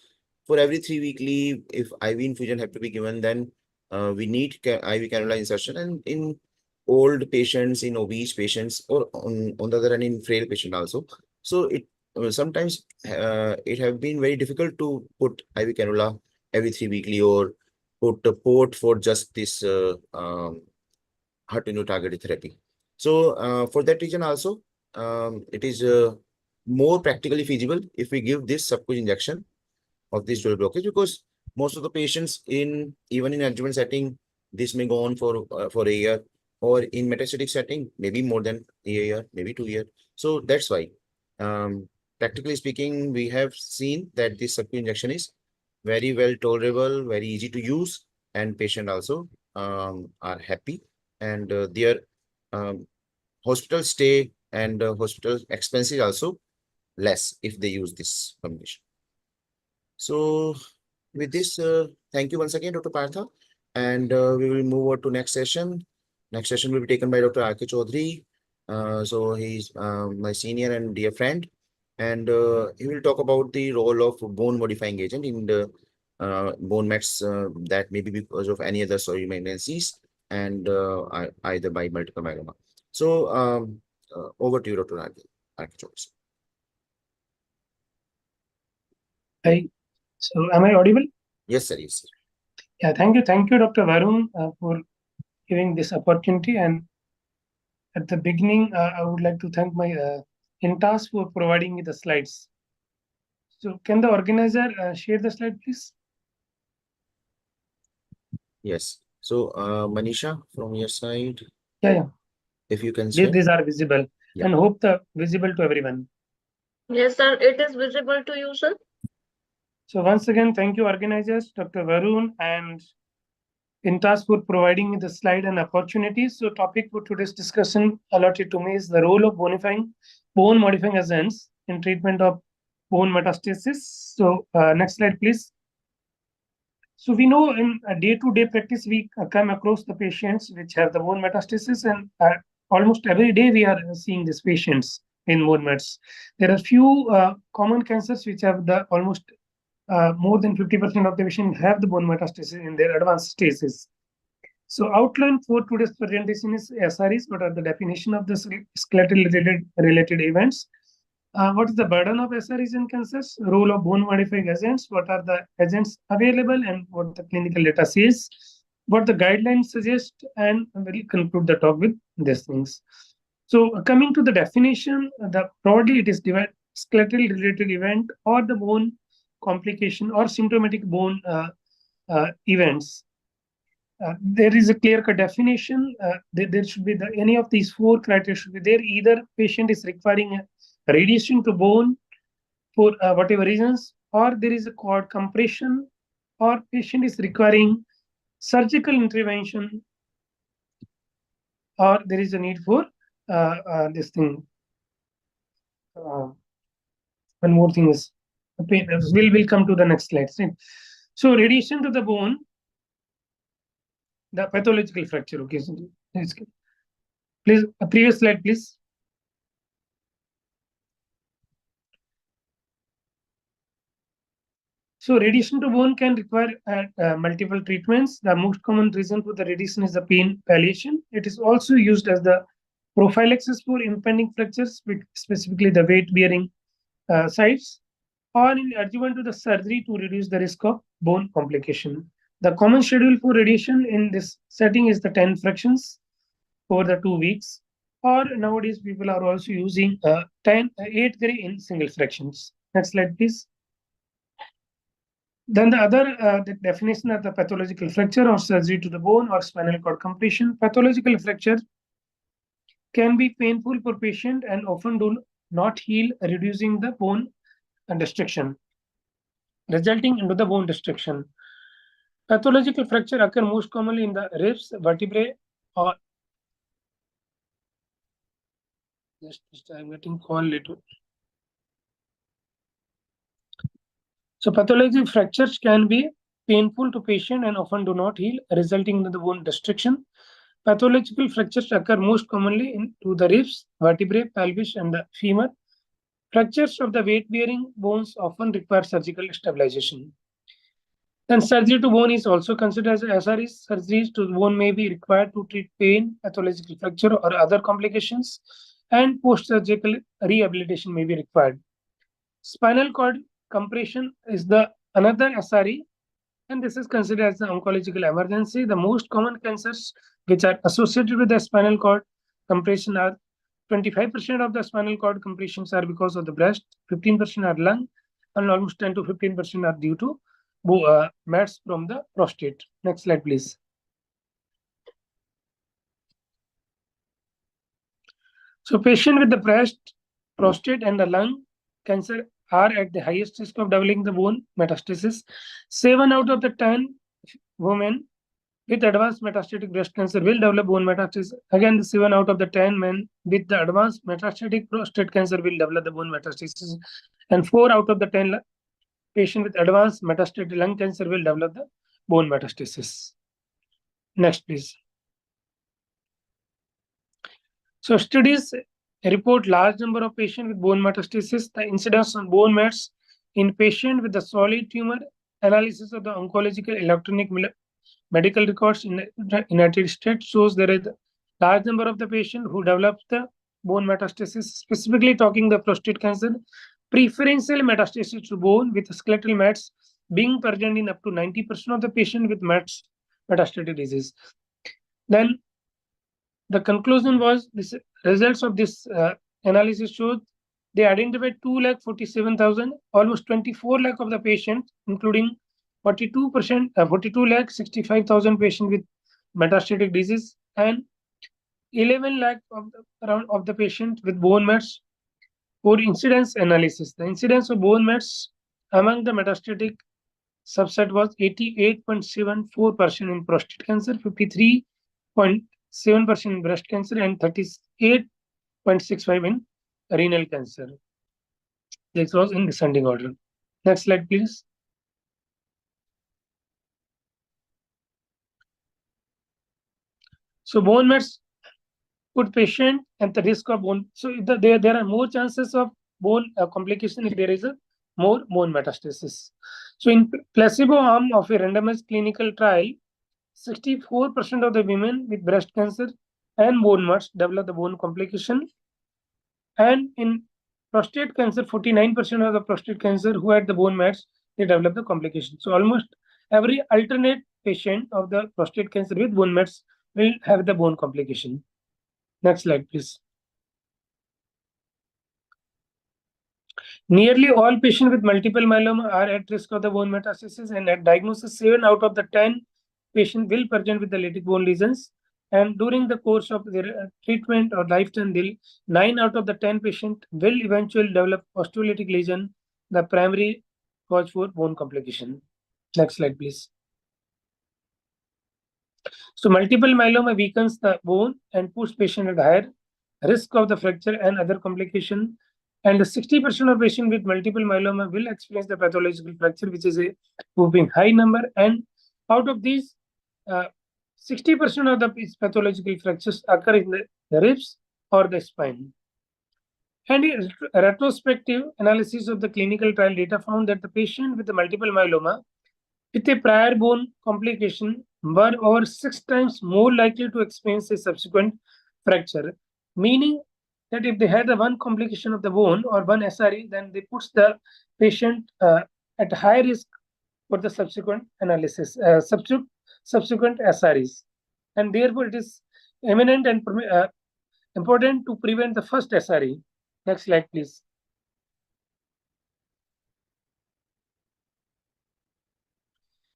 for every 3 weekly, if IV infusion have to be given, then we need IV cannula insertion. And in old patients, in obese patients, or on the other hand, in frail patient also. So it sometimes it have been very difficult to put IV cannula every 3 weekly, or put a port for just this HER2 targeted therapy. So for that reason also, it is more practically feasible if we give this subcu injection of this dual blockage, because most of the patients even in adjuvant setting, this may go on for a year, or in metastatic setting, maybe more than a year, maybe 2 years. So that's why, practically speaking, we have seen that this subcu injection is very well tolerable, very easy to use, and patient also are happy, and their hospital stay and hospital expenses also less if they use this combination. So with this, thank you once again, Dr. Partha, and we will move on to next session. Next session will be taken by Dr. R.K. Chaudhary. So he's my senior and dear friend, and he will talk about the role of bone modifying agent in the bone mets that may be because of any other soil malignancies, and either by multiple myeloma. So over to you, Dr. R.K. Chaudhary. Hi. So am I audible? Yes, sir. Yes, sir. Yeah, thank you, Dr. Varun, for giving this opportunity. And at the beginning, I would like to thank my INTAS for providing me the slides. So can the organizer share the slide, please? Yes. So Manisha, from your side. Yeah. If you can share. These are visible, Yeah. and hope the visible to everyone. Yes, sir. It is visible to you, sir. So once again, thank you, organizers, Dr. Varun and INTAS for providing me the slide and opportunities. So topic for today's discussion allotted to me is the role of bone modifying agents in treatment of bone metastasis. So next slide, please. So we know in a day-to-day practice, we come across the patients which have the bone metastasis, and almost every day we are seeing these patients. in bone mets. There are few common cancers which have the almost more than 50% of the patients have the bone metastasis in their advanced stages. So outline for today's presentation is SREs. What are the definition of the skeletal related events? What is the burden of SREs in cancers? Role of bone modifying agents? What are the agents available and what the clinical data says? What the guidelines suggest? And we'll conclude the talk with these things. So coming to the definition, broadly it is divided skeletal related event or the bone complication or symptomatic bone events. There is a clear-cut definition. There should be any of these four criteria should be there. Either patient is requiring a radiation to bone for whatever reasons, or there is a cord compression, or patient is requiring surgical intervention, or there is a need for this thing. One more thing is, we'll come to the next slide. So radiation to the bone, the pathological fracture. Okay, so please, a previous slide, please. So radiation to bone can require multiple treatments. The most common reason for the radiation is the pain palliation. It is also used as the prophylaxis for impending fractures, specifically the weight-bearing sites, or in adjuvant to the surgery to reduce the risk of bone complication. The common schedule for radiation in this setting is the 10 fractions over the 2 weeks, or nowadays people are also using 8 gray in single fractions. Next slide, please. Then the other the definition of the pathological fracture or surgery to the bone or spinal cord compression. Pathological fracture can be painful for patient and often do not heal, reducing the bone destruction, resulting into the bone destruction. Pathological fracture occur most commonly in the ribs, vertebrae, or just I'm getting called little. So pathological fractures can be painful to patient and often do not heal, resulting in the bone destruction. Pathological fractures occur most commonly into the ribs, vertebrae, pelvis, and the femur. Fractures of the weight-bearing bones often require surgical stabilization. Then surgery to bone is also considered as SREs. Surgeries to bone may be required to treat pain, pathological fracture, or other complications, and post-surgical rehabilitation may be required. Spinal cord compression is the another SRE, and this is considered as the oncological emergency. The most common cancers which are associated with the spinal cord compression are 25% of the spinal cord compressions are because of the breast, 15% are lung, and almost 10 to 15% are due to mets from the prostate. Next slide, please. So patient with the breast, prostate, and the lung cancer are at the highest risk of developing the bone metastasis. 7 out of the 10 women with advanced metastatic breast cancer will develop bone metastasis. Again, the 7 out of the 10 men with the advanced metastatic prostate cancer will develop the bone metastasis. And 4 out of the 10 patients with advanced metastatic lung cancer will develop the bone metastasis. Next, please. So studies report large number of patients with bone metastasis. The incidence on bone mets in patient with the solid tumor analysis of the oncological electronic medical records in the United States shows there is a large number of the patients who develop the bone metastasis, specifically talking the prostate cancer, preferential metastasis to bone with skeletal mets being present in up to 90% of the patient with metastatic disease. Then the conclusion was this results of this analysis showed they identified 2,47,000, almost 24 lakh of the patients, including 42,65,000 patients with metastatic disease and 11 lakh of the patients with bone mets for incidence analysis. The incidence of bone mets among the metastatic subset was 88.74% in prostate cancer, 53.7% in breast cancer, and 38.65% in renal cancer. This was in descending order. Next slide, please. So bone mets put patient at the risk of bone. So there are more chances of bone complication if there is a more bone metastasis. So in placebo arm of a randomized clinical trial, 64% of the women with breast cancer and bone mets develop the bone complication. And in prostate cancer, 49% of the prostate cancer who had the bone mets, they develop the complication. So almost every alternate patient of the prostate cancer with bone mets will have the bone complication. Next slide, please. Nearly all patients with multiple myeloma are at risk of the bone metastasis, and at diagnosis, 7 out of the 10 patients will present with the lytic bone lesions. And during the course of their treatment or lifetime, 9 out of the 10 patients will eventually develop osteolytic lesion, the primary cause for bone complication. Next slide, please. So multiple myeloma weakens the bone and puts patient at higher risk of the fracture and other complication. And 60% of patients with multiple myeloma will experience the pathological fracture, which is a whopping high number. And out of these, 60% of the pathological fractures occur in the ribs or the spine. And a retrospective analysis of the clinical trial data found that the patient with the multiple myeloma with a prior bone complication were over 6 times more likely to experience a subsequent fracture, meaning that if they had the one complication of the bone or one SRE, then they puts the patient at high risk for the subsequent analysis, subsequent SREs. And therefore, it is eminent and important to prevent the first SRE. Next slide, please.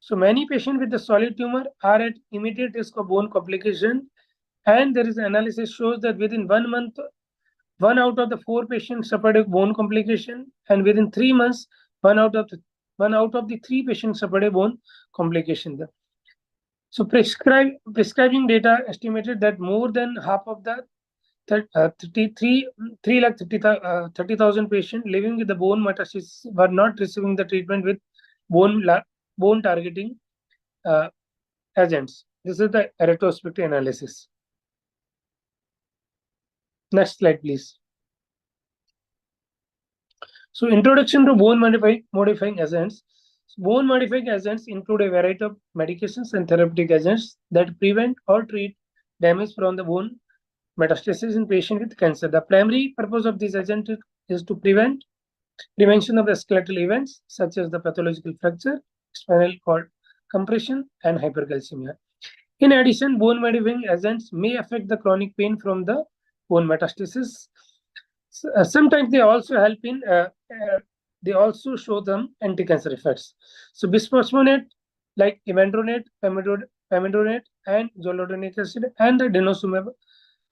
So many patients with the solid tumor are at immediate risk of bone complication, and there is an analysis shows that within 1 month, 1 out of the 4 patients suffered a bone complication, and within 3 months, 1 out of the 3 patients suffered a bone complication. So prescribing data estimated that more than half of the 30,000 patients living with the bone metastasis were not receiving the treatment with bone targeting agents. This is the retrospective analysis. Next slide, please. So introduction to bone modifying agents. Bone modifying agents include a variety of medications and therapeutic agents that prevent or treat damage from the bone metastasis in patients with cancer. The primary purpose of this agent is to prevention of the skeletal events such as the pathological fracture, spinal cord compression, and hypercalcemia. In addition, bone modifying agents may affect the chronic pain from the bone metastasis. Sometimes they also help in, they also show them anti-cancer effects. So bisphosphonate, like imidronate, pamidronate, and zoledronic acid, and the denosumab,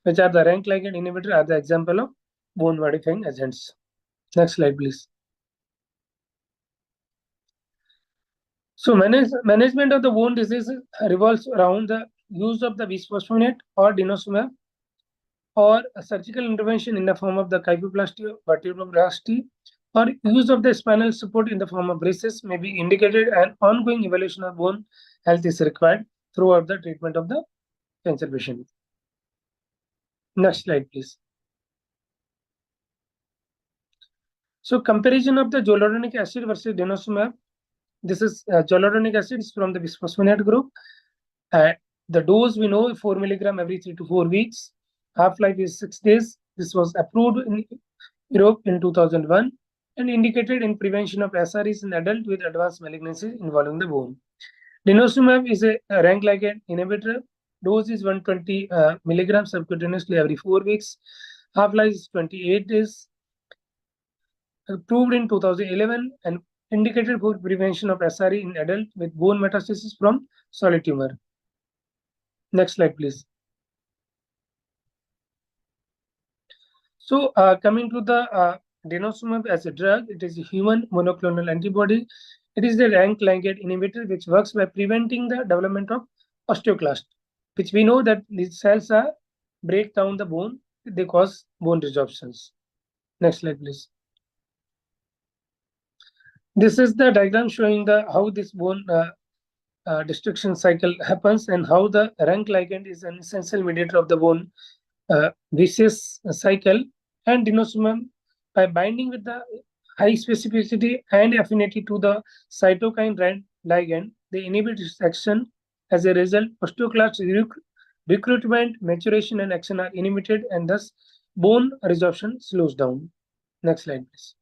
which are the rank ligand inhibitor, are the example of bone modifying agents. Next slide, please. So management of the bone disease revolves around the use of the bisphosphonate or denosumab, or a surgical intervention in the form of the kyphoplasty or vertebroplasty, or use of the spinal support in the form of braces may be indicated, and ongoing evaluation of bone health is required throughout the treatment of the cancer patient. Next slide, please. So comparison of the zoledronic acid versus denosumab. This is zoledronic acid is from the bisphosphonate group. The dose we know 4 milligram every 3 to 4 weeks. Half-life is 6 days. This was approved in Europe in 2001 and indicated in prevention of SREs in adults with advanced malignancies involving the bone. Denosumab is a rank ligand inhibitor. Dose is 120 milligrams subcutaneously every 4 weeks. Half-life is 28 days. Approved in 2011 and indicated for prevention of SRE in adults with bone metastasis from solid tumor. Next slide, please. So coming to the denosumab as a drug, it is a human monoclonal antibody. It is the rank ligand inhibitor which works by preventing the development of osteoclast, which we know that these cells break down the bone, they cause bone resorptions. Next slide, please. This is the diagram showing how this bone destruction cycle happens and how the rank ligand is an essential mediator of the bone vicious cycle, and denosumab, by binding with the high specificity and affinity to the cytokine ligand, they inhibit its action. As a result, osteoclast recruitment, maturation, and action are inhibited, and thus bone resorption slows down. Next slide, please.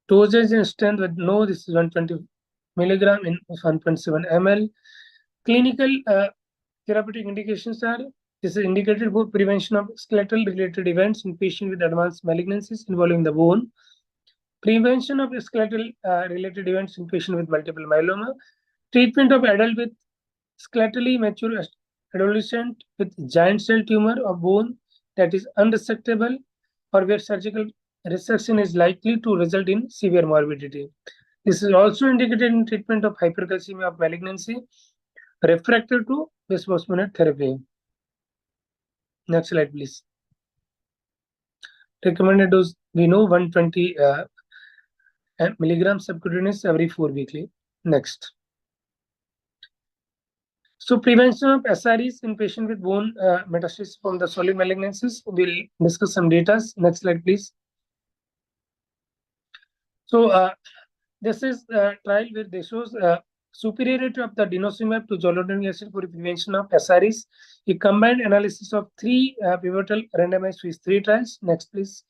Dosage and strength with no, this is 120 milligram in 1.7 ml. Clinical therapeutic indications are, this is indicated for prevention of skeletal related events in patients with advanced malignancies involving the bone, prevention of skeletal related events in patients with multiple myeloma, treatment of adult with skeletally mature adolescent with giant cell tumor of bone that is unresectable or where surgical resection is likely to result in severe morbidity. This is also indicated in treatment of hypercalcemia of malignancy refractory to bisphosphonate therapy. Next slide, please. Recommended dose, we know 120 milligrams subcutaneous every 4 weekly. Next. So prevention of SREs in patient with bone metastasis from the solid malignancies. We'll discuss some data. Next slide, please. So this is a trial where they shows superiority of the denosumab to zoledronic acid for prevention of SREs. A combined analysis of 3 pivotal randomized phase 3 trials. Next, please.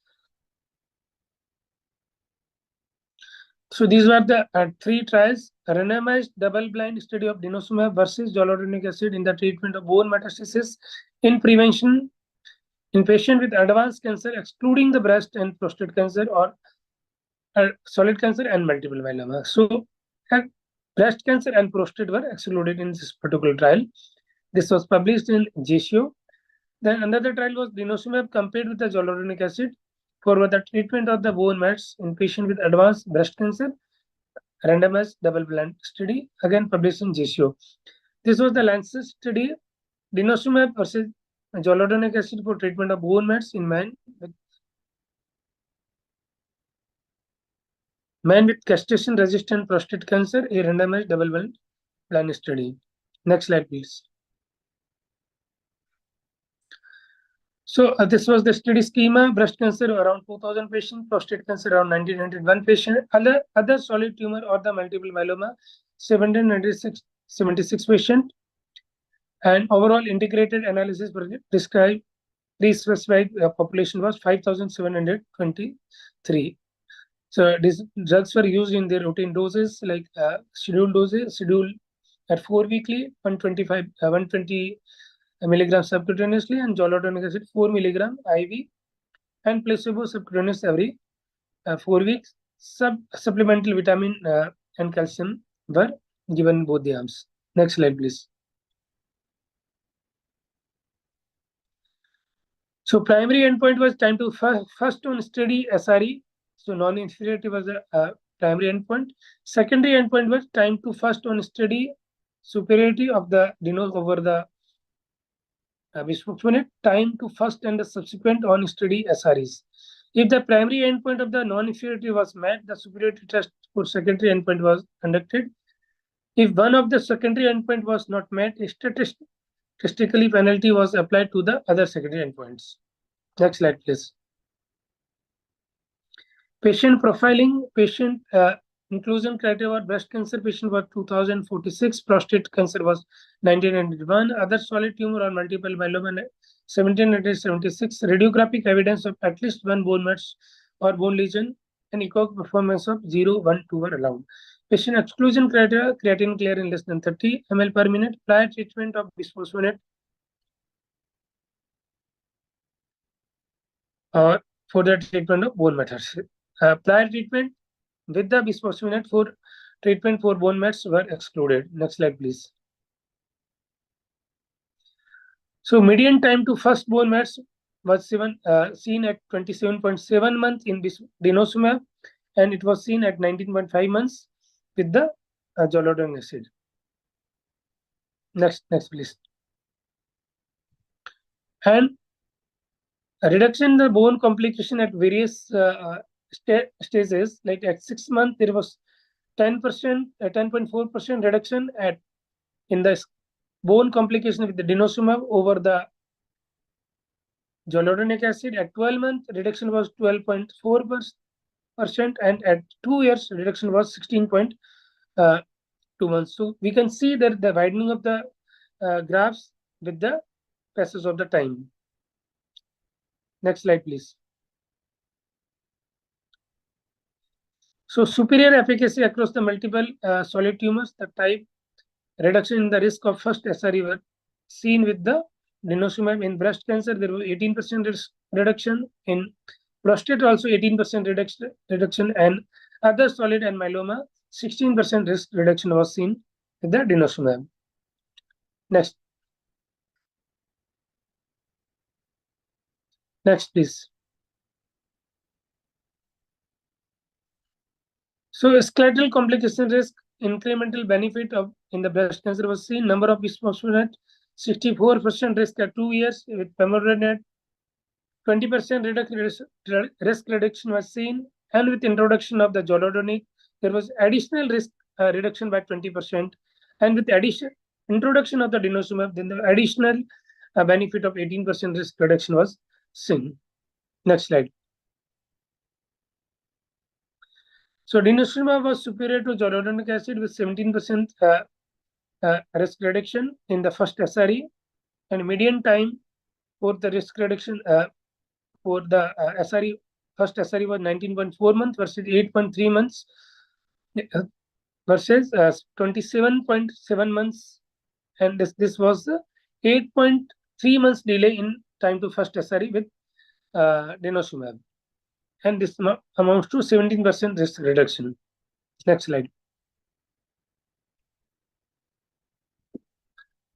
So these were the 3 trials: a randomized double-blind study of denosumab versus zoledronic acid in the treatment of bone metastasis in prevention in patient with advanced cancer, excluding the breast and prostate cancer or solid cancer and multiple myeloma. So breast cancer and prostate were excluded in this particular trial. This was published in JCO. Then another trial was denosumab compared with the zoledronic acid for the treatment of the bone mets in patient with advanced breast cancer, randomized double-blind study, again published in JCO. This was the Lancet study, denosumab versus zoledronic acid for treatment of bone mets in men with castration-resistant prostate cancer, a randomized double-blind study. Next slide, please. So this was the study schema: breast cancer around 4,000 patients, prostate cancer around 1,901 patients, other solid tumor or the multiple myeloma 1,776 patients, and overall integrated analysis described pre-specified population was 5,723. So these drugs were used in their routine doses, like scheduled doses, scheduled at 4 weekly, 120 milligrams subcutaneously, and zoledronic acid 4 milligram IV, and placebo subcutaneous every 4 weeks. Supplemental vitamin and calcium were given both the arms. Next slide, please. So primary endpoint was time to first on study SRE. So non-inferiority was a primary endpoint. Secondary endpoint was time to first on study superiority of the denos over the bisphosphonate, time to first and the subsequent on study SREs. If the primary endpoint of the non-inferiority was met, the superiority test for secondary endpoint was conducted. If one of the secondary endpoint was not met, a statistically penalty was applied to the other secondary endpoints. Next slide, please. Patient profiling, patient inclusion criteria: breast cancer patient was 2,046, prostate cancer was 1,901, other solid tumor or multiple myeloma 1,776, radiographic evidence of at least one bone mets or bone lesion, and echo performance of 0, 1, 2 were allowed. Patient exclusion criteria: creatinine clearance less than 30 ml per minute, prior treatment of bisphosphonate or for the treatment of bone metastasis. Prior treatment with the bisphosphonate for treatment for bone mets were excluded. Next slide, please. So median time to first bone mets was seen at 27.7 months in denosumab, and it was seen at 19.5 months with the zoledronic acid. Next, please. And a reduction in the bone complication at various stages, like at 6 months, there was 10%, 10.4% reduction in the bone complication with the denosumab over the zoledronic acid. At 12 months, reduction was 12.4%, and at 2 years, reduction was 16.2 months. So we can see that the widening of the graphs with the passage of the time. Next slide, please. So superior efficacy across the multiple solid tumors, the type reduction in the risk of first SRE were seen with the denosumab. In breast cancer, there was 18% reduction. In prostate, also 18% reduction, and other solid and myeloma, 16% risk reduction was seen with the denosumab. Next. Next, please. So skeletal complication risk, incremental benefit of in the breast cancer was seen. Number of bisphosphonate, 64% risk at 2 years with pembrolizumab. 20% risk reduction was seen, and with introduction of the zoledronic, there was additional risk reduction by 20%, and with introduction of the denosumab, then the additional benefit of 18% risk reduction was seen. Next slide. So denosumab was superior to zoledronic acid with 17% risk reduction in the first SRE, and median time for the risk reduction for the SRE, first SRE was 19.4 months versus 8.3 months versus 27.7 months, and this was 8.3 months delay in time to first SRE with denosumab, and this amounts to 17% risk reduction. Next slide.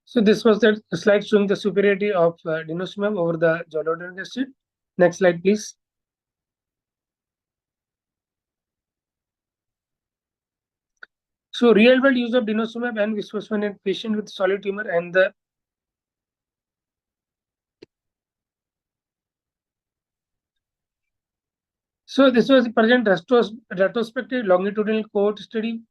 So this was the slide showing the superiority of denosumab over the zoledronic acid. Next slide, please. So real-world use of denosumab and bisphosphonate patient with solid tumor and the So this was the present retrospective longitudinal cohort study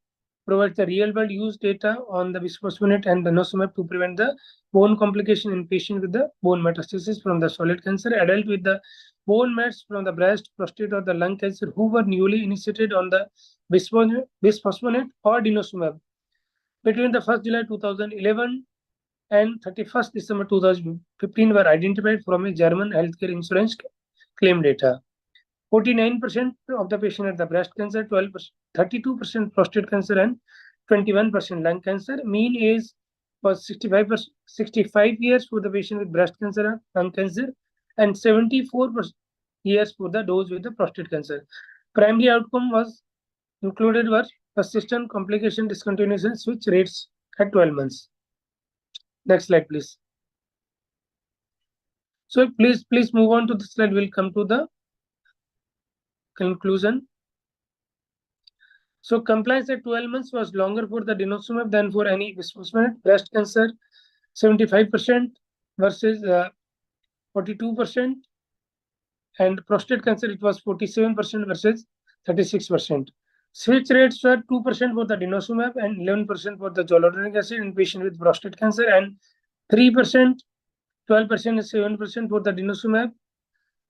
provides the real-world use data on the bisphosphonate and denosumab to prevent the bone complication in patients with the bone metastasis from the solid cancer, adult with the bone mets from the breast, prostate, or the lung cancer who were newly initiated on the bisphosphonate or denosumab between the 1st July 2011 and 31st December 2015 were identified from a German healthcare insurance claim data. 49% of the patient had the breast cancer, 32% prostate cancer, and 21% lung cancer. Mean age was 65 years for the patient with breast cancer and lung cancer, and 74 years for those with the prostate cancer. Primary outcome was included were persistent complication discontinuation switch rates at 12 months. Next slide, please. So please move on to the slide. We'll come to the conclusion. So compliance at 12 months was longer for the denosumab than for any bisphosphonate. Breast cancer 75% versus 42%, and prostate cancer it was 47% versus 36%. Switch rates were 2% for the denosumab and 11% for the zoledronic acid in patient with prostate cancer, and 3%, 12%, and 7% for the denosumab,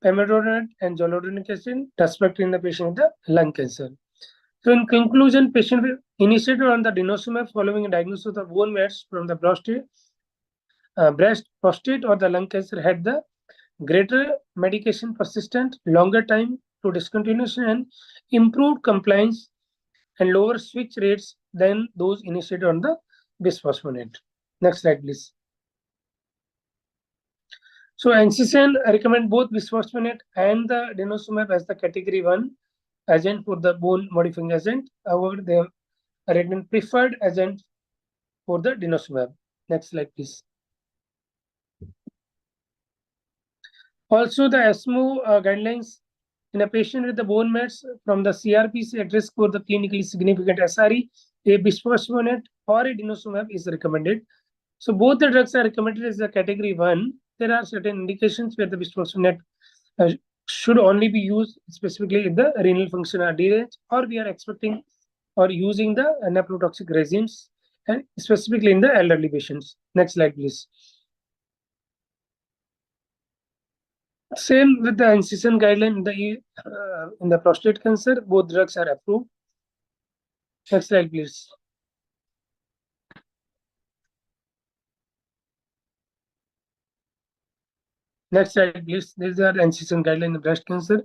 pembrolizumab, and zoledronic acid, respectively in the patient with the lung cancer. So in conclusion, patient initiated on the denosumab following a diagnosis of bone mets from the prostate, breast, prostate, or the lung cancer had the greater medication persistent, longer time to discontinuation, and improved compliance and lower switch rates than those initiated on the bisphosphonate. Next slide, please. So NCCN recommend both bisphosphonate and the denosumab as the category 1 agent for the bone modifying agent. However, they have recommend preferred agent for the denosumab. Next slide, please. Also, the ESMO guidelines in a patient with the bone mets from the CRPC at risk for the clinically significant SRE, a bisphosphonate or a denosumab is recommended. So both the drugs are recommended as a category 1. There are certain indications where the bisphosphonate should only be used specifically if the renal function are deranged, or we are expecting or using the nephrotoxic regimes. and specifically in the elderly patients. Next slide, please. Same with the NCCN guideline in the prostate cancer, both drugs are approved. Next slide, please. Next slide, please. These are NCCN guideline in breast cancer.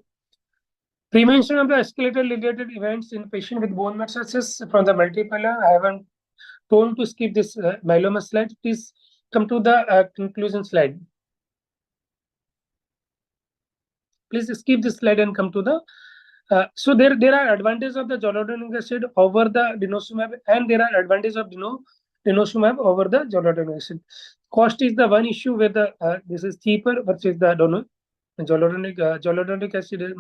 Prevention of the escalator-related events in patient with bone metastasis from the multiple. I haven't told to skip this myeloma slide. Please come to the conclusion slide. Please skip this slide and come to the. So there are advantages of the zoledronic acid over the denosumab, and there are advantages of denosumab over the zoledronic acid. Cost is the one issue where the this is cheaper versus the zoledronic acid is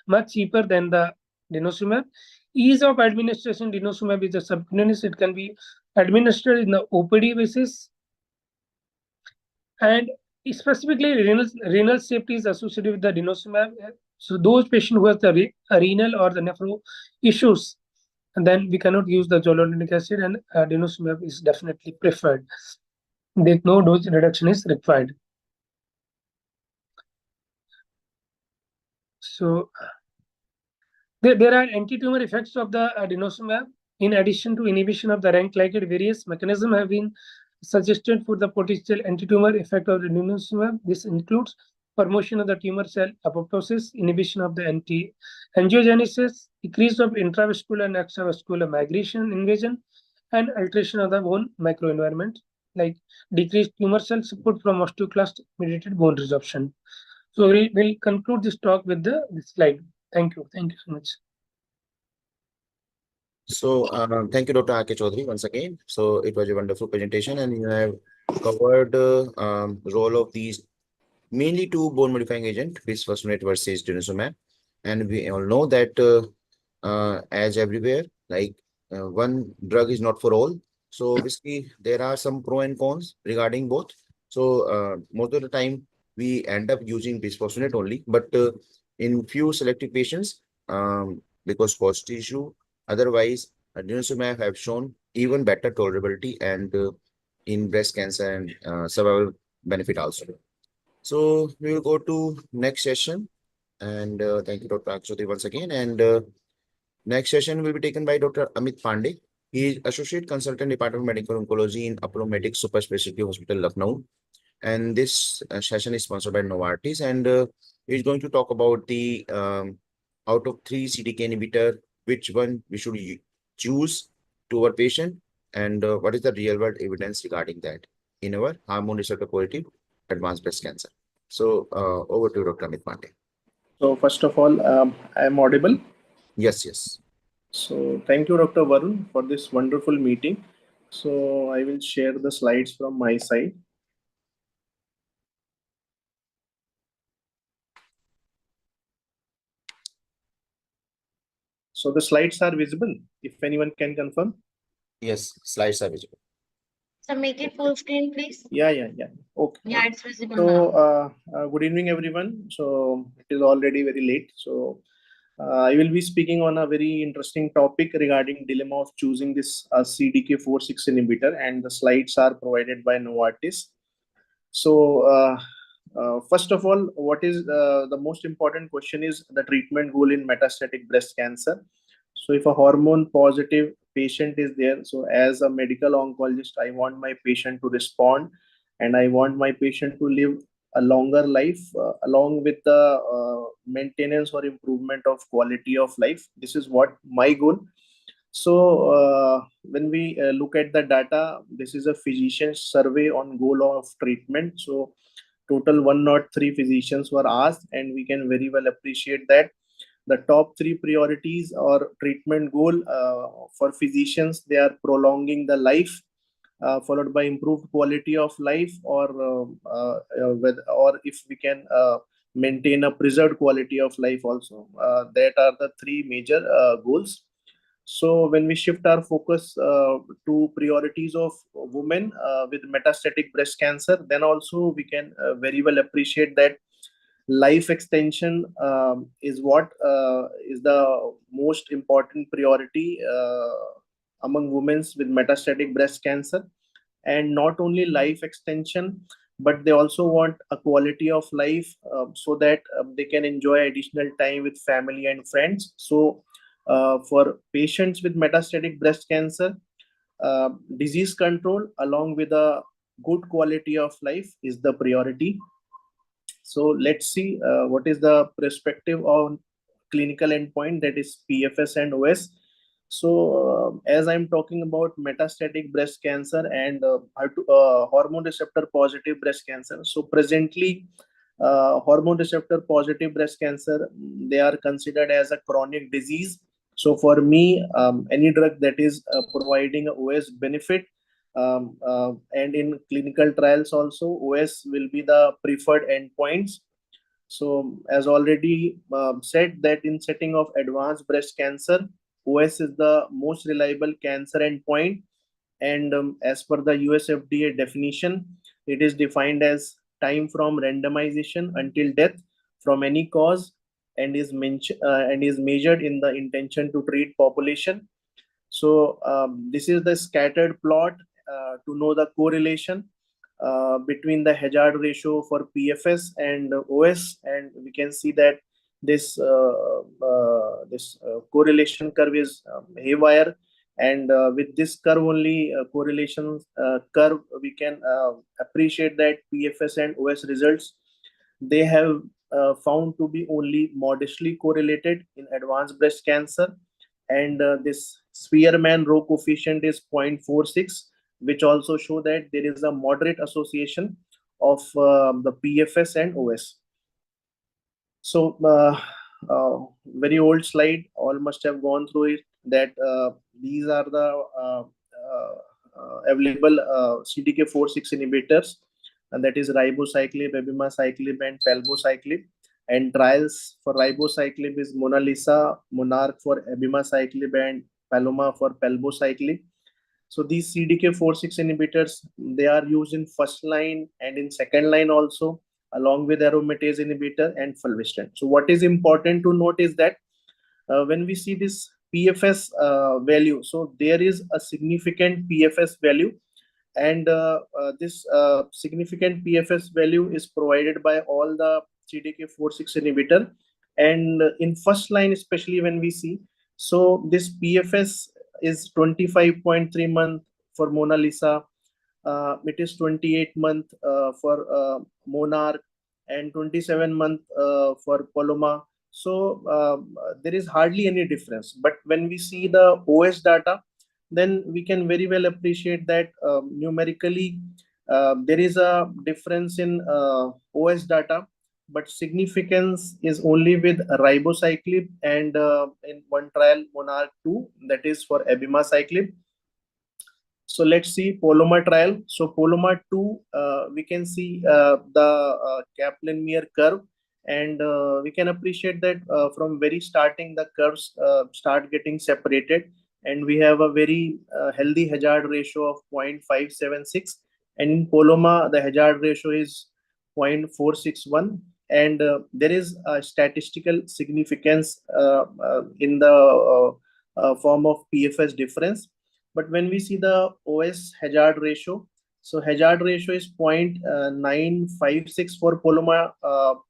much cheaper than the denosumab. Ease of administration, denosumab is a subcutaneous. It can be administered in the OPD basis, and specifically renal safety is associated with the denosumab. So those patients who have the renal or the nephro issues, and then we cannot use the zoledronic acid, and denosumab is definitely preferred. No dose reduction is required. So there are anti-tumor effects of the denosumab. In addition to inhibition of the rank ligand, various mechanisms have been suggested for the potential anti-tumor effect of the denosumab. This includes promotion of the tumor cell apoptosis, inhibition of the anti-angiogenesis, decrease of intravascular and extravascular migration invasion, and alteration of the bone microenvironment, like decreased tumor cell support from osteoclast-mediated bone resorption. So we'll conclude this talk with this slide. Thank you. Thank you so much. So thank you, Dr. R.K. Chaudhary, once again. So it was a wonderful presentation, and you have covered the role of these mainly two bone modifying agent, bisphosphonate versus denosumab. And we all know that as everywhere, like one drug is not for all. So obviously there are some pro and cons regarding both. So most of the time we end up using bisphosphonate only, but in few selected patients, because cost issue, otherwise denosumab have shown even better tolerability and in breast cancer and survival benefit also. So we will go to next session, and thank you, Dr. Akshoti, once again. And next session will be taken by Dr. Amit Pandey. He is Associate Consultant, Department of Medical Oncology in Apollo Medics Super Specialty Hospital, Lucknow. And this session is sponsored by Novartis, and he's going to talk about the out of 3 CDK inhibitor, which one we should choose to our patient, and what is the real world evidence regarding that in our hormone receptor positive advanced breast cancer. So over to Dr. Amit Pandey. So first of all, I am audible. Yes. So thank you, Dr. Varun, for this wonderful meeting. So I will share the slides from my side. So the slides are visible, if anyone can confirm. Yes, slides are visible. So make it full screen, please. Yeah. Okay. Yeah, it's visible So now. good evening, everyone. So it is already very late. So I will be speaking on a very interesting topic regarding dilemma of choosing this CDK4/6 inhibitor, and the slides are provided by Novartis. So first of all, what is the most important question is the treatment goal in metastatic breast cancer. So if a hormone positive patient is there, so as a medical oncologist, I want my patient to respond, and I want my patient to live a longer life along with the maintenance or improvement of quality of life. This is what my goal. So when we look at the data, this is a physician survey on goal of treatment. So total 103 physicians were asked, and we can very well appreciate that the top 3 priorities or treatment goal for physicians, they are prolonging the life, followed by improved quality of life, or if we can maintain a preserved quality of life also. That are the 3 major goals. So when we shift our focus to priorities of women with metastatic breast cancer, then also we can very well appreciate that life extension is what is the most important priority among women with metastatic breast cancer, and not only life extension, but they also want a quality of life so that they can enjoy additional time with family and friends. So for patients with metastatic breast cancer, disease control along with a good quality of life is the priority. So let's see what is the perspective on clinical endpoint, that is PFS and OS. So as I'm talking about metastatic breast cancer and hormone receptor positive breast cancer, so presently hormone receptor positive breast cancer, they are considered as a chronic disease. So for me, any drug that is providing a OS benefit, and in clinical trials also, OS will be the preferred endpoints. So as already said, that in setting of advanced breast cancer, OS is the most reliable cancer endpoint. And as per the US FDA definition, it is defined as time from randomization until death from any cause, and is measured in the intention to treat population. So this is the scattered plot to know the correlation between the hazard ratio for PFS and OS, and we can see that this correlation curve is haywire, and with this curve only, correlation curve, we can appreciate that PFS and OS results, they have found to be only modestly correlated in advanced breast cancer. And this Spearman rho coefficient is 0.46, which also show that there is a moderate association of the PFS and OS. So very old slide, all must have gone through it, that these are the available CDK4/6 inhibitors, and that is ribociclib, abemaciclib, and palbociclib. And trials for ribociclib is Mona Lisa, Monarch for abemaciclib, and Paloma for palbociclib. So these CDK4/6 inhibitors, they are used in first line and in second line also, along with aromatase inhibitor and fulvestrant. So what is important to note is that when we see this PFS value, so there is a significant PFS value, and this significant PFS value is provided by all the CDK4/6 inhibitor. And in first line, especially when we see, so this PFS is 25.3 month for Mona Lisa, it is 28 month for Monarch, and 27 month for Paloma. So there is hardly any difference. But when we see the OS data, then we can very well appreciate that numerically there is a difference in OS data, but significance is only with ribociclib and in one trial Monarch 2, that is for abemaciclib. So let's see Paloma trial. So Paloma 2, we can see the Kaplan-Meier curve, and we can appreciate that from very starting the curves start getting separated, and we have a very healthy hazard ratio of 0.576, and in Paloma the hazard ratio is 0.461, and there is a statistical significance in the form of PFS difference. But when we see the OS hazard ratio, so hazard ratio is 0.956 for Paloma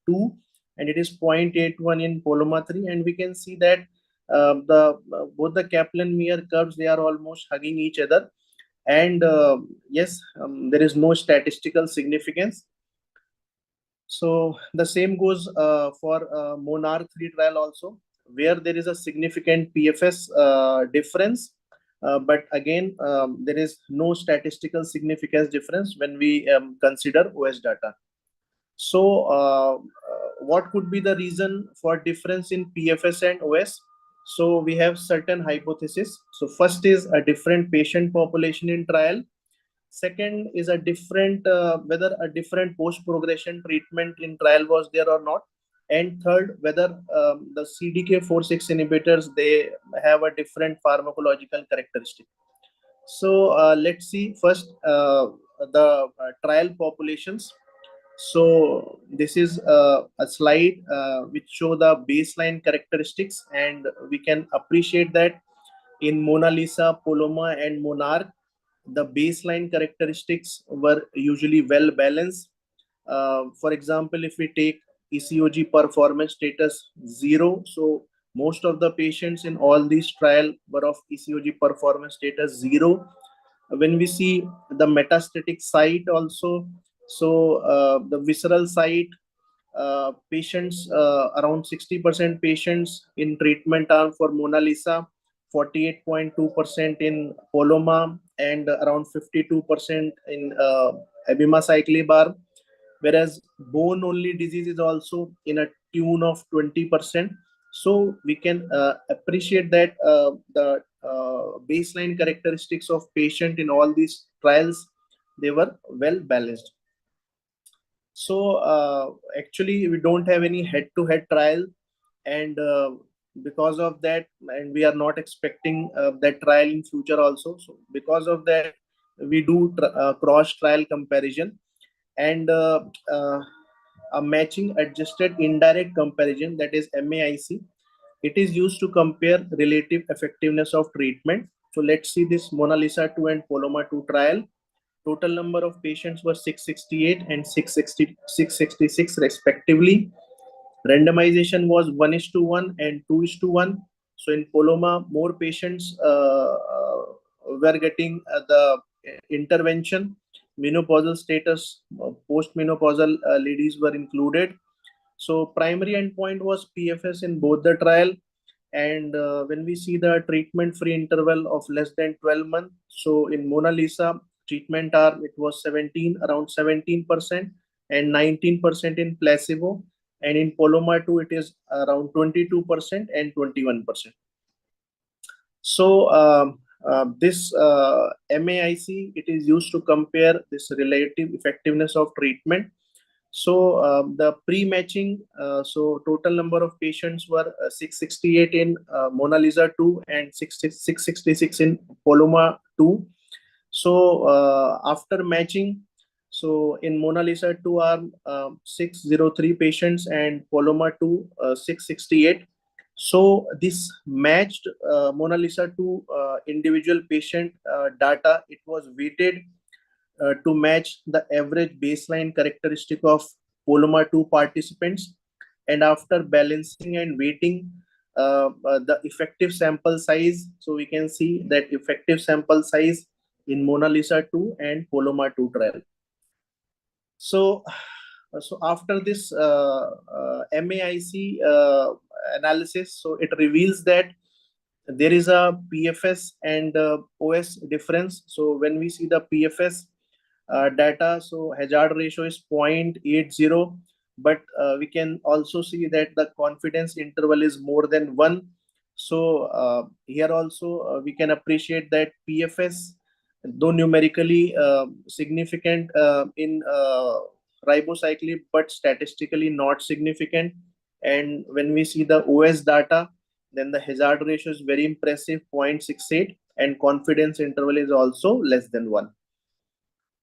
2, and it is 0.81 in Paloma 3, and we can see that both the Kaplan-Meier curves, they are almost hugging each other, and yes, there is no statistical significance. So the same goes for Monarch 3 trial also, where there is a significant PFS difference. But again, there is no statistical significance difference when we consider OS data. So what could be the reason for difference in PFS and OS? So we have certain hypotheses. So first is a different patient population in trial. Second is a different, whether a different post-progression treatment in trial was there or not. And third, whether the CDK4/6 inhibitors, they have a different pharmacological characteristic. So let's see first the trial populations. So this is a slide which show the baseline characteristics, and we can appreciate that in Mona Lisa, Paloma, and Monarch, the baseline characteristics were usually well balanced. For example, if we take ECOG performance status 0, so most of the patients in all these trials were of ECOG performance status 0. When we see the metastatic site also, so the visceral site, patients, around 60% patients in treatment arm for Mona Lisa, 48.2% in Paloma, and around 52% in abemaciclib arm, whereas bone only disease is also in a tune of 20%. So we can appreciate that the baseline characteristics of patient in all these trials, they were well balanced. So actually we don't have any head-to-head trial, and because of that, and we are not expecting that trial in future also. So because of that, we do cross trial comparison, and a matching adjusted indirect comparison, that is MAIC. It is used to compare relative effectiveness of treatment. So let's see this Mona Lisa 2 and Paloma 2 trial. Total number of patients were 668 and 666 respectively. Randomization was 1:1 and 2:1. So in Paloma, more patients were getting the intervention. Menopausal status, post-menopausal ladies were included. So primary endpoint was PFS in both the trial. And when we see the treatment-free interval of less than 12 months, so in Mona Lisa treatment arm, it was around 17% and 19% in placebo. And in Paloma 2, it is around 22% and 21%. So this MAIC, it is used to compare this relative effectiveness of treatment. So the pre-matching, so total number of patients were 668 in Mona Lisa 2 and 666 in Paloma 2. So after matching, so in Mona Lisa 2 arm, 603 patients, and Paloma 2, 668. So this matched Mona Lisa 2 individual patient data, it was weighted to match the average baseline characteristic of Paloma 2 participants. And after balancing and weighting the effective sample size, so we can see that effective sample size in Mona Lisa 2 and Paloma 2 trial. So after this MAIC analysis, so it reveals that there is a PFS and OS difference. So when we see the PFS data, so hazard ratio is 0.80, but we can also see that the confidence interval is more than 1. So here also we can appreciate that PFS, though numerically significant in ribociclib, but statistically not significant. And when we see the OS data, then the hazard ratio is very impressive, 0.68, and confidence interval is also less than 1.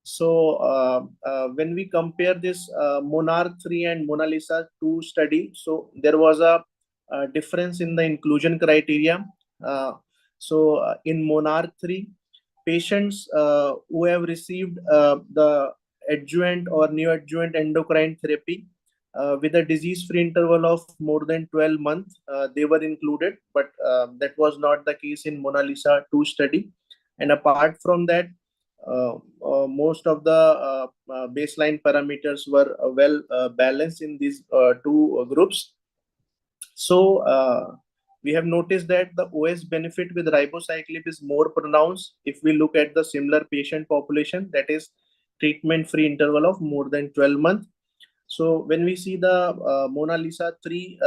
So when we compare this Monarch 3 and Mona Lisa 2 study, so there was a difference in the inclusion criteria. So in Monarch 3, patients who have received the adjuvant or neoadjuvant endocrine therapy with a disease-free interval of more than 12 months, they were included, but that was not the case in Mona Lisa 2 study. And apart from that, most of the baseline parameters were well balanced in these two groups. So we have noticed that the OS benefit with ribociclib is more pronounced if we look at the similar patient population, that is treatment-free interval of more than 12 months. So when we see the Mona Lisa 3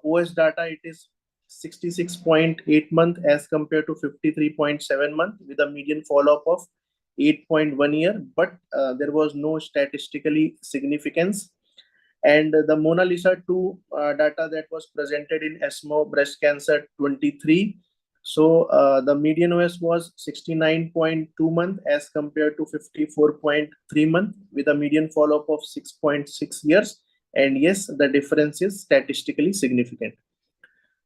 OS data, it is 66.8 months as compared to 53.7 months with a median follow-up of 8.1 year, but there was no statistically significance. And the Mona Lisa 2 data that was presented in ESMO Breast Cancer 23. So the median OS was 69.2 months as compared to 54.3 months with a median follow-up of 6.6 years. And yes, the difference is statistically significant.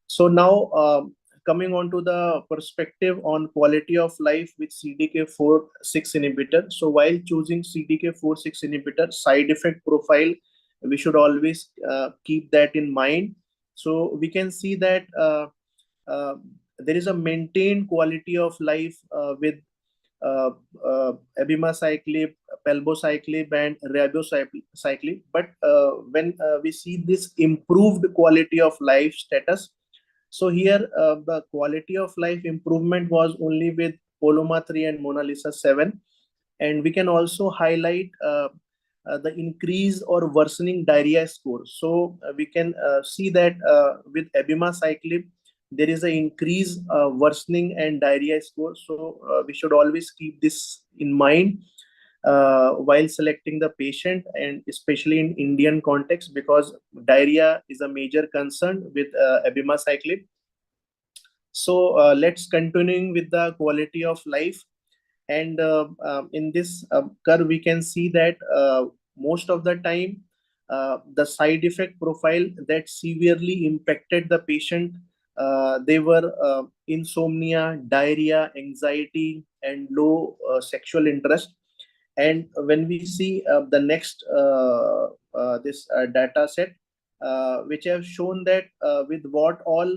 So now coming on to the perspective on quality of life with CDK4/6 inhibitor. So while choosing CDK4/6 inhibitor, side effect profile, we should always keep that in mind. So we can see that there is a maintained quality of life with abemaciclib, palbociclib, and ribociclib. But when we see this improved quality of life status, so here the quality of life improvement was only with Poloma 3 and Mona Lisa 7. And we can also highlight the increase or worsening diarrhea score. So we can see that with abemaciclib, there is an increase worsening and diarrhea score. So we should always keep this in mind while selecting the patient, and especially in Indian context, because diarrhea is a major concern with abemaciclib. So let's continuing with the quality of life. And in this curve, we can see that most of the time, the side effect profile that severely impacted the patient, they were insomnia, diarrhea, anxiety, and low sexual interest. And when we see the next this data set, which have shown that with what all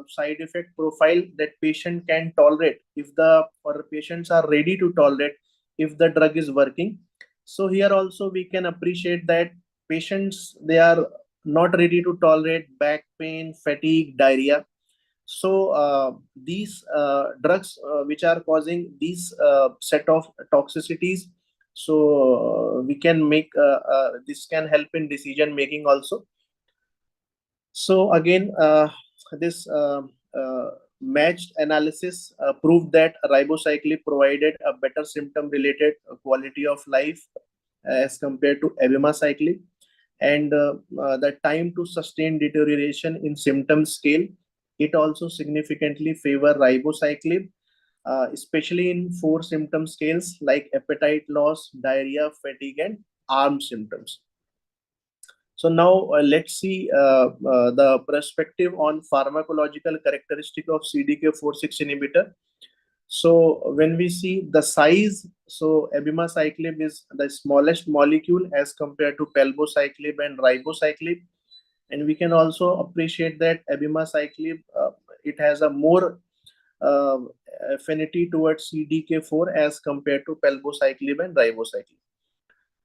side effect profile that patient can tolerate, if the or patients are ready to tolerate if the drug is working. So here also we can appreciate that patients, they are not ready to tolerate back pain, fatigue, diarrhea. So these drugs which are causing these set of toxicities, so we can make this can help in decision making also. So again, this matched analysis proved that ribociclib provided a better symptom-related quality of life as compared to abemaciclib, and the time to sustain deterioration in symptom scale, it also significantly favor ribociclib, especially in 4 symptom scales like appetite loss, diarrhea, fatigue, and arm symptoms. So now let's see the perspective on pharmacological characteristic of CDK4/6 inhibitor. So when we see the size, so abemaciclib is the smallest molecule as compared to palbociclib and ribociclib. And we can also appreciate that abemaciclib, it has a more affinity towards CDK4 as compared to palbociclib and ribociclib.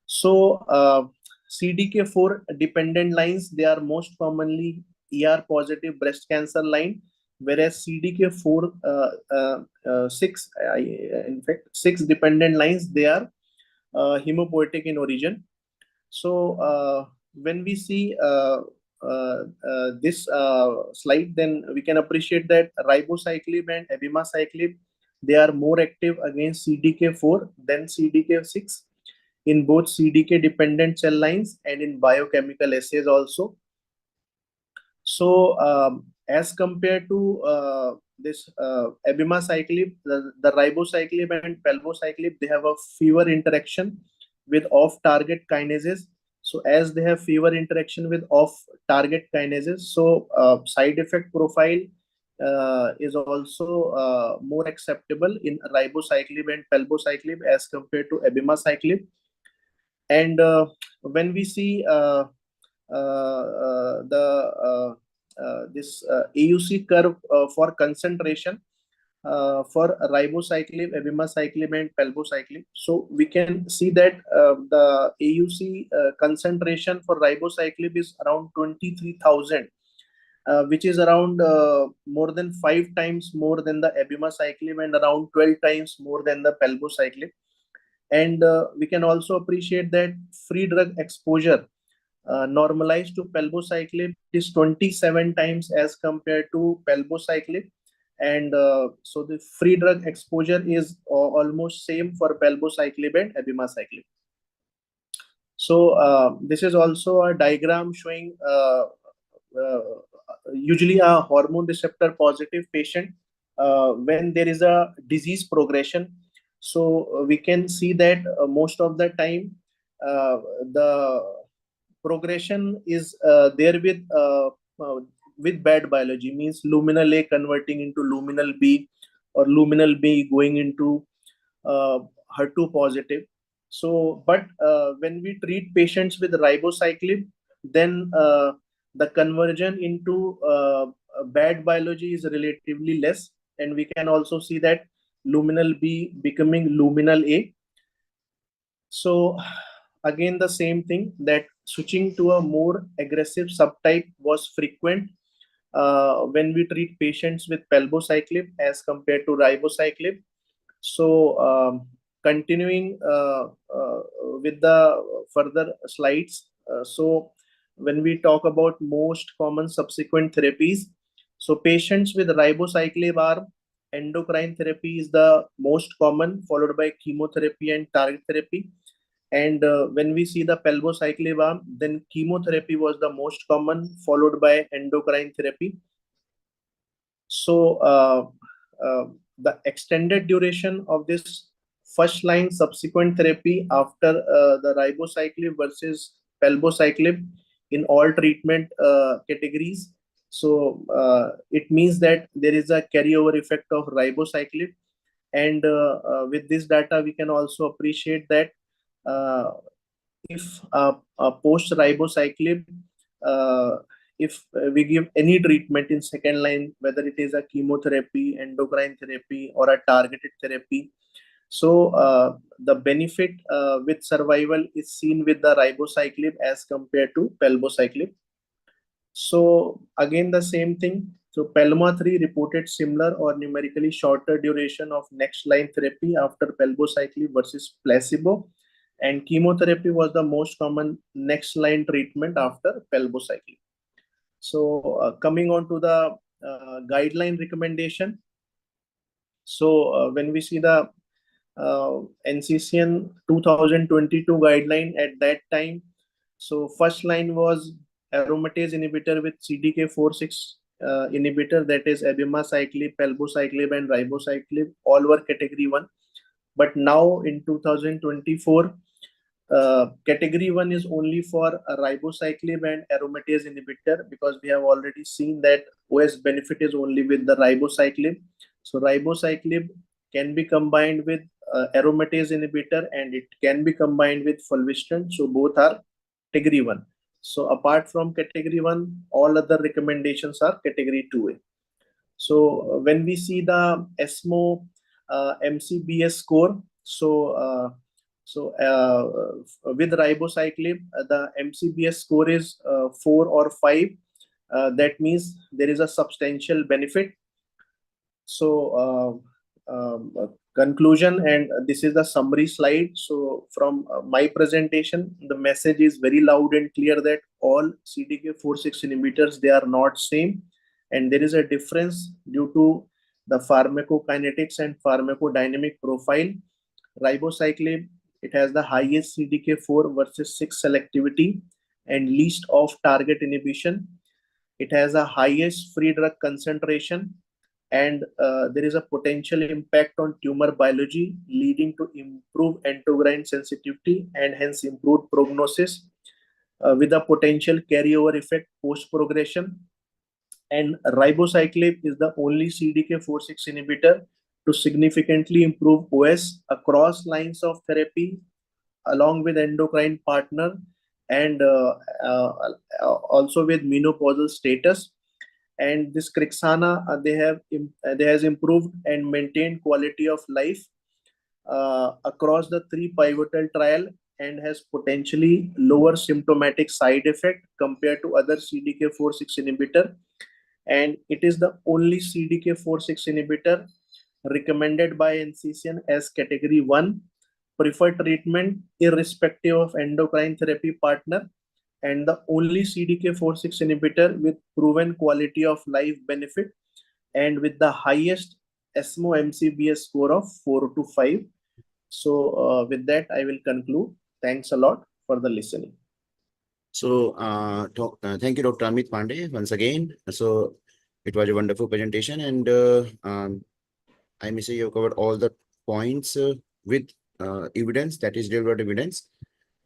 So CDK4 dependent lines, they are most commonly ER positive breast cancer line, whereas CDK4 in fact 6 dependent lines, they are hemopoietic in origin. So when we see this slide, then we can appreciate that ribociclib and abemaciclib, they are more active against CDK4 than CDK6 in both CDK dependent cell lines and in biochemical assays also. So as compared to this abemaciclib, the ribociclib and palbociclib, they have a fewer interaction with off-target kinases. So as they have fewer interaction with off-target kinases, so side effect profile is also more acceptable in ribociclib and palbociclib as compared to abemaciclib. And when we see this AUC curve for concentration for ribociclib, abemaciclib, and palbociclib, so we can see that the AUC concentration for ribociclib is around 23,000, which is around more than 5 times more than the abemaciclib and around 12 times more than the palbociclib. And we can also appreciate that free drug exposure normalized to palbociclib is 27 times as compared to palbociclib. And so the free drug exposure is almost same for palbociclib and abemaciclib. So this is also a diagram showing usually a hormone receptor positive patient when there is a disease progression. So we can see that most of the time the progression is there with with bad biology, means luminal A converting into luminal B, or luminal B going into HER2 positive. So, but when we treat patients with ribociclib, then the conversion into bad biology is relatively less, and we can also see that luminal B becoming luminal A. So again, the same thing, that switching to a more aggressive subtype was frequent when we treat patients with palbociclib as compared to ribociclib. So continuing with the further slides. So when we talk about most common subsequent therapies, so patients with ribociclib are endocrine therapy is the most common, followed by chemotherapy and target therapy. And when we see the palbociclib arm, then chemotherapy was the most common, followed by endocrine therapy. So the extended duration of this first line subsequent therapy after the ribociclib versus palbociclib in all treatment categories. So it means that there is a carryover effect of ribociclib. And with this data, we can also appreciate that if post-ribociclib, if we give any treatment in second line, whether it is a chemotherapy, endocrine therapy, or a targeted therapy, so the benefit with survival is seen with the ribociclib as compared to palbociclib. So again, the same thing. So PALMA 3 reported similar or numerically shorter duration of next line therapy after palbociclib versus placebo, and chemotherapy was the most common next line treatment after palbociclib. So coming on to the guideline recommendation. So when we see the NCCN 2022 guideline at that time, so first line was aromatase inhibitor with CDK4/6 inhibitor, that is abemaciclib, palbociclib, and ribociclib, all were category 1. But now in 2024, category 1 is only for ribociclib and aromatase inhibitor, because we have already seen that OS benefit is only with the ribociclib. So ribociclib can be combined with aromatase inhibitor, and it can be combined with fulvestrant. So both are category 1. So apart from category 1, all other recommendations are category 2A. So when we see the ESMO MCBS score, so with ribociclib, the MCBS score is 4 or 5. That means there is a substantial benefit. So conclusion, and this is the summary slide. So from my presentation, the message is very loud and clear that all CDK4/6 inhibitors, they are not same, and there is a difference due to the pharmacokinetics and pharmacodynamic profile. Ribociclib, it has the highest CDK4 versus 6 selectivity and least off target inhibition. It has a highest free drug concentration, and there is a potential impact on tumor biology, leading to improved endocrine sensitivity and hence improved prognosis, with a potential carryover effect post-progression. And ribociclib is the only CDK4/6 inhibitor to significantly improve OS across lines of therapy, along with endocrine partner, and also with menopausal status. And this Crixana, they has improved and maintained quality of life across the 3 pivotal trial, and has potentially lower symptomatic side effect compared to other CDK4/6 inhibitor. And it is the only CDK4/6 inhibitor recommended by NCCN as category 1 preferred treatment irrespective of endocrine therapy partner, and the only CDK4/6 inhibitor with proven quality of life benefit, and with the highest ESMO MCBS score of 4 to 5. So with that, I will conclude. Thanks a lot for the listening. So thank you, Dr. Amit Pandey, once again. So it was a wonderful presentation, and I may say you covered all the points with evidence, that is real world evidence.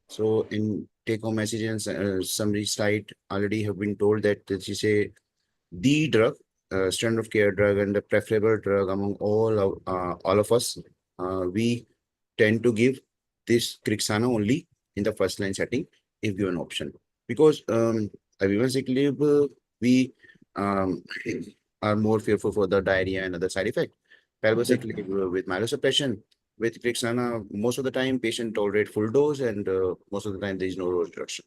So in take home message and summary slide already have been told that this is a the drug, standard of care drug, and the preferable drug among all of us. We tend to give this Crixana only in the first line setting if given an option, because Osimertinib, we are more fearful for the diarrhea and other side effect. Palbociclib with myelosuppression. With Crixana, most of the time patient tolerate full dose, and most of the time there is no dose reduction.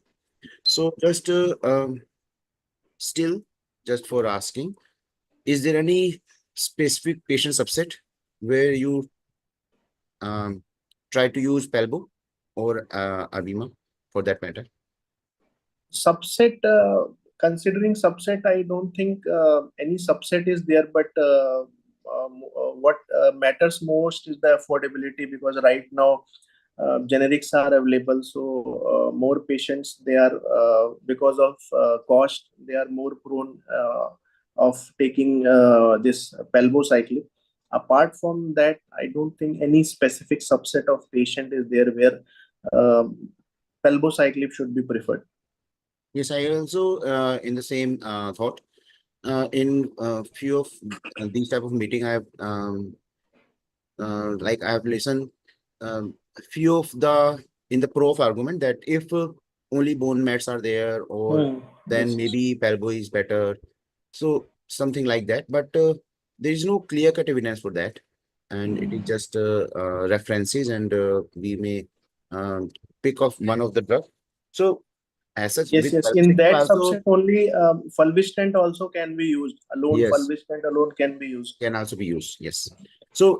So just still, just for asking, is there any specific patient subset where you try to use Palbo or Abima for that matter? Subset, considering subset, I don't think any subset is there, but what matters most is the affordability, because right now generics are available, so more patients, they are because of cost, they are more prone of taking this palbociclib. Apart from that, I don't think any specific subset of patient is there where palbociclib should be preferred. Yes, I also in the same thought. In few of these type of meeting, I have like I have listened few of the in the pro of argument that if only bone mets are there, or then Yes. maybe Palbo is better. So something like that, but there is no clear-cut evidence for that, and it is just references, and we may pick off one of the drug. So as such, Yes, with yes. In that also subset, only fulvestrant also can be used. Alone, yes, fulvestrant alone can be used. can also be used. Yes. So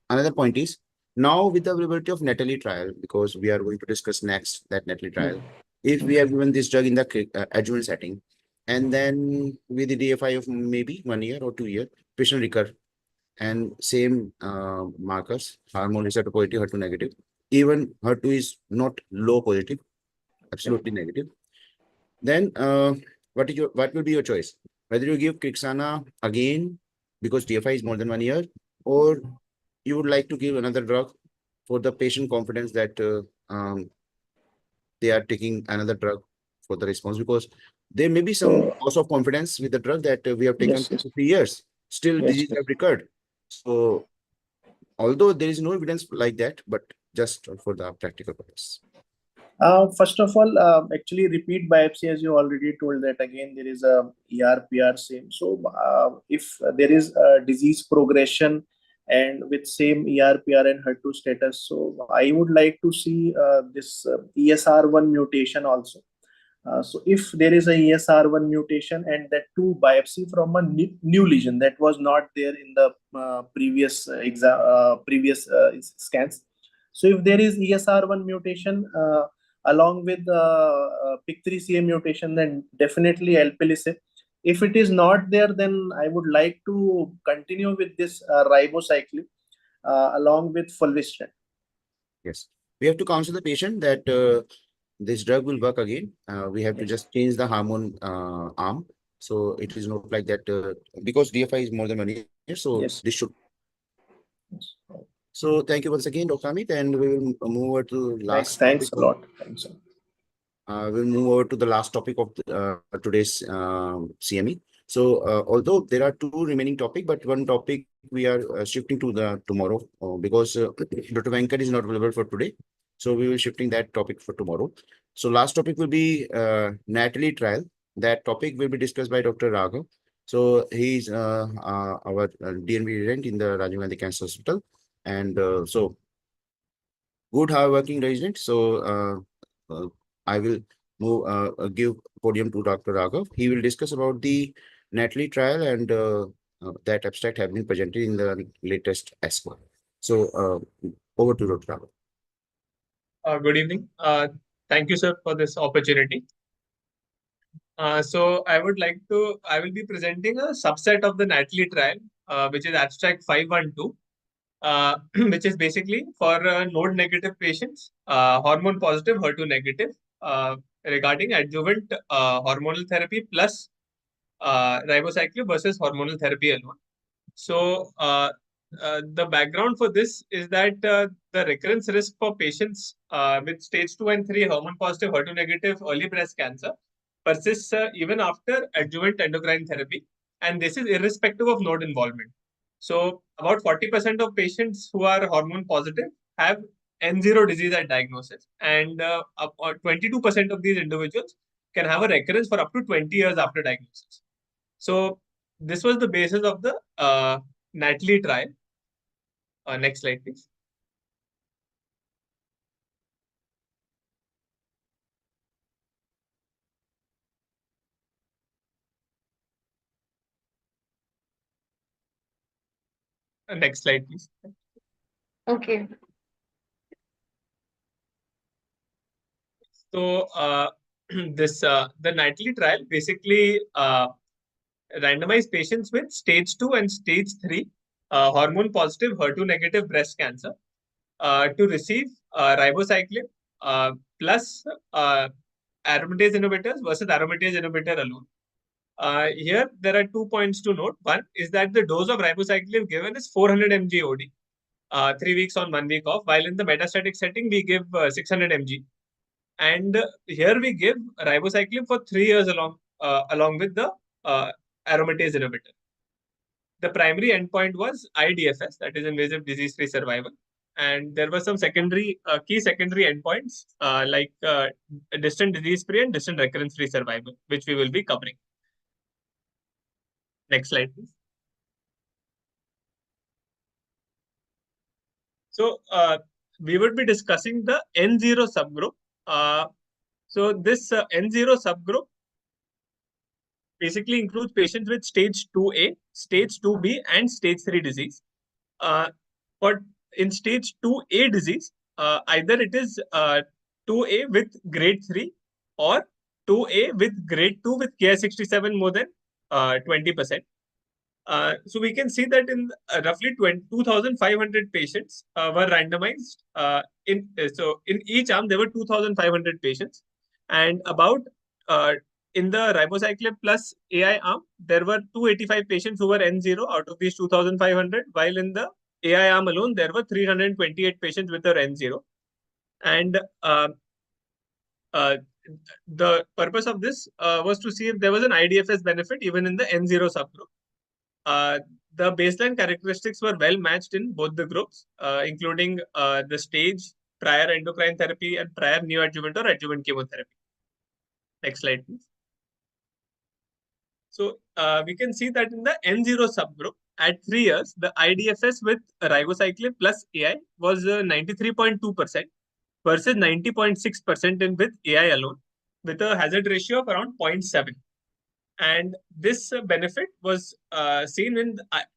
another point is, now with the availability of Nataly trial, because we are going to discuss next that Nataly trial, if we have given this drug in the adjuvant setting, and then with the DFI of maybe 1 year or 2 year, patient recur, and same markers, hormone receptor positive, HER2 negative, even HER2 is not low positive, absolutely negative, then what will be your choice? Whether you give Crixana again because DFI is more than 1 year, or you would like to give another drug for the patient confidence that they are taking another drug for the response, because there may be some So, loss of confidence with the drug that we have taken yes, yes. 3 years, still Yes, disease yes. have recurred. So although there is no evidence like that, but just for the practical purpose. First of all, actually repeat biopsy, as you already told, that again there is a ER/PR same. So if there is a disease progression and with same ER/PR and HER2 status, so I would like to see this ESR1 mutation also. So if there is a ESR1 mutation and that too biopsy from a new lesion that was not there in the previous scans. So if there is ESR1 mutation along with PIK3CA mutation, then definitely alpelisib. If it is not there, then I would like to continue with this ribociclib along with fulvestrant. Yes, we have to counsel the patient that this drug will work again. We have to just change the hormone arm. So it is not like that because DFI is more than 1 year. So Yes. this should. So thank you once again, Dr. Amit, and we will move over to last. Thanks a lot. Thanks. We'll move over to the last topic of today's CME. So although there are 2 remaining topics, but one topic we are shifting to the tomorrow because Dr. Venkat is not available for today. So we will shifting that topic for tomorrow. So last topic will be Nataly trial. That topic will be discussed by Dr. Raghav. So he's our DNB resident in the Rajiv Gandhi Cancer Hospital, and so good hard-working resident. So I will move give podium to Dr. Raghav. He will discuss about the Nataly trial, and that abstract have been presented in the latest ESMO. So over to Dr. Raghav. Good evening. Thank you, sir, for this opportunity. So I will be presenting a subset of the Nataly trial, which is abstract 512, which is basically for node negative patients, hormone positive, HER2 negative, regarding adjuvant hormonal therapy plus ribociclib versus hormonal therapy alone. So the background for this is that the recurrence risk for patients with stage 2 and 3 hormone positive, HER2 negative early breast cancer persists even after adjuvant endocrine therapy, and this is irrespective of node involvement. So about 40% of patients who are hormone positive have N0 disease at diagnosis, and 22% of these individuals can have a recurrence for up to 20 years after diagnosis. So this was the basis of the Nataly trial. Next slide, please. Next slide, please. Okay. So the Nataly trial basically randomized patients with stage 2 and stage 3 hormone positive HER2 negative breast cancer to receive ribociclib plus aromatase inhibitors versus aromatase inhibitor alone. Here there are 2 points to note. One is that the dose of ribociclib given is 400 mg OD, 3 weeks on, 1 week off, while in the metastatic setting we give 600 mg. And here we give ribociclib for 3 years along with the aromatase inhibitor. The primary endpoint was IDFS, that is invasive disease-free survival. And there were some key secondary endpoints like distant disease-free and distant recurrence-free survival, which we will be covering. Next slide, please. So we would be discussing the N0 subgroup. So this N0 subgroup basically includes patients with stage 2A, stage 2B, and stage 3 disease. But in stage 2A disease, either it is 2A with grade 3 or 2A with grade 2 with Ki67 more than 20%. So we can see that in roughly 2,500 patients were randomized. So in each arm, there were 2,500 patients. And about in the ribociclib plus AI arm, there were 285 patients who were N0 out of these 2,500, while in the AI arm alone, there were 328 patients with their N0. And the purpose of this was to see if there was an IDFS benefit even in the N0 subgroup. The baseline characteristics were well matched in both the groups, including the stage, prior endocrine therapy, and prior neoadjuvant or adjuvant chemotherapy. Next slide, please. So we can see that in the N0 subgroup, at 3 years, the IDFS with ribociclib plus AI was 93.2% versus 90.6% with AI alone, with a hazard ratio of around 0.7. And this benefit was seen in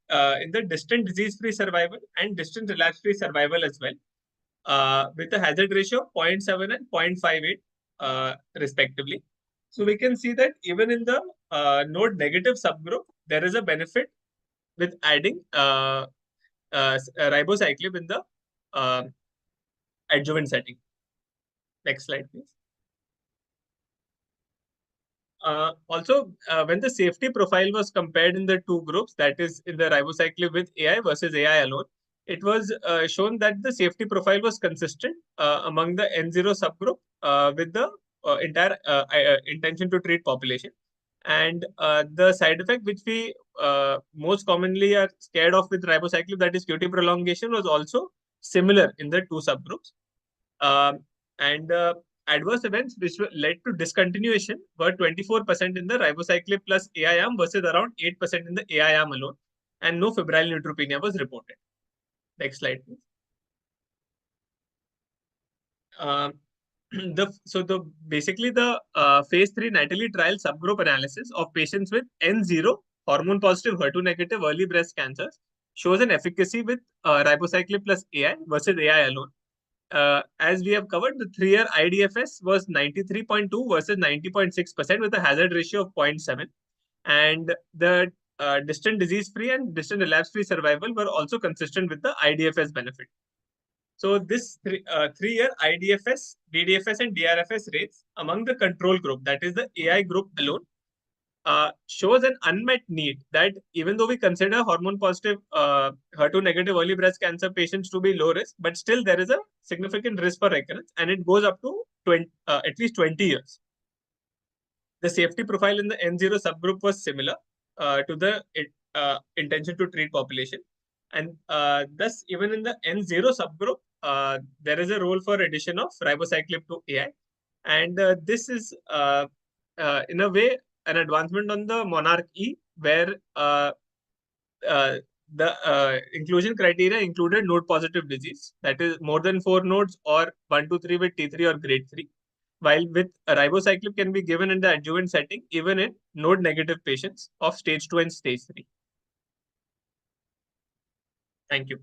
the distant disease-free survival and distant relapse-free survival as well, with a hazard ratio of 0.7 and 0.58 respectively. So we can see that even in the node negative subgroup, there is a benefit with adding ribociclib in the adjuvant setting. Next slide, please. Also, when the safety profile was compared in the two groups, that is in the ribociclib with AI versus AI alone, it was shown that the safety profile was consistent among the N0 subgroup with the entire intention to treat population. And the side effect which we most commonly are scared of with ribociclib, that is QT prolongation, was also similar in the two subgroups. And adverse events which led to discontinuation were 24% in the ribociclib plus AI arm versus around 8% in the AI arm alone, and no febrile neutropenia was reported. Next slide, please. Basically the phase 3 Nataly trial subgroup analysis of patients with N0 hormone positive HER2 negative early breast cancers shows an efficacy with ribociclib plus AI versus AI alone. As we have covered, the 3-year IDFS was 93.2 versus 90.6% with a hazard ratio of 0.7. And the distant disease-free and distant relapse-free survival were also consistent with the IDFS benefit. So this 3-year IDFS, DDFS, and DRFS rates among the control group, that is the AI group alone, shows an unmet need that even though we consider hormone positive HER2 negative early breast cancer patients to be low risk, but still there is a significant risk for recurrence, and it goes up to at least 20 years. the safety profile in the N0 subgroup was similar to the intention to treat population. And thus, even in the N0 subgroup, there is a role for addition of ribociclib to AI. And this is, in a way, an advancement on the Monarch E, where the inclusion criteria included node-positive disease, that is more than 4 nodes or 1, 2, 3 with T3 or grade 3. While with ribociclib can be given in the adjuvant setting, even in node-negative patients of stage 2 and stage 3. Thank you.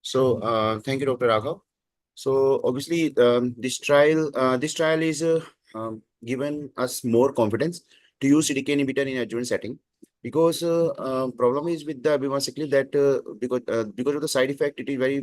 So, thank you, Dr. Raghav. So, obviously, this trial is given us more confidence to use CDK inhibitor in adjuvant setting, because problem is with the abemaciclib that because of the side effect, it is very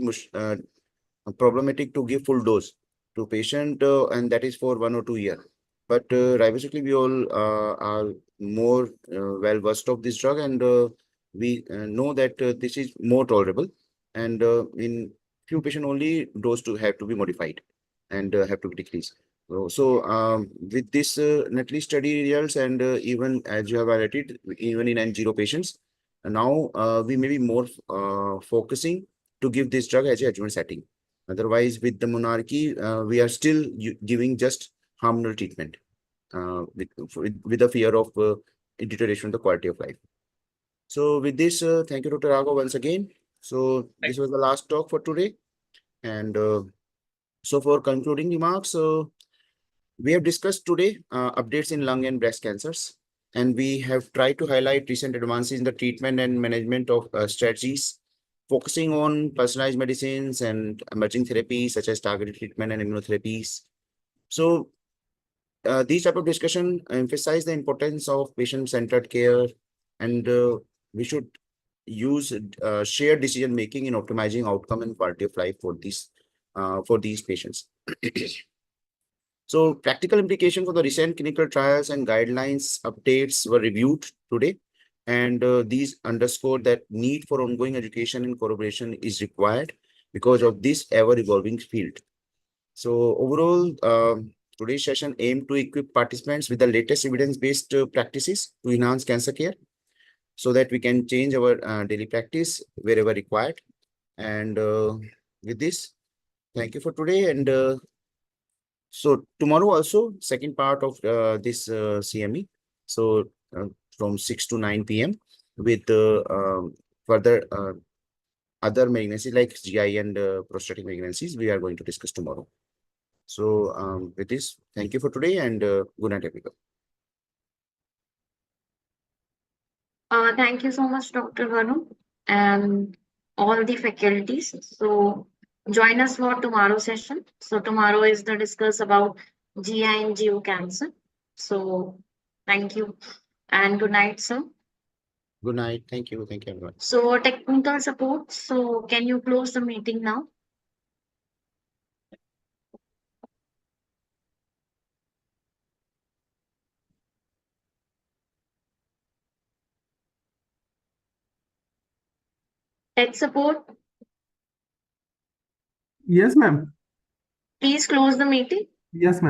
problematic to give full dose to patient, and that is for 1 or 2 years. But ribociclib, we all are more well versed of this drug, and we know that this is more tolerable, and in few patient only dose to have to be modified and have to be decreased. So with this Nataly study results, and even as you have highlighted, even in N0 patients, now we may be more focusing to give this drug as a adjuvant setting. Otherwise, with the Monarchy, we are still giving just hormonal treatment with the fear of deterioration of the quality of life. So with this, thank you, Dr. Raghav, once again. So this was the last talk for today. And so for concluding remarks, we have discussed today updates in lung and breast cancers, and we have tried to highlight recent advances in the treatment and management of strategies, focusing on personalized medicines and emerging therapies such as targeted treatment and immunotherapies. So these type of discussion emphasize the importance of patient-centered care, and we should use shared decision making in optimizing outcome and quality of life for these patients. So practical implications for the recent clinical trials and guidelines updates were reviewed today, and these underscore that need for ongoing education and collaboration is required because of this ever-evolving field. So overall, today's session aimed to equip participants with the latest evidence-based practices to enhance cancer care, so that we can change our daily practice wherever required. And with this, thank you for today. And so tomorrow also, second part of this CME. So from 6 to 9 p.m. with further other malignancies like GI and prostatic malignancies we are going to discuss tomorrow. So with this, thank you for today, and good night, everyone. Thank you so much, Dr. Varun, and all the faculties. So join us for tomorrow's session. So tomorrow is the discuss about GI and GU cancer. So thank you and good night, sir. Good night. Thank you. Thank you, everyone. So technical support. So can you close the meeting now? Tech support, Yes, ma'am. please close the meeting. Yes, ma'am.